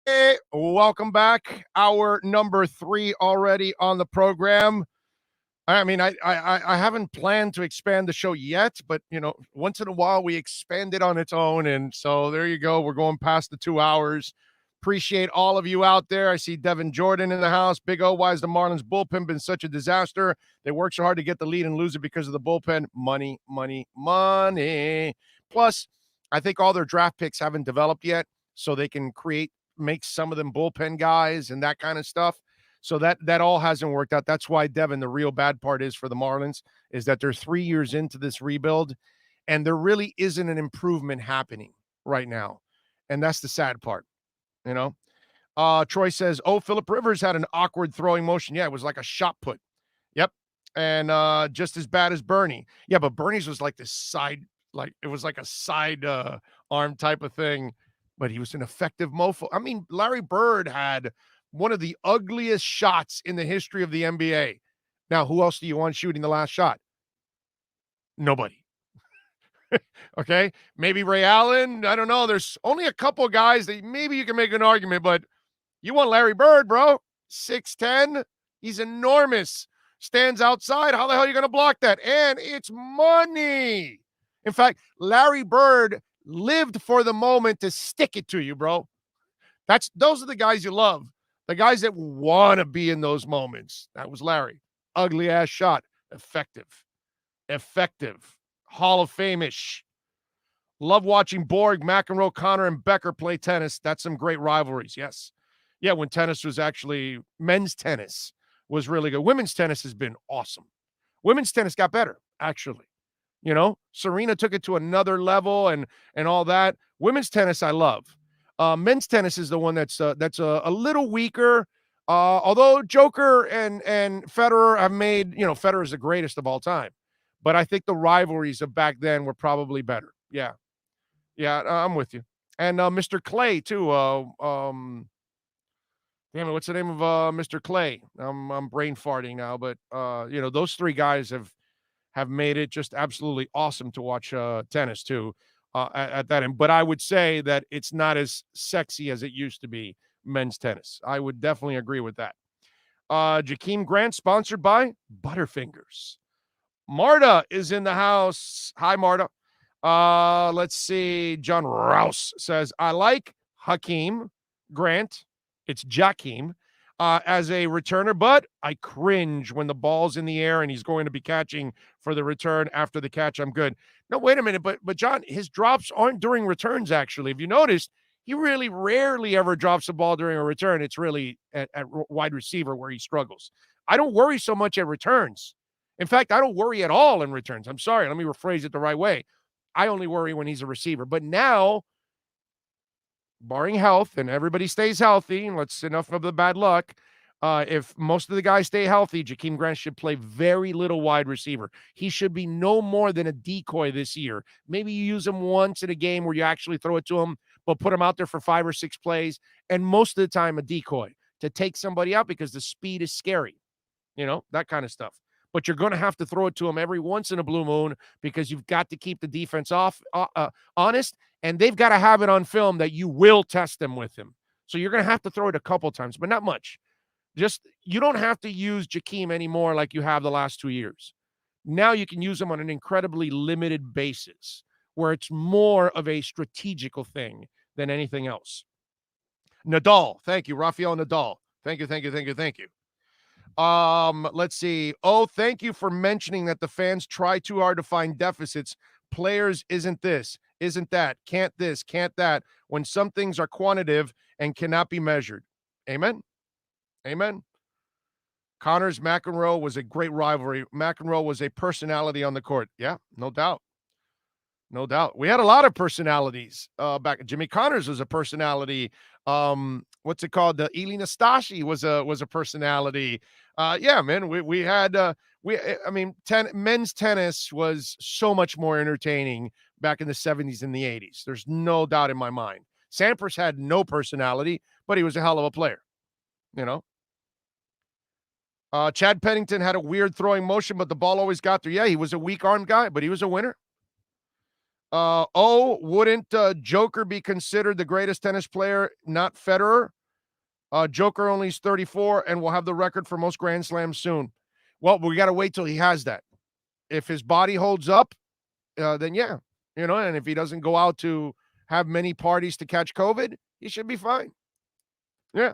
Hey, welcome back. Hour number 3 already on the program. I mean, I haven't planned to expand the show yet, but, you know, once in a while we expand it on its own. And so there you go. We're going past the 2 hours. Appreciate all of you out there. I see Devin Jordan in the house. Big O, why is the Marlins bullpen been such a disaster? They work so hard to get the lead and lose it because of the bullpen. Money, money, money. Plus, I think all their draft picks haven't developed yet, so they can make some of them bullpen guys and that kind of stuff. So that all hasn't worked out. That's why, Devin, the real bad part is for the Marlins is that they're 3 years into this rebuild, and there really isn't an improvement happening right now. And that's the sad part, you know? Troy says, Phillip Rivers had an awkward throwing motion. Yeah, it was like a shot put. Yep. And just as bad as Bernie. Yeah, but Bernie's was like this side, like it was like a side arm type of thing, but he was an effective mofo. I mean, Larry Bird had one of the ugliest shots in the history of the NBA. Now, who else do you want shooting the last shot? Nobody. Okay, maybe Ray Allen. I don't know. There's only a couple guys that maybe you can make an argument, but you want Larry Bird, bro. 6'10". He's enormous. Stands outside. How the hell are you going to block that? And it's money. In fact, Larry Bird lived for the moment to stick it to you, bro. Those are the guys you love. The guys that want to be in those moments. That was Larry. Ugly ass shot. Effective. Hall of Fame-ish. Love watching Borg, McEnroe, Connor, and Becker play tennis. That's some great rivalries. Yes. Yeah, when tennis was actually men's tennis was really good. Women's tennis has been awesome. Women's tennis got better, actually. You know, Serena took it to another level and all that. Women's tennis I love. Men's tennis is the one that's a little weaker. Although Joker and Federer have made, you know, Federer is the greatest of all time. But I think the rivalries of back then were probably better. Yeah, I'm with you. And Mr. Clay too. Damn it, what's the name of Mr. Clay? I'm brain farting now, but you know, those 3 guys have made it just absolutely awesome to watch tennis too. At that end, but I would say that it's not as sexy as it used to be, men's tennis. I would definitely agree with that. Jakeem Grant, sponsored by Butterfingers. Marta is in the house. Hi, Marta. Let's see. John Rouse says, I like Hakeem Grant. It's Jakeem as a returner, but I cringe when the ball's in the air and he's going to be catching for the return. After the catch, I'm good. No, wait a minute. But John, his drops aren't during returns, actually. If you noticed, he really rarely ever drops the ball during a return. It's really at wide receiver where he struggles. I don't worry so much at returns. In fact, I don't worry at all in returns. I'm sorry. Let me rephrase it the right way. I only worry when he's a receiver. But now, barring health and everybody stays healthy, let's enough of the bad luck. If most of the guys stay healthy, Jakeem Grant should play very little wide receiver. He should be no more than a decoy this year. Maybe you use him once in a game where you actually throw it to him, but put him out there for 5 or 6 plays. And most of the time, a decoy to take somebody out because the speed is scary, you know, that kind of stuff. But you're going to have to throw it to him every once in a blue moon because you've got to keep the defense honest, and they've got to have it on film that you will test them with him. So you're going to have to throw it a couple times, but not much. You don't have to use Jakeem anymore like you have the last 2 years. Now you can use them on an incredibly limited basis where it's more of a strategical thing than anything else. Nadal. Thank you. Rafael Nadal. Thank you, thank you, thank you, thank you. Let's see. Oh, thank you for mentioning that the fans try too hard to find deficits. Players isn't this, isn't that, can't this, can't that, when some things are quantitative and cannot be measured. Amen. Amen. Connors McEnroe was a great rivalry. McEnroe was a personality on the court. Yeah, no doubt. No doubt. We had a lot of personalities back. Jimmy Connors was a personality. What's it called? The Eli Nastasi was a personality. Yeah, man. We had men's tennis was so much more entertaining back in the 70s and the 80s. There's no doubt in my mind. Sampras had no personality, but he was a hell of a player. You know. Chad Pennington had a weird throwing motion, but the ball always got there. Yeah, he was a weak arm guy, but he was a winner. Wouldn't Joker be considered the greatest tennis player, not Federer? Joker only is 34 and will have the record for most Grand Slams soon. Well, we got to wait till he has that. If his body holds up, then yeah, and if he doesn't go out to have many parties to catch COVID, he should be fine. Yeah.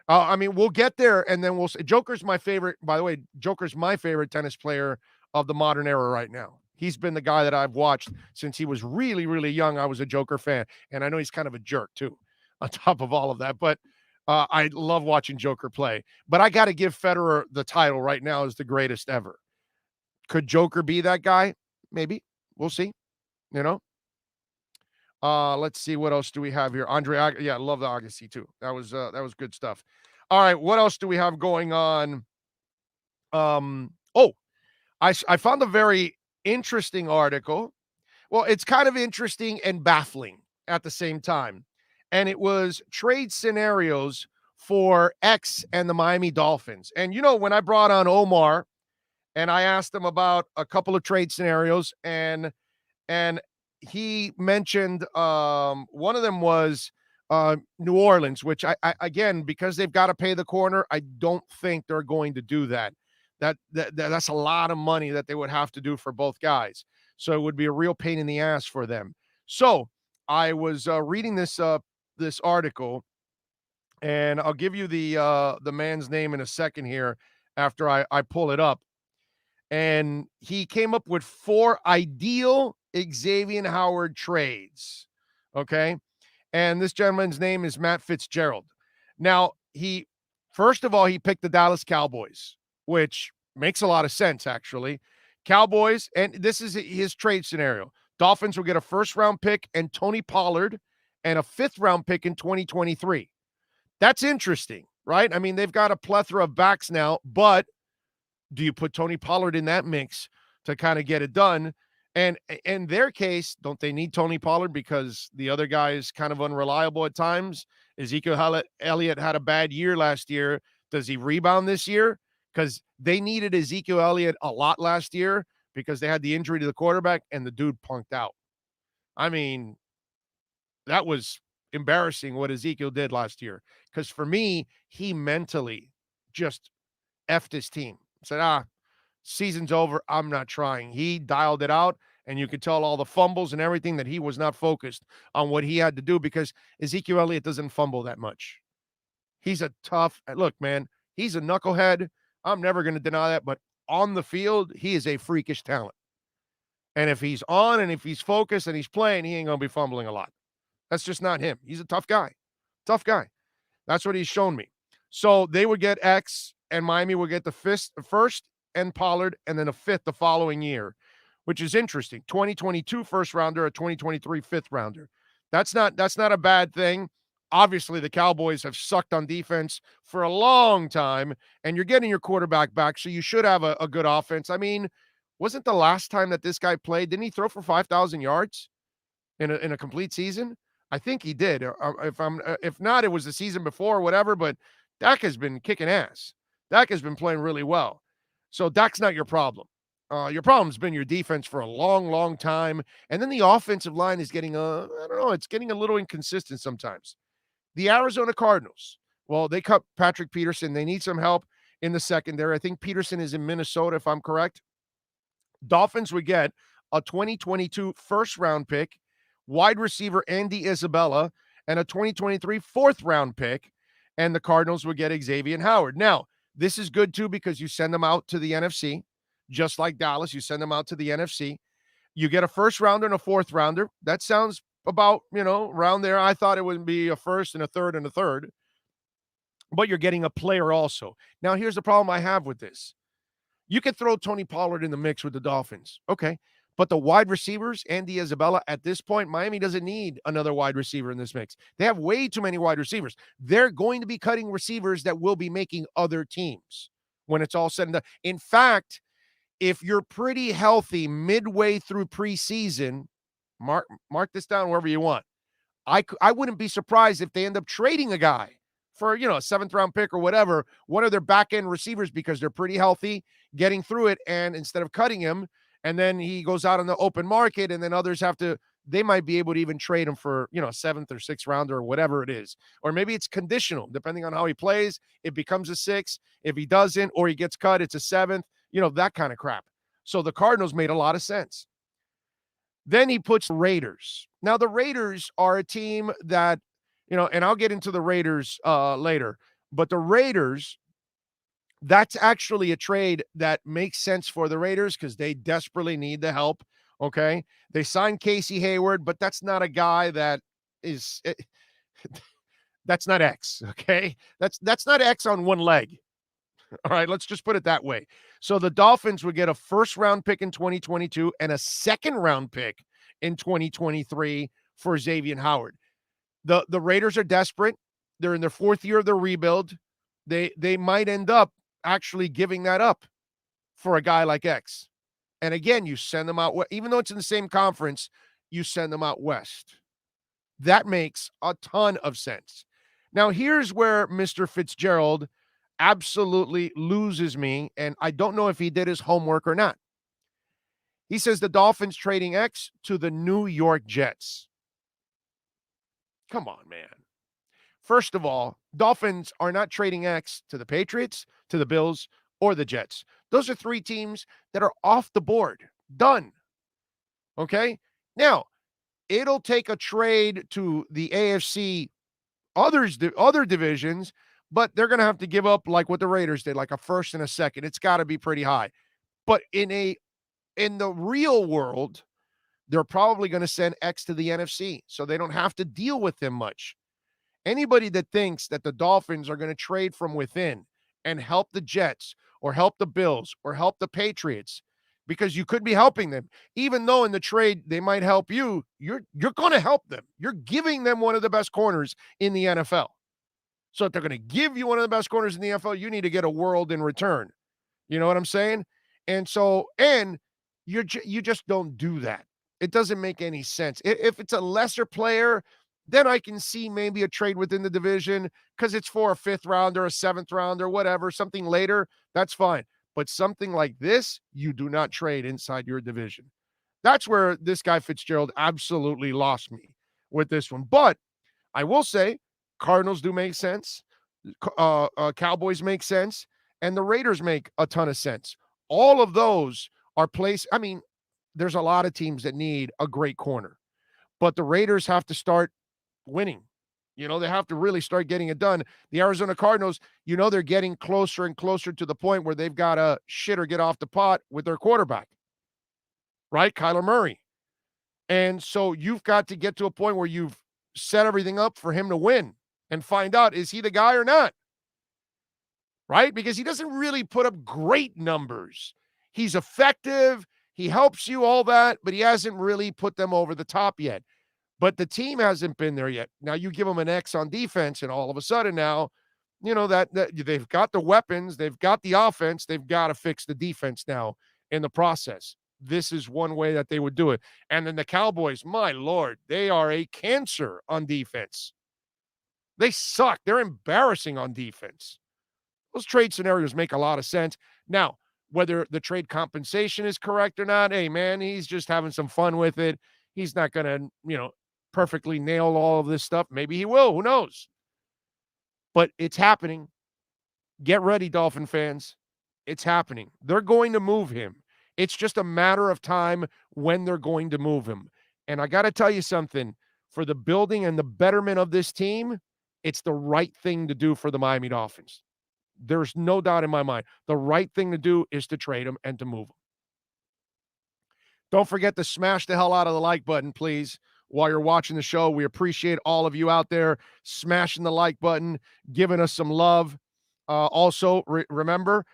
We'll get there, and then we'll say Joker's my favorite. By the way, Joker's my favorite tennis player of the modern era right now. He's been the guy that I've watched since he was really, really young. I was a Joker fan, and I know he's kind of a jerk too, on top of all of that. But I love watching Joker play. But I got to give Federer the title right now as the greatest ever. Could Joker be that guy? Maybe. We'll see. Let's see, what else do we have here? Andre, I love the Agassi too. That was good stuff. All right, what else do we have going on? I found a very interesting article. Well, it's kind of interesting and baffling at the same time. And it was trade scenarios for X and the Miami Dolphins. And when I brought on Omar and I asked him about a couple of trade scenarios, and he mentioned one of them was New Orleans, which I again, because they've got to pay the corner, I don't think they're going to do that. That's a lot of money that they would have to do for both guys. So it would be a real pain in the ass for them. So I was reading this article, and I'll give you the man's name in a second here after I pull it up. And he came up with 4 ideal Xavien Howard trades. Okay. And this gentleman's name is Matt Fitzgerald. Now, first of all, he picked the Dallas Cowboys, which makes a lot of sense, actually. Cowboys, and this is his trade scenario. Dolphins will get a first-round pick and Tony Pollard and a fifth-round pick in 2023. That's interesting, right? I mean, they've got a plethora of backs now, but do you put Tony Pollard in that mix to kind of get it done? And in their case, don't they need Tony Pollard because the other guy is kind of unreliable at times? Ezekiel Elliott had a bad year last year. Does he rebound this year? Because they needed Ezekiel Elliott a lot last year because they had the injury to the quarterback and the dude punked out. I mean, that was embarrassing what Ezekiel did last year. Because for me, he mentally just effed his team. Said, season's over. I'm not trying. He dialed it out, and you could tell all the fumbles and everything that he was not focused on what he had to do because Ezekiel Elliott doesn't fumble that much. He's a tough – look, man, he's a knucklehead. I'm never going to deny that, but on the field, he is a freakish talent. And if he's on and if he's focused and he's playing, he ain't going to be fumbling a lot. That's just not him. He's a tough guy. Tough guy. That's what he's shown me. So they would get X, and Miami would get the first and Pollard, and then a fifth the following year, which is interesting. 2022 first rounder, a 2023 fifth rounder. That's not a bad thing. Obviously, the Cowboys have sucked on defense for a long time, and you're getting your quarterback back, so you should have a good offense. I mean, wasn't the last time that this guy played, didn't he throw for 5,000 yards in a complete season? I think he did. If not, it was the season before or whatever, but Dak has been kicking ass. Dak has been playing really well. So Dak's not your problem. Your problem's been your defense for a long, long time. And then the offensive line is getting, it's getting a little inconsistent sometimes. The Arizona Cardinals, well, they cut Patrick Peterson. They need some help in the secondary. I think Peterson is in Minnesota, if I'm correct. Dolphins would get a 2022 first-round pick, wide receiver Andy Isabella, and a 2023 fourth-round pick, and the Cardinals would get Xavien Howard. Now, this is good, too, because you send them out to the NFC, just like Dallas. You send them out to the NFC. You get a first-rounder and a fourth-rounder. That sounds about, around there. I thought it would be a first and a third and a third. But you're getting a player also. Now, here's the problem I have with this. You could throw Tony Pollard in the mix with the Dolphins. Okay. But the wide receivers, Andy Isabella, at this point, Miami doesn't need another wide receiver in this mix. They have way too many wide receivers. They're going to be cutting receivers that will be making other teams when it's all said and done. In fact, if you're pretty healthy midway through preseason, mark this down wherever you want. I wouldn't be surprised if they end up trading a guy for, a seventh-round pick or whatever, one of their back-end receivers, because they're pretty healthy, getting through it, and instead of cutting him, and then he goes out on the open market, and then others they might be able to even trade him for, a seventh or sixth rounder or whatever it is. Or maybe it's conditional, depending on how he plays. It becomes a sixth. If he doesn't or he gets cut, it's a seventh, that kind of crap. So the Cardinals made a lot of sense. Then he puts Raiders. Now, the Raiders are a team that, and I'll get into the Raiders later, but the Raiders, that's actually a trade that makes sense for the Raiders because they desperately need the help, okay? They signed Casey Hayward, but that's not a guy that is that's not X, okay? That's not X on one leg. All right, let's just put it that way. So the Dolphins would get a first-round pick in 2022 and a second-round pick in 2023 for Xavien Howard. The Raiders are desperate. They're in their fourth year of their rebuild. They might end up actually giving that up for a guy like X. And again, you send them out, even though it's in the same conference, you send them out west. That makes a ton of sense. Now, here's where Mr. Fitzgerald absolutely loses me, and I don't know if he did his homework or not. He says the Dolphins trading X to the New York Jets. Come on, man. First of all, Dolphins are not trading X to the Patriots, to the Bills, or the Jets. Those are three teams that are off the board. Done. Okay? Now, it'll take a trade to the AFC, other divisions, but they're going to have to give up like what the Raiders did, like a first and a second. It's got to be pretty high. But in the real world, they're probably going to send X to the NFC, so they don't have to deal with them much. Anybody that thinks that the Dolphins are going to trade from within and help the Jets or help the Bills or help the Patriots, because you could be helping them, even though in the trade they might help you, you're going to help them. You're giving them one of the best corners in the NFL. So if they're going to give you one of the best corners in the NFL, you need to get a world in return. You know what I'm saying? And you just don't do that. It doesn't make any sense. If it's a lesser player, then I can see maybe a trade within the division because it's for a fifth rounder, a seventh rounder, whatever, something later. That's fine. But something like this, you do not trade inside your division. That's where this guy Fitzgerald absolutely lost me with this one. But I will say Cardinals do make sense. Cowboys make sense. And the Raiders make a ton of sense. All of those are placed. I mean, there's a lot of teams that need a great corner. But the Raiders have to start winning. They have to really start getting it done. The Arizona Cardinals, they're getting closer and closer to the point where they've got to shit or get off the pot with their quarterback, right? Kyler Murray. And so you've got to get to a point where you've set everything up for him to win and find out, is he the guy or not? Right? Because he doesn't really put up great numbers. He's effective. He helps you, all that, but he hasn't really put them over the top yet. But the team hasn't been there yet. Now you give them an X on defense, and all of a sudden now, that they've got the weapons, they've got the offense, they've got to fix the defense now in the process. This is one way that they would do it. And then the Cowboys, my Lord, they are a cancer on defense. They suck. They're embarrassing on defense. Those trade scenarios make a lot of sense. Now, whether the trade compensation is correct or not, hey, man, he's just having some fun with it. He's not going to, perfectly nail all of this stuff. Maybe he will. Who knows? But it's happening. Get ready, Dolphin fans. It's happening. They're going to move him. It's just a matter of time when they're going to move him. And I got to tell you something, for the building and the betterment of this team, it's the right thing to do for the Miami Dolphins. There's no doubt in my mind. The right thing to do is to trade him and to move him. Don't forget to smash the hell out of the like button, please, while you're watching the show. We appreciate all of you out there smashing the like button, giving us some love. Also, remember,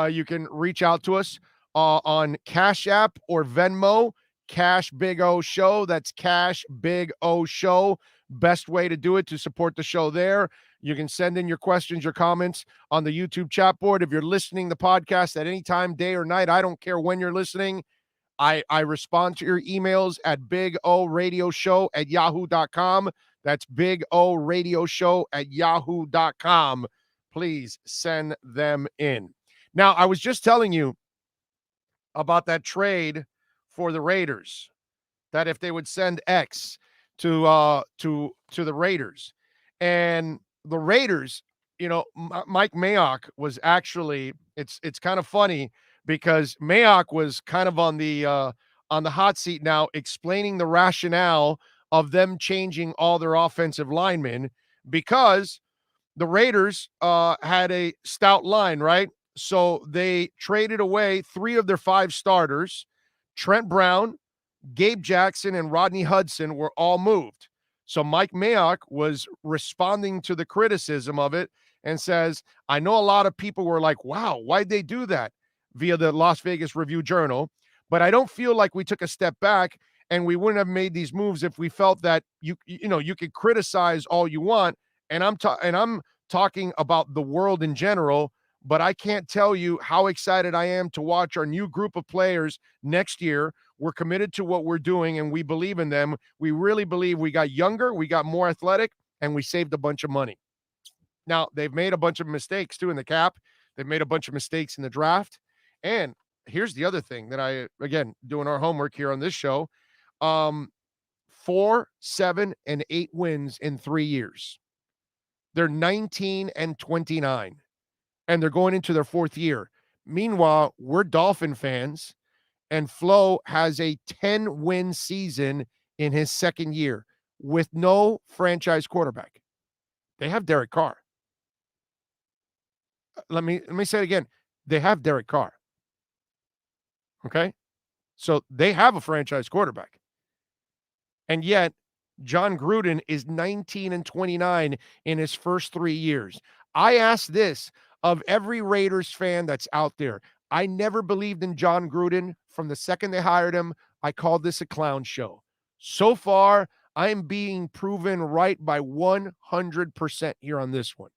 you can reach out to us on Cash App or Venmo, Cash Big O Show. That's Cash Big O Show. Best way to do it to support the show there. You can send in your questions, your comments on the YouTube chat board. If you're listening to the podcast at any time, day or night, I don't care when you're listening. I respond to your emails at bigoradioshow@yahoo.com. That's bigoradioshow@yahoo.com. Please send them in. Now, I was just telling you about that trade for the Raiders, that if they would send X to the Raiders, and the Raiders, Mike Mayock was actually, it's kind of funny because Mayock was kind of on the hot seat now, explaining the rationale of them changing all their offensive linemen, because the Raiders had a stout line, right? So they traded away 3 of their 5 starters. Trent Brown, Gabe Jackson, and Rodney Hudson were all moved. So Mike Mayock was responding to the criticism of it and says, I know a lot of people were like, wow, why'd they do that, via the Las Vegas Review-Journal, but I don't feel like we took a step back, and we wouldn't have made these moves if we felt that you could criticize all you want, and I'm talking about the world in general, but I can't tell you how excited I am to watch our new group of players next year. We're committed to what we're doing, and we believe in them. We really believe we got younger, we got more athletic, and we saved a bunch of money. Now, they've made a bunch of mistakes, too, in the cap. They've made a bunch of mistakes in the draft. And here's the other thing that I, again, doing our homework here on this show, 4, 7, and 8 wins in 3 years. They're 19 and 29, and they're going into their 4th year. Meanwhile, we're Dolphin fans, and Flo has a 10-win season in his 2nd year with no franchise quarterback. They have Derek Carr. Let me say it again. They have Derek Carr. Okay? So they have a franchise quarterback. And yet, John Gruden is 19 and 29 in his first 3 years. I ask this of every Raiders fan that's out there. I never believed in John Gruden from the second they hired him. I called this a clown show. So far, I'm being proven right by 100% here on this one.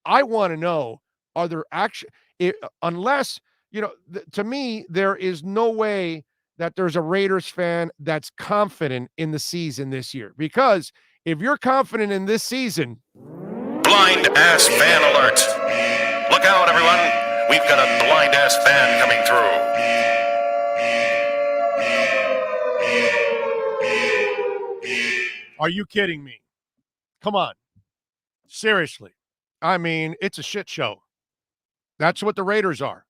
I want to know, are there actually, unless, to me, there is no way that there's a Raiders fan that's confident in the season this year. Because if you're confident in this season, blind ass fan alert. Look out, everyone. We've got a blind ass fan coming through. Are you kidding me? Come on. Seriously. I mean, it's a shit show. That's what the Raiders are.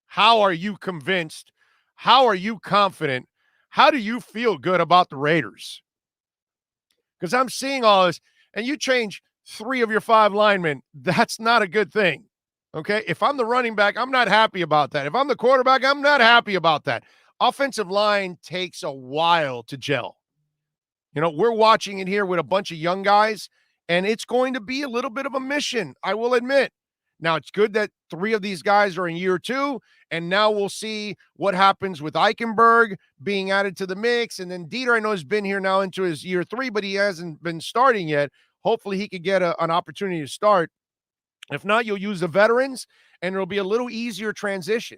How are you convinced? How are you confident? How do you feel good about the Raiders? Because I'm seeing all this, and you change 3 of your 5 linemen. That's not a good thing. Okay? If I'm the running back, I'm not happy about that. If I'm the quarterback, I'm not happy about that. Offensive line takes a while to gel. We're watching it here with a bunch of young guys, and it's going to be a little bit of a mission, I will admit. Now, it's good that 3 of these guys are in year 2, and now we'll see what happens with Eichenberg being added to the mix. And then Dieter, I know, has been here now into his year 3, but he hasn't been starting yet. Hopefully he could get an opportunity to start. If not, you'll use the veterans, and it'll be a little easier transition.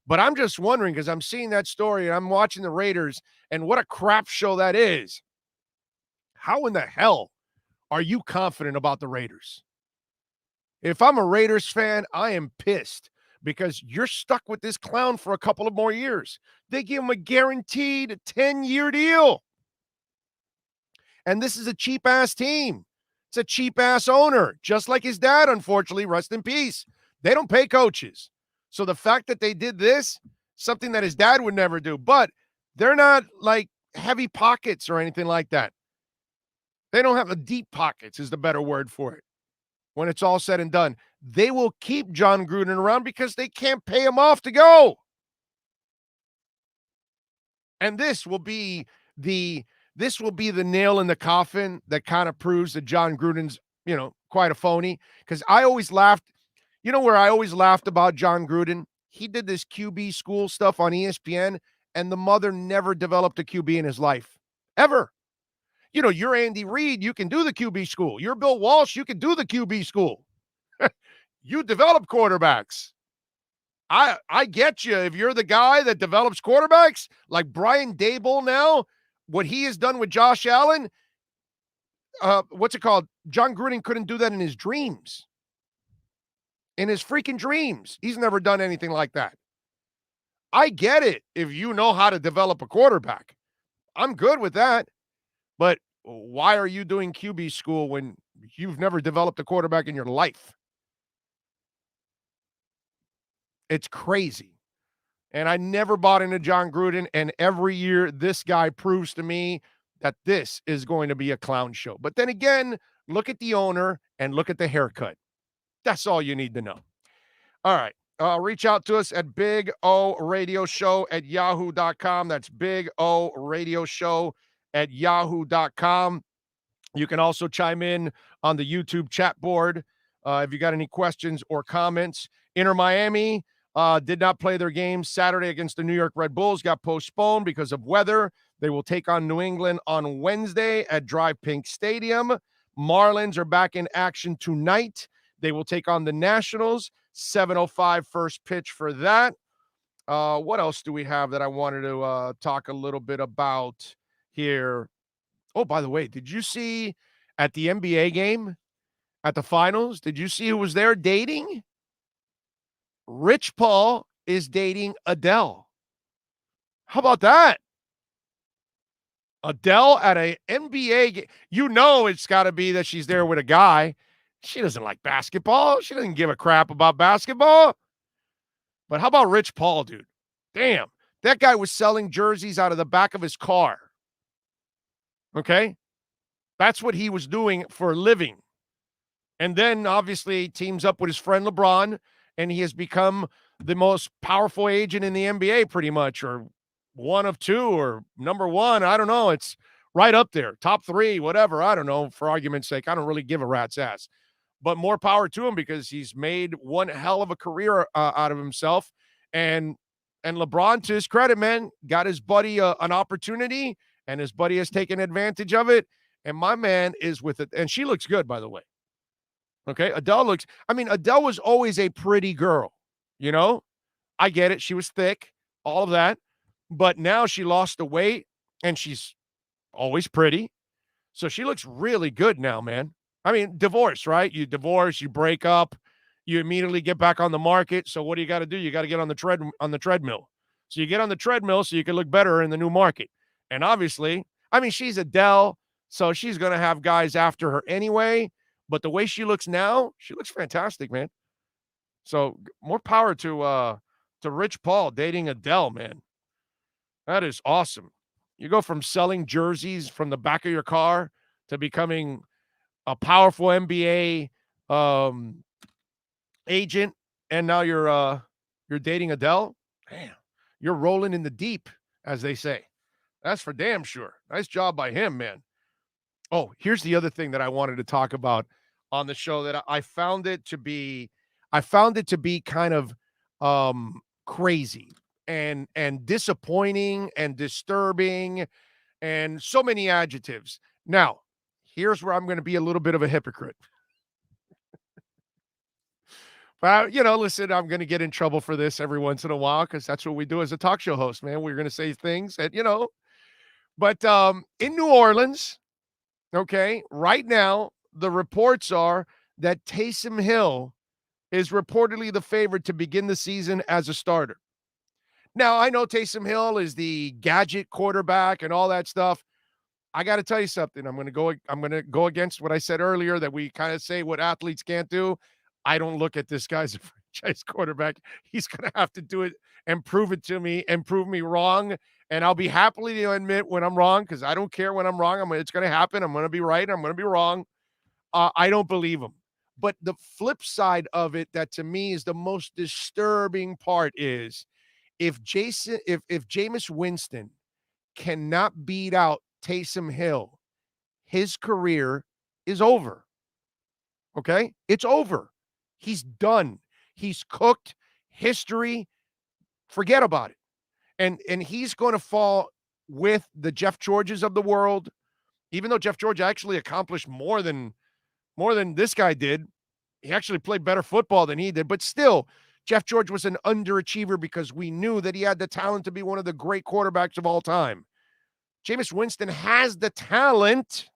But I'm just wondering, because I'm seeing that story, and I'm watching the Raiders, and what a crap show that is. How in the hell are you confident about the Raiders? If I'm a Raiders fan, I am pissed because you're stuck with this clown for a couple of more years. They give him a guaranteed 10-year deal. And this is a cheap-ass team. It's a cheap-ass owner, just like his dad, unfortunately, rest in peace. They don't pay coaches. So the fact that they did this, something that his dad would never do. But they're not like heavy pockets or anything like that. They don't have deep pockets is the better word for it. When it's all said and done, they will keep John Gruden around because they can't pay him off to go. And this will be the nail in the coffin that kind of proves that John Gruden's, quite a phony. Because I always laughed, where I always laughed about John Gruden? He did this QB school stuff on ESPN, and the mother never developed a QB in his life. Ever. You're Andy Reid, you can do the QB school. You're Bill Walsh, you can do the QB school. You develop quarterbacks. I get you. If you're the guy that develops quarterbacks, like Brian Daboll now, what he has done with Josh Allen, what's it called? John Gruden couldn't do that in his dreams. In his freaking dreams. He's never done anything like that. I get it if you know how to develop a quarterback. I'm good with that. But why are you doing QB school when you've never developed a quarterback in your life? It's crazy. And I never bought into John Gruden. And every year, this guy proves to me that this is going to be a clown show. But then again, look at the owner and look at the haircut. That's all you need to know. All right. Reach out to us at Big O Radio Show at yahoo.com. That's Big O Radio Show at yahoo.com. You can also chime in on the YouTube chat board if you got any questions or comments. Inter Miami did not play their game Saturday against the New York Red Bulls, got postponed because of weather. They will take on New England on Wednesday at Drive Pink Stadium. Marlins are back in action tonight. They will take on the Nationals. 7:05 first pitch for that. What else do we have that I wanted to talk a little bit about here? Oh, by the way, did you see at the NBA game, at the finals, did you see who was there dating? Rich Paul is dating Adele. How about that? Adele at an NBA game. It's got to be that she's there with a guy. She doesn't like basketball. She doesn't give a crap about basketball. But how about Rich Paul, dude? Damn. That guy was selling jerseys out of the back of his car. Okay? That's what he was doing for a living. And then, obviously, teams up with his friend LeBron, and he has become the most powerful agent in the NBA pretty much, or one of two, or number one. I don't know. It's right up there. Top three, whatever. I don't know. For argument's sake, I don't really give a rat's ass. But more power to him because he's made one hell of a career out of himself. And LeBron, to his credit, man, got his buddy an opportunity, and his buddy has taken advantage of it. And my man is with it. And she looks good, by the way. Okay, Adele was always a pretty girl, I get it. She was thick, all of that. But now she lost the weight, and she's always pretty. So she looks really good now, man. Divorce, right? You divorce, you break up, you immediately get back on the market. So what do you got to do? You got to get on the treadmill. So you get on the treadmill so you can look better in the new market. And obviously, she's Adele, so she's going to have guys after her anyway. But the way she looks now, she looks fantastic, man. So more power to Rich Paul dating Adele, man. That is awesome. You go from selling jerseys from the back of your car to becoming a powerful NBA agent, and now you're dating Adele. Damn, you're rolling in the deep, as they say. That's for damn sure. Nice job by him, man. Oh, here's the other thing that I wanted to talk about on the show that I found it to be kind of crazy and disappointing and disturbing and so many adjectives. Now, here's where I'm going to be a little bit of a hypocrite. But, listen, I'm going to get in trouble for this every once in a while because that's what we do as a talk show host, man. We're going to say things that, But in New Orleans, okay, right now, the reports are that Taysom Hill is reportedly the favorite to begin the season as a starter. Now, I know Taysom Hill is the gadget quarterback and all that stuff. I got to tell you something. I'm going to go against what I said earlier, that we kind of say what athletes can't do. I don't look at this guy as a franchise quarterback, he's going to have to do it and prove it to me and prove me wrong. And I'll be happily to admit when I'm wrong, because I don't care when I'm wrong. It's going to happen. I'm going to be right. I'm going to be wrong. I don't believe him. But the flip side of it that to me is the most disturbing part is if Jameis Winston cannot beat out Taysom Hill, his career is over. Okay? It's over. He's done. He's cooked. History, forget about it. And he's going to fall with the Jeff Georges of the world, even though Jeff George actually accomplished more than this guy did. He actually played better football than he did, but still, Jeff George was an underachiever because we knew that he had the talent to be one of the great quarterbacks of all time. Jameis Winston has the talent.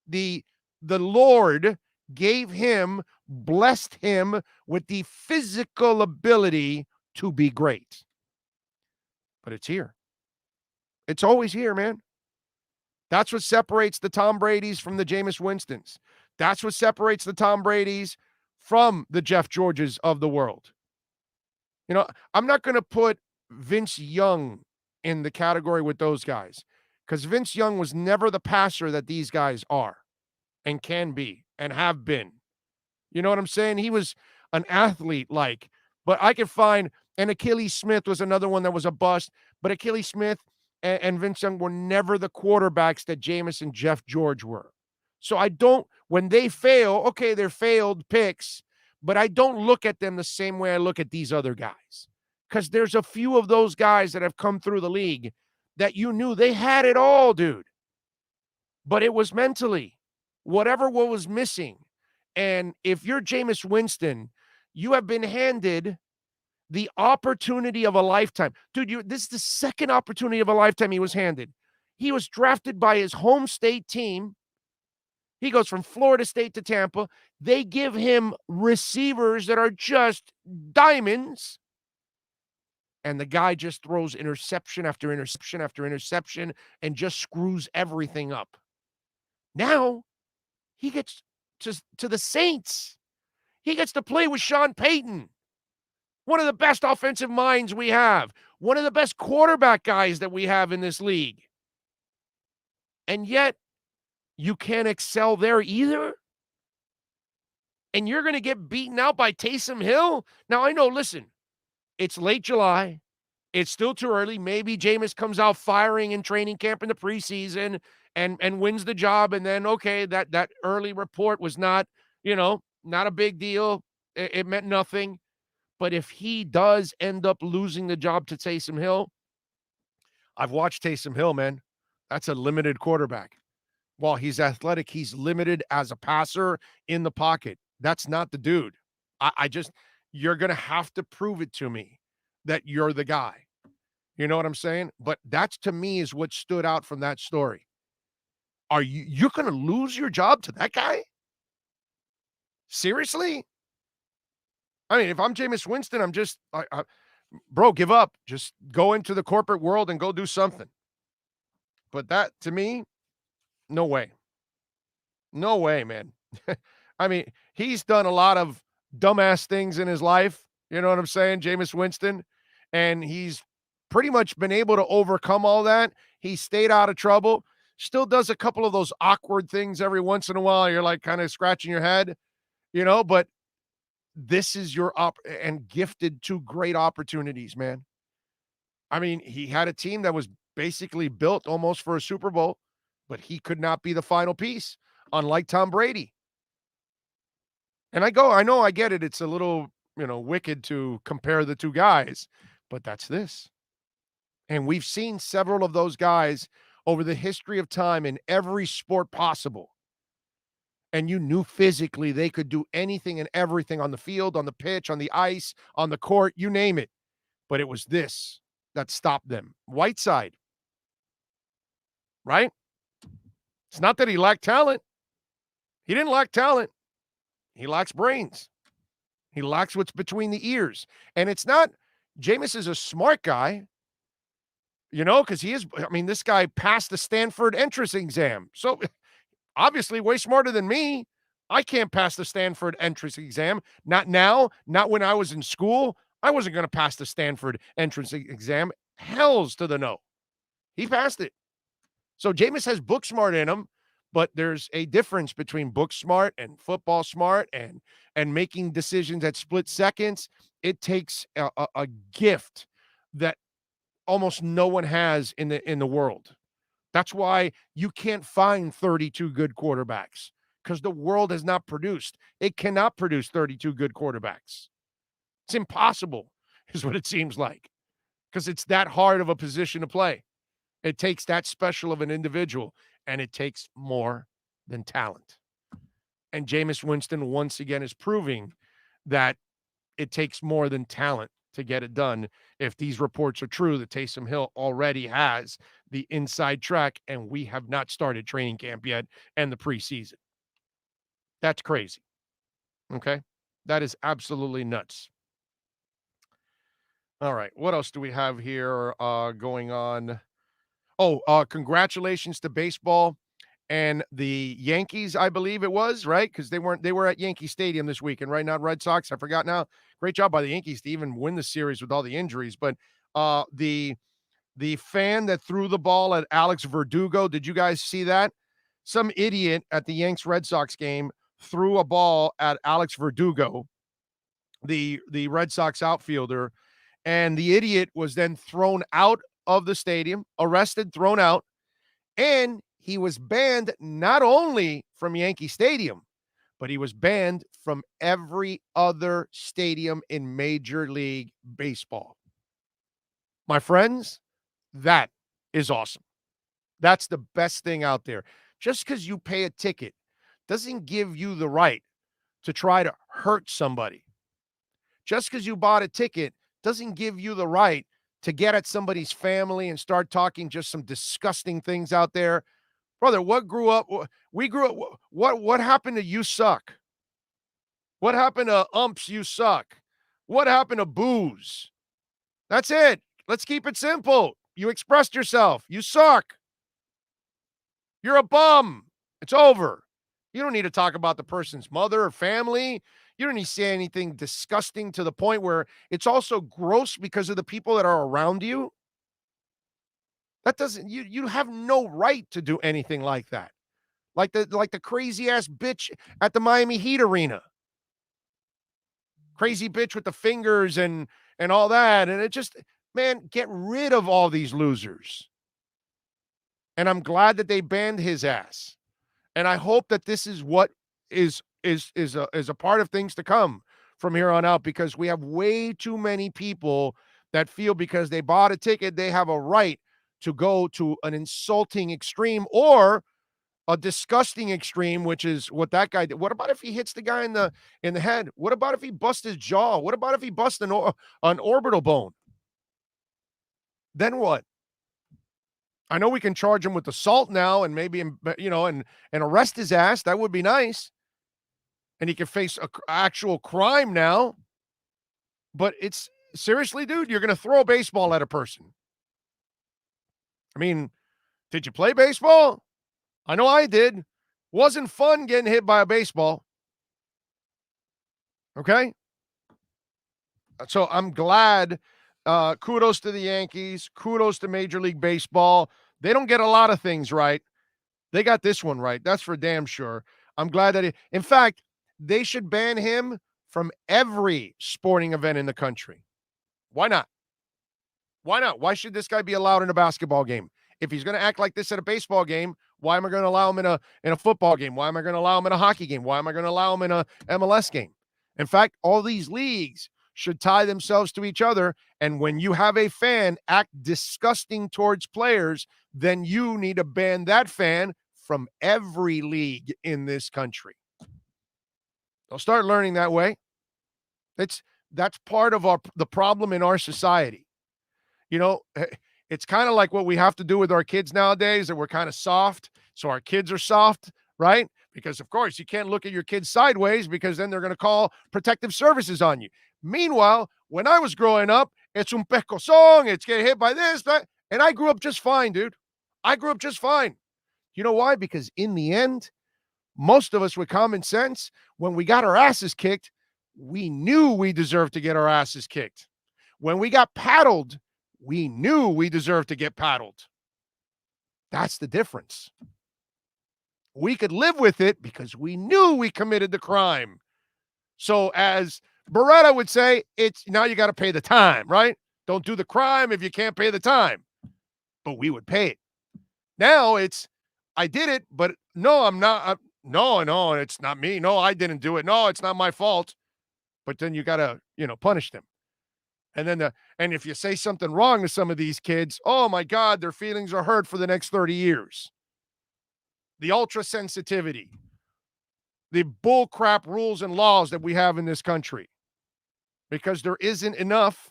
The Lord gave him, blessed him with the physical ability to be great. But it's here. It's always here, man. That's what separates the Tom Brady's from the Jameis Winstons. That's what separates the Tom Brady's from the Jeff Georges of the world. You know, I'm not going to put Vince Young in the category with those guys because Vince Young was never the passer that these guys are and can be and have been. You know what I'm saying? He was an athlete but I could find, and Achilles Smith was another one that was a bust, but Achilles Smith and Vince Young were never the quarterbacks that Jameis and Jeff George were. So when they fail, okay, they're failed picks, but I don't look at them the same way I look at these other guys. Because there's a few of those guys that have come through the league that you knew they had it all, dude. But it was mentally, whatever was missing. And if you're Jameis Winston, you have been handed the opportunity of a lifetime. Dude, this is the second opportunity of a lifetime he was handed. He was drafted by his home state team. He goes from Florida State to Tampa. They give him receivers that are just diamonds. And the guy just throws interception after interception after interception and just screws everything up. Now, he gets to the Saints. He gets to play with Sean Payton, one of the best offensive minds we have, one of the best quarterback guys that we have in this league. And yet, you can't excel there either? And you're going to get beaten out by Taysom Hill? Now, I know, listen, it's late July. It's still too early. Maybe Jameis comes out firing in training camp in the preseason and wins the job. And then, okay, that early report was not a big deal. It meant nothing. But if he does end up losing the job to Taysom Hill, I've watched Taysom Hill, man. That's a limited quarterback. While he's athletic, he's limited as a passer in the pocket. That's not the dude. You're going to have to prove it to me that you're the guy. You know what I'm saying? But that's, to me, is what stood out from that story. You're going to lose your job to that guy? Seriously? I mean, if I'm Jameis Winston, I'm just, bro, give up. Just go into the corporate world and go do something. But that, to me, no way. No way, man. I mean, he's done a lot of dumbass things in his life. You know what I'm saying? Jameis Winston. And he's pretty much been able to overcome all that. He stayed out of trouble. Still does a couple of those awkward things every once in a while. You're like kind of scratching your head, but this is your and gifted two great opportunities, man. I mean, he had a team that was basically built almost for a Super Bowl, but he could not be the final piece, unlike Tom Brady. And I know, I get it. It's a little, wicked to compare the two guys, but that's this. And we've seen several of those guys over the history of time in every sport possible. And you knew physically they could do anything and everything on the field, on the pitch, on the ice, on the court, you name it. But it was this that stopped them. Whiteside. Right? It's not that he lacked talent. He didn't lack talent. He lacks brains. He lacks what's between the ears. And it's not, Jameis is a smart guy, because this guy passed the Stanford entrance exam. So obviously way smarter than me. I can't pass the Stanford entrance exam. Not now, not when I was in school. I wasn't going to pass the Stanford entrance exam. Hells to the no. He passed it. So Jameis has book smart in him, but there's a difference between book smart and football smart and making decisions at split seconds. It takes a gift that almost no one has in the world. That's why you can't find 32 good quarterbacks, because the world has not produced. It cannot produce 32 good quarterbacks. It's impossible, is what it seems like, because it's that hard of a position to play. It takes that special of an individual, and it takes more than talent. And Jameis Winston once again is proving that it takes more than talent to get it done. If these reports are true, that Taysom Hill already has the inside track, and we have not started training camp yet and the preseason. That's crazy. Okay? That is absolutely nuts. All right. What else do we have here going on? Oh, congratulations to baseball and the Yankees, I believe it was, right? Because they were at Yankee Stadium this weekend, right? Not Red Sox. I forgot now. Great job by the Yankees to even win the series with all the injuries. But the fan that threw the ball at Alex Verdugo, did you guys see that? Some idiot at the Yanks Red Sox game threw a ball at Alex Verdugo, the Red Sox outfielder, and the idiot was then thrown out of the stadium, arrested, thrown out, and he was banned not only from Yankee Stadium, but he was banned from every other stadium in Major League Baseball. My friends, that is awesome. That's the best thing out there. Just because you pay a ticket doesn't give you the right to try to hurt somebody. Just because you bought a ticket doesn't give you the right to get at somebody's family and start talking just some disgusting things out there. Brother, what happened to you suck? What happened to umps you suck? What happened to booze? That's it. Let's keep it simple. You expressed yourself. You suck. You're a bum. It's over. You don't need to talk about the person's mother or family. You don't need to say anything disgusting to the point where it's also gross because of the people that are around you. That doesn't, you have no right to do anything like that. Like the crazy ass bitch at the Miami Heat arena. Crazy bitch with the fingers and all that. And it just, man, get rid of all these losers. And I'm glad that they banned his ass. And I hope that this is what is a part of things to come from here on out, because we have way too many people that feel because they bought a ticket, they have a right to go to an insulting extreme or a disgusting extreme, which is what that guy did. What about if he hits the guy in the head? What about if he busts his jaw? What about if he busts an orbital bone? Then what? I know we can charge him with assault now and maybe, and arrest his ass. That would be nice. And he can face an actual crime now. But it's seriously, dude, you're going to throw a baseball at a person. I mean, did you play baseball? I know I did. Wasn't fun getting hit by a baseball. Okay? So I'm glad. Kudos to the Yankees. Kudos to Major League Baseball. They don't get a lot of things right. They got this one right. That's for damn sure. I'm glad that in fact, they should ban him from every sporting event in the country. Why not? Why not? Why should this guy be allowed in a basketball game? If he's going to act like this at a baseball game, why am I going to allow him in a football game? Why am I going to allow him in a hockey game? Why am I going to allow him in a MLS game? In fact, all these leagues should tie themselves to each other. And when you have a fan act disgusting towards players, then you need to ban that fan from every league in this country. They'll start learning that way. That's part of the problem in our society. It's kind of like what we have to do with our kids nowadays, that we're kind of soft. So our kids are soft, right? Because, of course, you can't look at your kids sideways because then they're going to call protective services on you. Meanwhile, when I was growing up, it's un pescozón, it's getting hit by this, that, and I grew up just fine, dude. I grew up just fine. You know why? Because in the end, most of us with common sense, when we got our asses kicked, we knew we deserved to get our asses kicked. When we got paddled, we knew we deserved to get paddled. That's the difference. We could live with it because we knew we committed the crime. So as Beretta would say, it's now you got to pay the time, right? Don't do the crime if you can't pay the time. But we would pay it. Now it's, I did it, but no, I'm not. No, it's not me. No, I didn't do it. No, it's not my fault. But then you got to, punish them. And then and if you say something wrong to some of these kids, oh my God, their feelings are hurt for the next 30 years. The ultra sensitivity, the bull crap rules and laws that we have in this country, because there isn't enough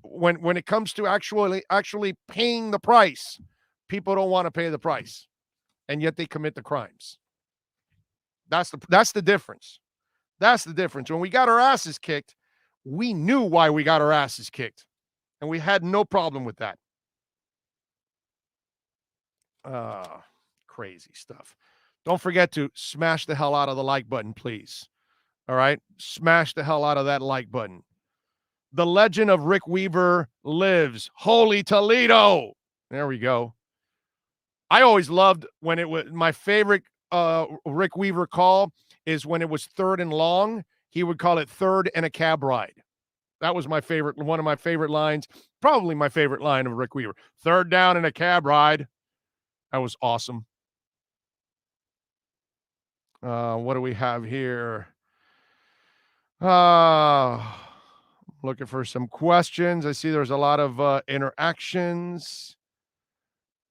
when it comes to actually paying the price. People don't want to pay the price, and yet they commit the crimes. That's the difference. That's the difference. When we got our asses kicked, we knew why we got our asses kicked, and we had no problem with that. Crazy stuff. Don't forget to smash the hell out of the like button, please. All right? Smash the hell out of that like button. The legend of Rick Weaver lives. Holy Toledo. There we go. I always loved when it was my favorite Rick Weaver call is when it was 3rd and long. He would call it 3rd and a cab ride. That was my favorite, one of my favorite lines, probably my favorite line of Rick Weaver. 3rd down and a cab ride. That was awesome. What do we have here? Looking for some questions. I see there's a lot of interactions.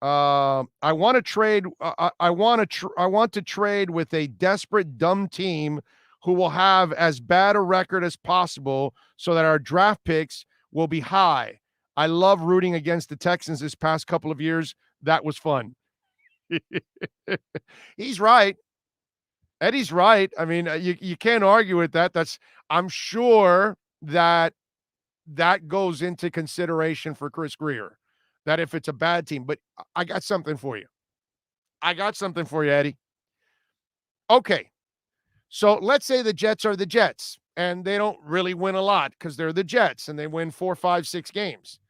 I want to trade. I want to trade with a desperate, dumb team who will have as bad a record as possible so that our draft picks will be high. I love rooting against the Texans this past couple of years. That was fun. He's right. Eddie's right. I mean, you can't argue with that. I'm sure that goes into consideration for Chris Grier, that if it's a bad team. But I got something for you. Eddie. Okay. So let's say the Jets are the Jets, and they don't really win a lot because they're the Jets, and they win 4, 5, 6 games.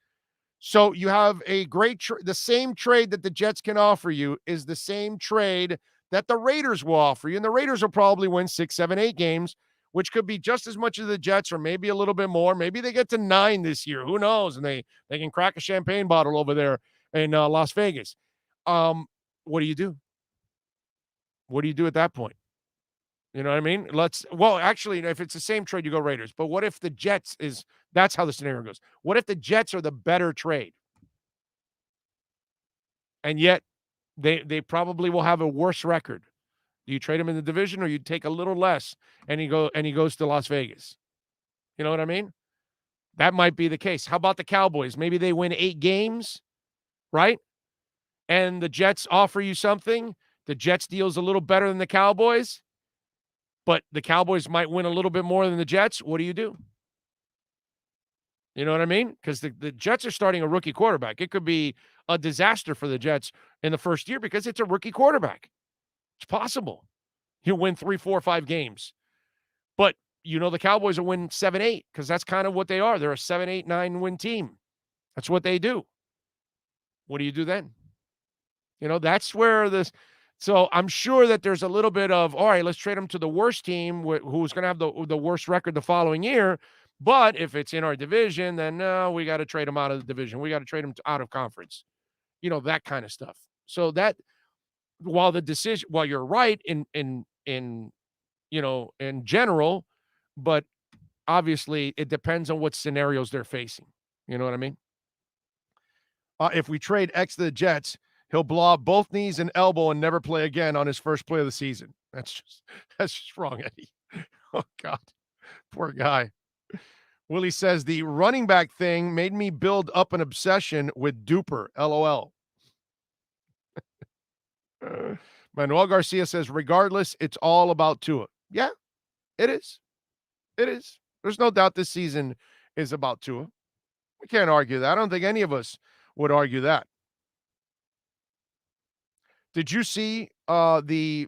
So you have a great the same trade that the Jets can offer you is the same trade that the Raiders will offer you. And the Raiders will probably win 6, 7, 8 games, which could be just as much as the Jets or maybe a little bit more. Maybe they get to 9 this year. Who knows? And they can crack a champagne bottle over there in Las Vegas. What do you do? What do you do at that point? You know what I mean? Actually, if it's the same trade, you go Raiders. But what if the Jets that's how the scenario goes. What if the Jets are the better trade? And yet they probably will have a worse record. Do you trade him in the division, or you take a little less and he goes to Las Vegas? You know what I mean? That might be the case. How about the Cowboys? Maybe they win 8 games, right? And the Jets offer you something. The Jets deal's a little better than the Cowboys, but the Cowboys might win a little bit more than the Jets. What do? You know what I mean? Because the Jets are starting a rookie quarterback. It could be a disaster for the Jets in the first year because it's a rookie quarterback. It's possible. He'll win 3, 4, 5 games. But, the Cowboys will win 7, 8 because that's kind of what they are. They're a 7, 8, 9 win team. That's what they do. What do you do then? That's where this. So I'm sure that there's a little bit of, all right, let's trade him to the worst team who's going to have the worst record the following year. But if it's in our division, then no, we got to trade him out of the division. We got to trade him out of conference. That kind of stuff. So that while you're right in general, but obviously it depends on what scenarios they're facing. You know what I mean? If we trade X to the Jets, he'll blow out both knees and elbow and never play again on his first play of the season. That's just wrong, Eddie. Oh, God. Poor guy. Willie says, the running back thing made me build up an obsession with Duper. LOL. Manuel Garcia says, regardless, it's all about Tua. Yeah, it is. It is. There's no doubt this season is about Tua. We can't argue that. I don't think any of us would argue that. Did you see the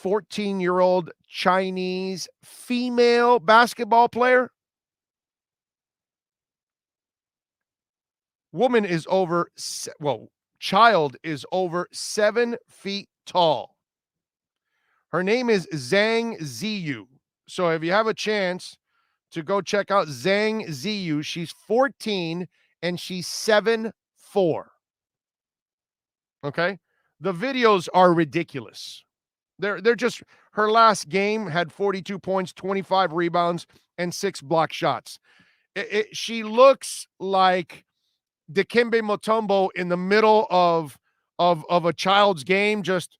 14-year-old Chinese female basketball player. Woman is child is over 7 feet tall. Her name is Zhang Ziyu. So if you have a chance to go check out Zhang Ziyu, she's 14 and she's 7'4". Okay? The videos are ridiculous. They're just, her last game had 42 points, 25 rebounds, and 6 block shots. She looks like Dikembe Mutombo in the middle of a child's game, just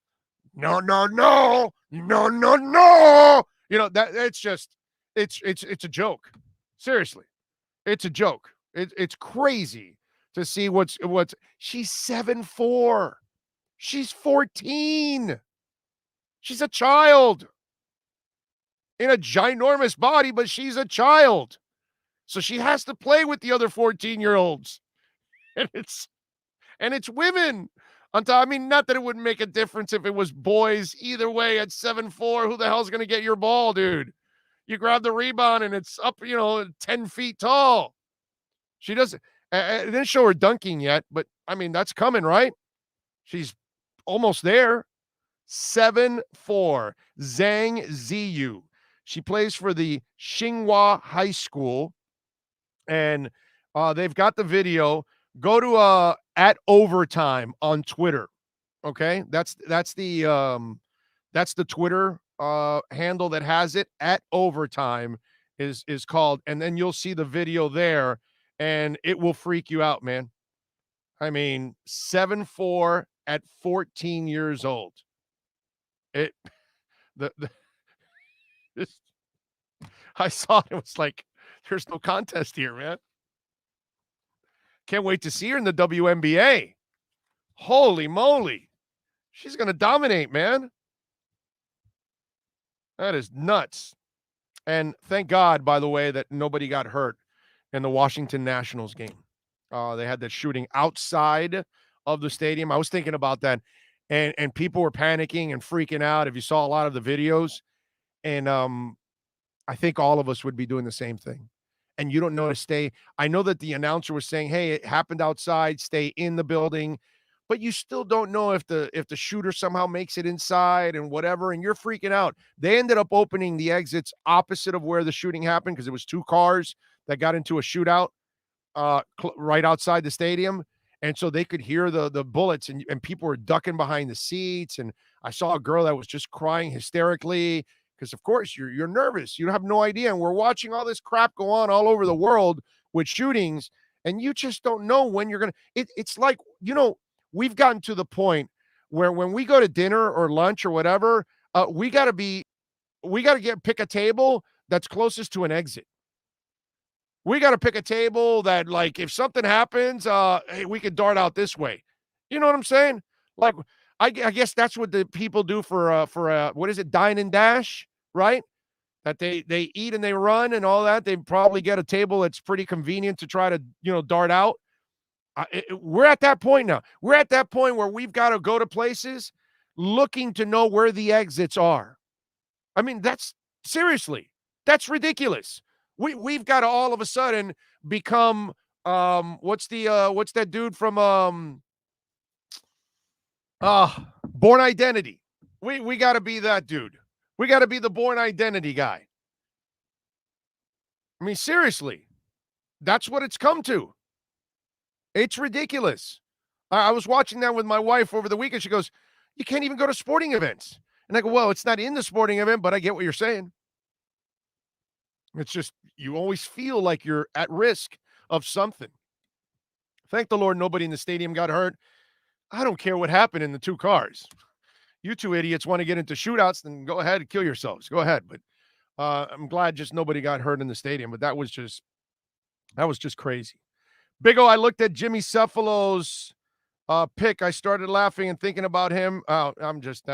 no. You know, that it's just it's a joke. Seriously. It's a joke. It's crazy to see what's she's 7'4". She's 14. She's a child in a ginormous body, but she's a child. So she has to play with the other 14-year-olds. And it's women. I mean, not that it wouldn't make a difference if it was boys. Either way, at 7'4", who the hell's going to get your ball, dude? You grab the rebound and it's up, 10 feet tall. She doesn't. I didn't show her dunking yet, but I mean, that's coming, right? She's almost there. 7'4", Zhang Ziyu. She plays for the Xinhua High School, and they've got the video. Go to at overtime on Twitter. Okay, that's the Twitter handle that has it. At overtime is called, and then you'll see the video there, and it will freak you out, man. I mean, 7'4" at 14 years old. I saw it was like, there's no contest here, man. Can't wait to see her in the WNBA. Holy moly. She's going to dominate, man. That is nuts. And thank God, by the way, that nobody got hurt in the Washington Nationals game. They had that shooting outside of the stadium. I was thinking about that. And people were panicking and freaking out. If you saw a lot of the videos. And I think all of us would be doing the same thing. And you don't know to stay. I know that the announcer was saying, hey, it happened outside, stay in the building. But you still don't know if the shooter somehow makes it inside and whatever, and you're freaking out. They ended up opening the exits opposite of where the shooting happened because it was 2 cars that got into a shootout right outside the stadium. And so they could hear the bullets, and people were ducking behind the seats. And I saw a girl that was just crying hysterically because, of course, you're nervous. You have no idea. And we're watching all this crap go on all over the world with shootings, and you just don't know when you're going to – it's like, we've gotten to the point where when we go to dinner or lunch or whatever, we got to pick a table that's closest to an exit. We got to pick a table that, like, if something happens, hey, we could dart out this way. You know what I'm saying? Like, I guess that's what the people do for what is it, dine and dash, right? That they eat and they run and all that. They probably get a table that's pretty convenient to try to, dart out. We're at that point now. We're at that point where we've got to go to places looking to know where the exits are. I mean, that's ridiculous. We've got to all of a sudden become what's that dude from Born Identity. We got to be that dude. We got to be the Born Identity guy. I mean, seriously, that's what it's come to. It's ridiculous. I was watching that with my wife over the weekend. She goes, you can't even go to sporting events. And I go, well, it's not in the sporting event, but I get what you're saying. It's just, you always feel like you're at risk of something. Thank the Lord nobody in the stadium got hurt. I don't care what happened in the 2 cars. You 2 idiots want to get into shootouts, then go ahead and kill yourselves. Go ahead. But I'm glad just nobody got hurt in the stadium. But that was just crazy. Big O, I looked at Jimmy Cephalo's pick. I started laughing and thinking about him. I'm just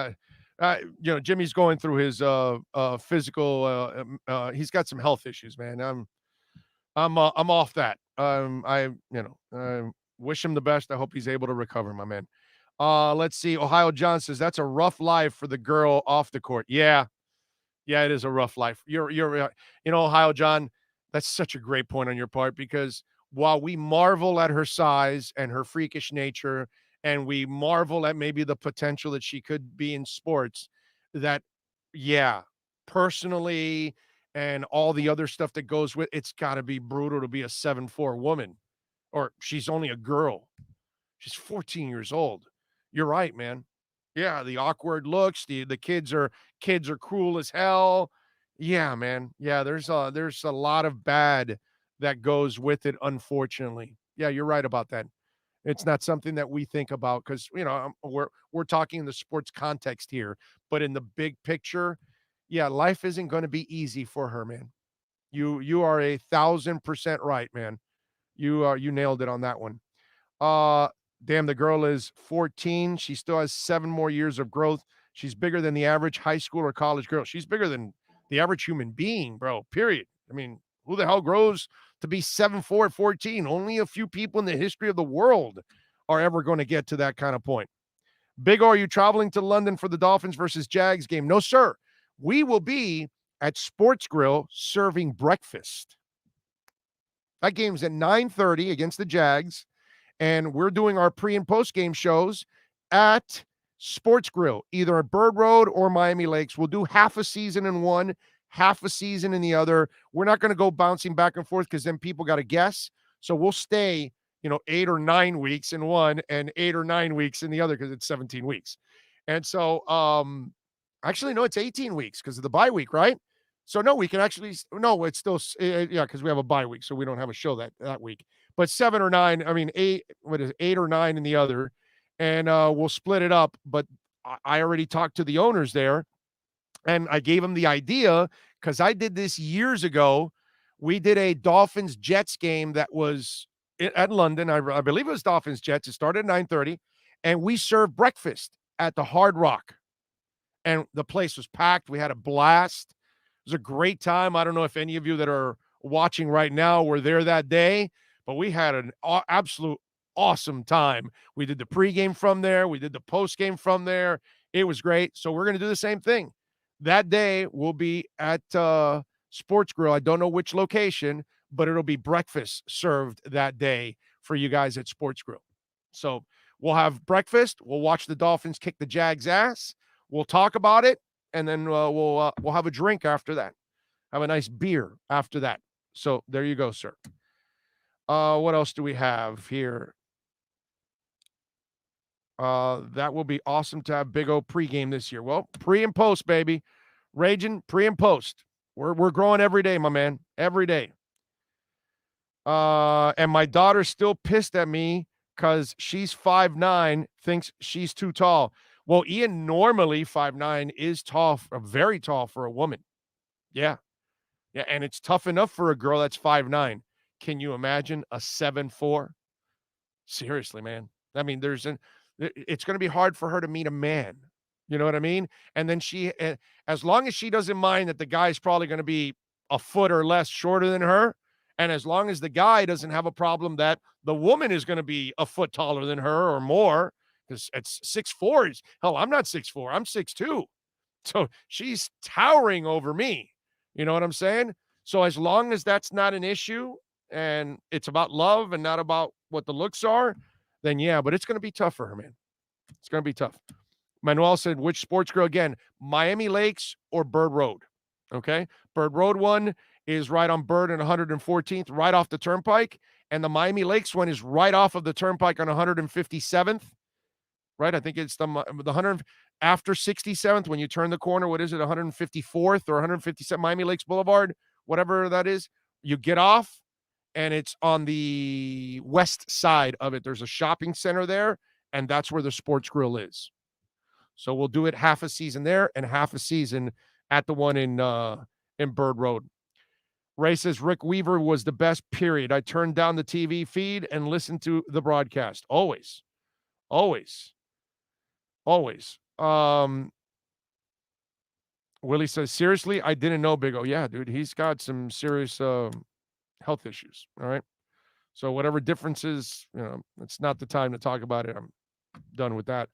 Jimmy's going through his physical. He's got some health issues, man. I'm off that. I wish him the best. I hope he's able to recover, my man. Let's see. Ohio John says that's a rough life for the girl off the court. Yeah. Yeah, it is a rough life. Ohio John, that's such a great point on your part because while we marvel at her size and her freakish nature, and we marvel at maybe the potential that she could be in sports, that, yeah, personally and all the other stuff that goes with it's got to be brutal to be a 7'4" woman, or she's only a girl. She's 14 years old. You're right, man. Yeah, the awkward looks, the kids are cruel as hell. Yeah, man. Yeah, there's a lot of bad that goes with it, unfortunately. Yeah, you're right about that. It's not something that we think about because we're talking in the sports context here, but in the big picture, yeah, life isn't going to be easy for her, man. You are 1,000% right, man. You nailed it on that one. Uh, Damn, the girl is 14. She still has 7 more years of growth. She's bigger than the average high school or college girl. She's bigger than the average human being, bro, period. I mean, who the hell grows to be 7'4" at 14? Only a few people in the history of the world are ever going to get to that kind of point. Big O, are you traveling to London for the Dolphins versus Jags game? No, sir. We will be at Sports Grill serving breakfast. That game's at 9:30 against the Jags. And we're doing our pre and post game shows at Sports Grill, either at Bird Road or Miami Lakes. We'll do half a season in one, half a season in the other. We're not going to go bouncing back and forth because then people got to guess. So we'll stay, 8 or 9 weeks in one and 8 or 9 weeks in the other because it's 17 weeks. And so, actually, no, it's 18 weeks because of the bye week, right? So no, we can actually, no, it's still, yeah, because we have a bye week, so we don't have a show that week. But 7 or 9, I mean, 8 or 9 in the other, and we'll split it up. But I already talked to the owners there, and I gave them the idea because I did this years ago. We did a Dolphins Jets game that was at London. I believe it was Dolphins Jets. It started at 9:30, and we served breakfast at the Hard Rock, and the place was packed. We had a blast. It was a great time. I don't know if any of you that are watching right now were there that day, but we had an absolute awesome time. We did the pregame from there. We did the postgame from there. It was great. So we're going to do the same thing. That day we'll be at Sports Grill. I don't know which location, but it'll be breakfast served that day for you guys at Sports Grill. So we'll have breakfast. We'll watch the Dolphins kick the Jags' ass. We'll talk about it, and then we'll have a drink after that. Have a nice beer after that. So there you go, sir. What else do we have here? That will be awesome to have Big O pregame this year. Well, pre and post, baby. Raging, pre and post. We're growing every day, my man. Every day. And my daughter's still pissed at me because she's 5'9", thinks she's too tall. Well, Ian, normally 5'9" is tall, very tall for a woman. Yeah. Yeah, and it's tough enough for a girl that's 5'9". Can you imagine a 7'4"? Seriously, man. I mean, it's going to be hard for her to meet a man. You know what I mean? And then as long as she doesn't mind that the guy's probably going to be a foot or less shorter than her, and as long as the guy doesn't have a problem that the woman is going to be a foot taller than her or more, because it's 6'4". Hell, I'm not 6'4". I'm 6'2". So she's towering over me. You know what I'm saying? So as long as that's not an issue and it's about love and not about what the looks are, then yeah, but it's going to be tough for her, man. It's going to be tough. Manuel said, which Sports Grill again? Miami Lakes or Bird Road? Okay. Bird Road one is right on Bird and 114th, right off the turnpike. And the Miami Lakes one is right off of the turnpike on 157th. Right? I think it's the 100 after 67th when you turn the corner. What is it? 154th or 157th Miami Lakes Boulevard, whatever that is. You get off, and it's on the west side of it. There's a shopping center there, and that's where the Sports Grill is. So we'll do it half a season there and half a season at the one in Bird Road. Ray says Rick Weaver was the best, period. I turned down the TV feed and listened to the broadcast. Always. Willie says, seriously, I didn't know Big O. Yeah, dude, he's got some serious health issues. All right. So whatever differences, it's not the time to talk about it. Done with that.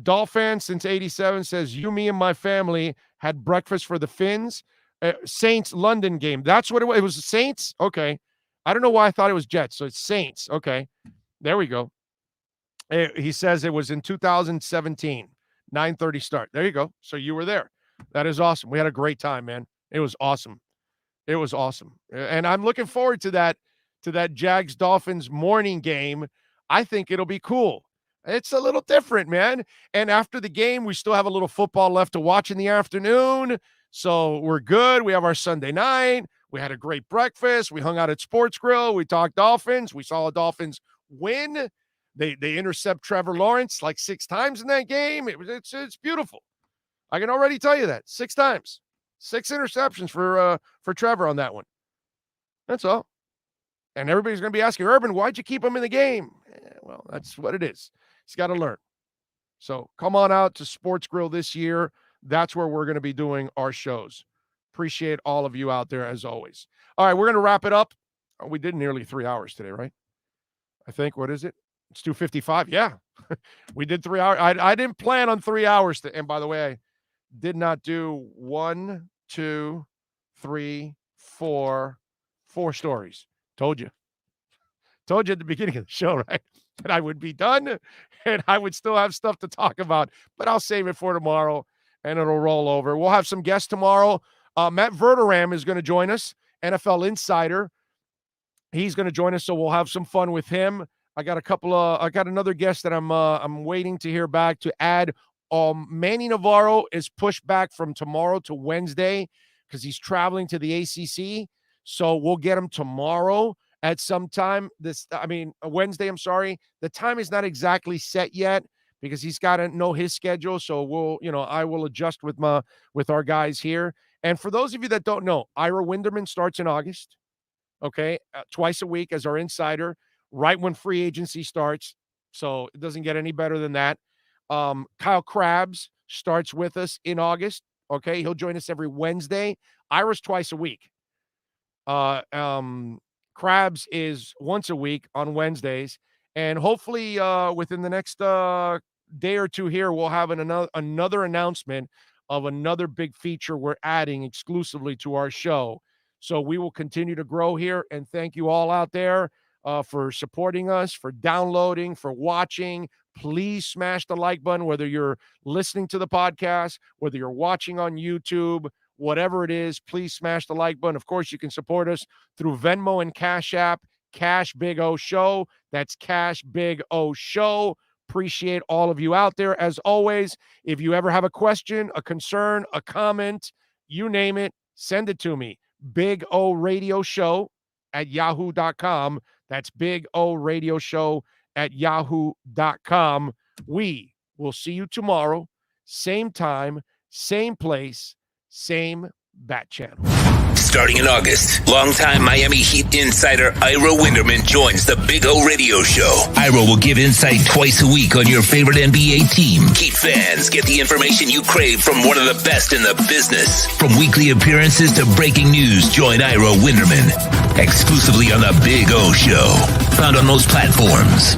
Dolphin since 87 says, you, me, and my family had breakfast for the Finns. Saints London game. That's what it was. It was the Saints? Okay. I don't know why I thought it was Jets. So it's Saints. Okay. There we go. He says it was in 2017. 9:30 start. There you go. So you were there. That is awesome. We had a great time, man. It was awesome. It was awesome. And I'm looking forward to that Jags Dolphins morning game. I think it'll be cool. It's a little different, man. And after the game, we still have a little football left to watch in the afternoon. So we're good. We have our Sunday night. We had a great breakfast. We hung out at Sports Grill. We talked Dolphins. We saw the Dolphins win. They intercept Trevor Lawrence like 6 times in that game. It's beautiful. I can already tell you that 6 times, 6 interceptions for Trevor on that one. That's all. And everybody's going to be asking, Urban, why'd you keep him in the game? Well, that's what it is. He's got to learn. So come on out to Sports Grill this year. That's where we're going to be doing our shows. Appreciate all of you out there as always. All right, we're going to wrap it up. We did nearly 3 hours today, right? I think. What is it? It's 2:55. Yeah, we did 3 hours. I didn't plan on 3 hours. And by the way, I did not do 1, 2, 3, 4 stories. Told you at the beginning of the show, right? That I would be done and I would still have stuff to talk about, but I'll save it for tomorrow and it'll roll over. We'll have some guests tomorrow. Matt Verderam is going to join us, NFL Insider. He's going to join us, so we'll have some fun with him. I got another guest that I'm waiting to hear back to add. Manny Navarro is pushed back from tomorrow to Wednesday because he's traveling to the ACC. So we'll get him tomorrow at some time. Wednesday, I'm sorry. The time is not exactly set yet because he's got to know his schedule. So I will adjust with our guys here. And for those of you that don't know, Ira Winderman starts in August. Okay. Twice a week as our insider, right when free agency starts. So it doesn't get any better than that. Kyle Krabs starts with us in August. Okay. He'll join us every Wednesday. Ira's twice a week. Krabs is once a week on Wednesdays, and hopefully within the next day or two here, we'll have another announcement of another big feature we're adding exclusively to our show. So we will continue to grow here, and thank you all out there for supporting us, for downloading, for watching. Please smash the like button, whether you're listening to the podcast, whether you're watching on YouTube, whatever it is, please smash the like button. Of course, you can support us through Venmo and Cash App, Cash Big O Show. That's Cash Big O Show. Appreciate all of you out there. As always, if you ever have a question, a concern, a comment, you name it, send it to me. Big O Radio Show at yahoo.com. That's Big O Radio Show at yahoo.com. We will see you tomorrow, same time, same place, same bat channel. Starting in August, longtime Miami Heat insider Ira Winderman joins the Big O Radio Show. Ira will give insight twice a week on your favorite NBA team. Heat fans get the information you crave from one of the best in the business. From weekly appearances to breaking news, join Ira Winderman exclusively on the Big O Show. Found on most platforms.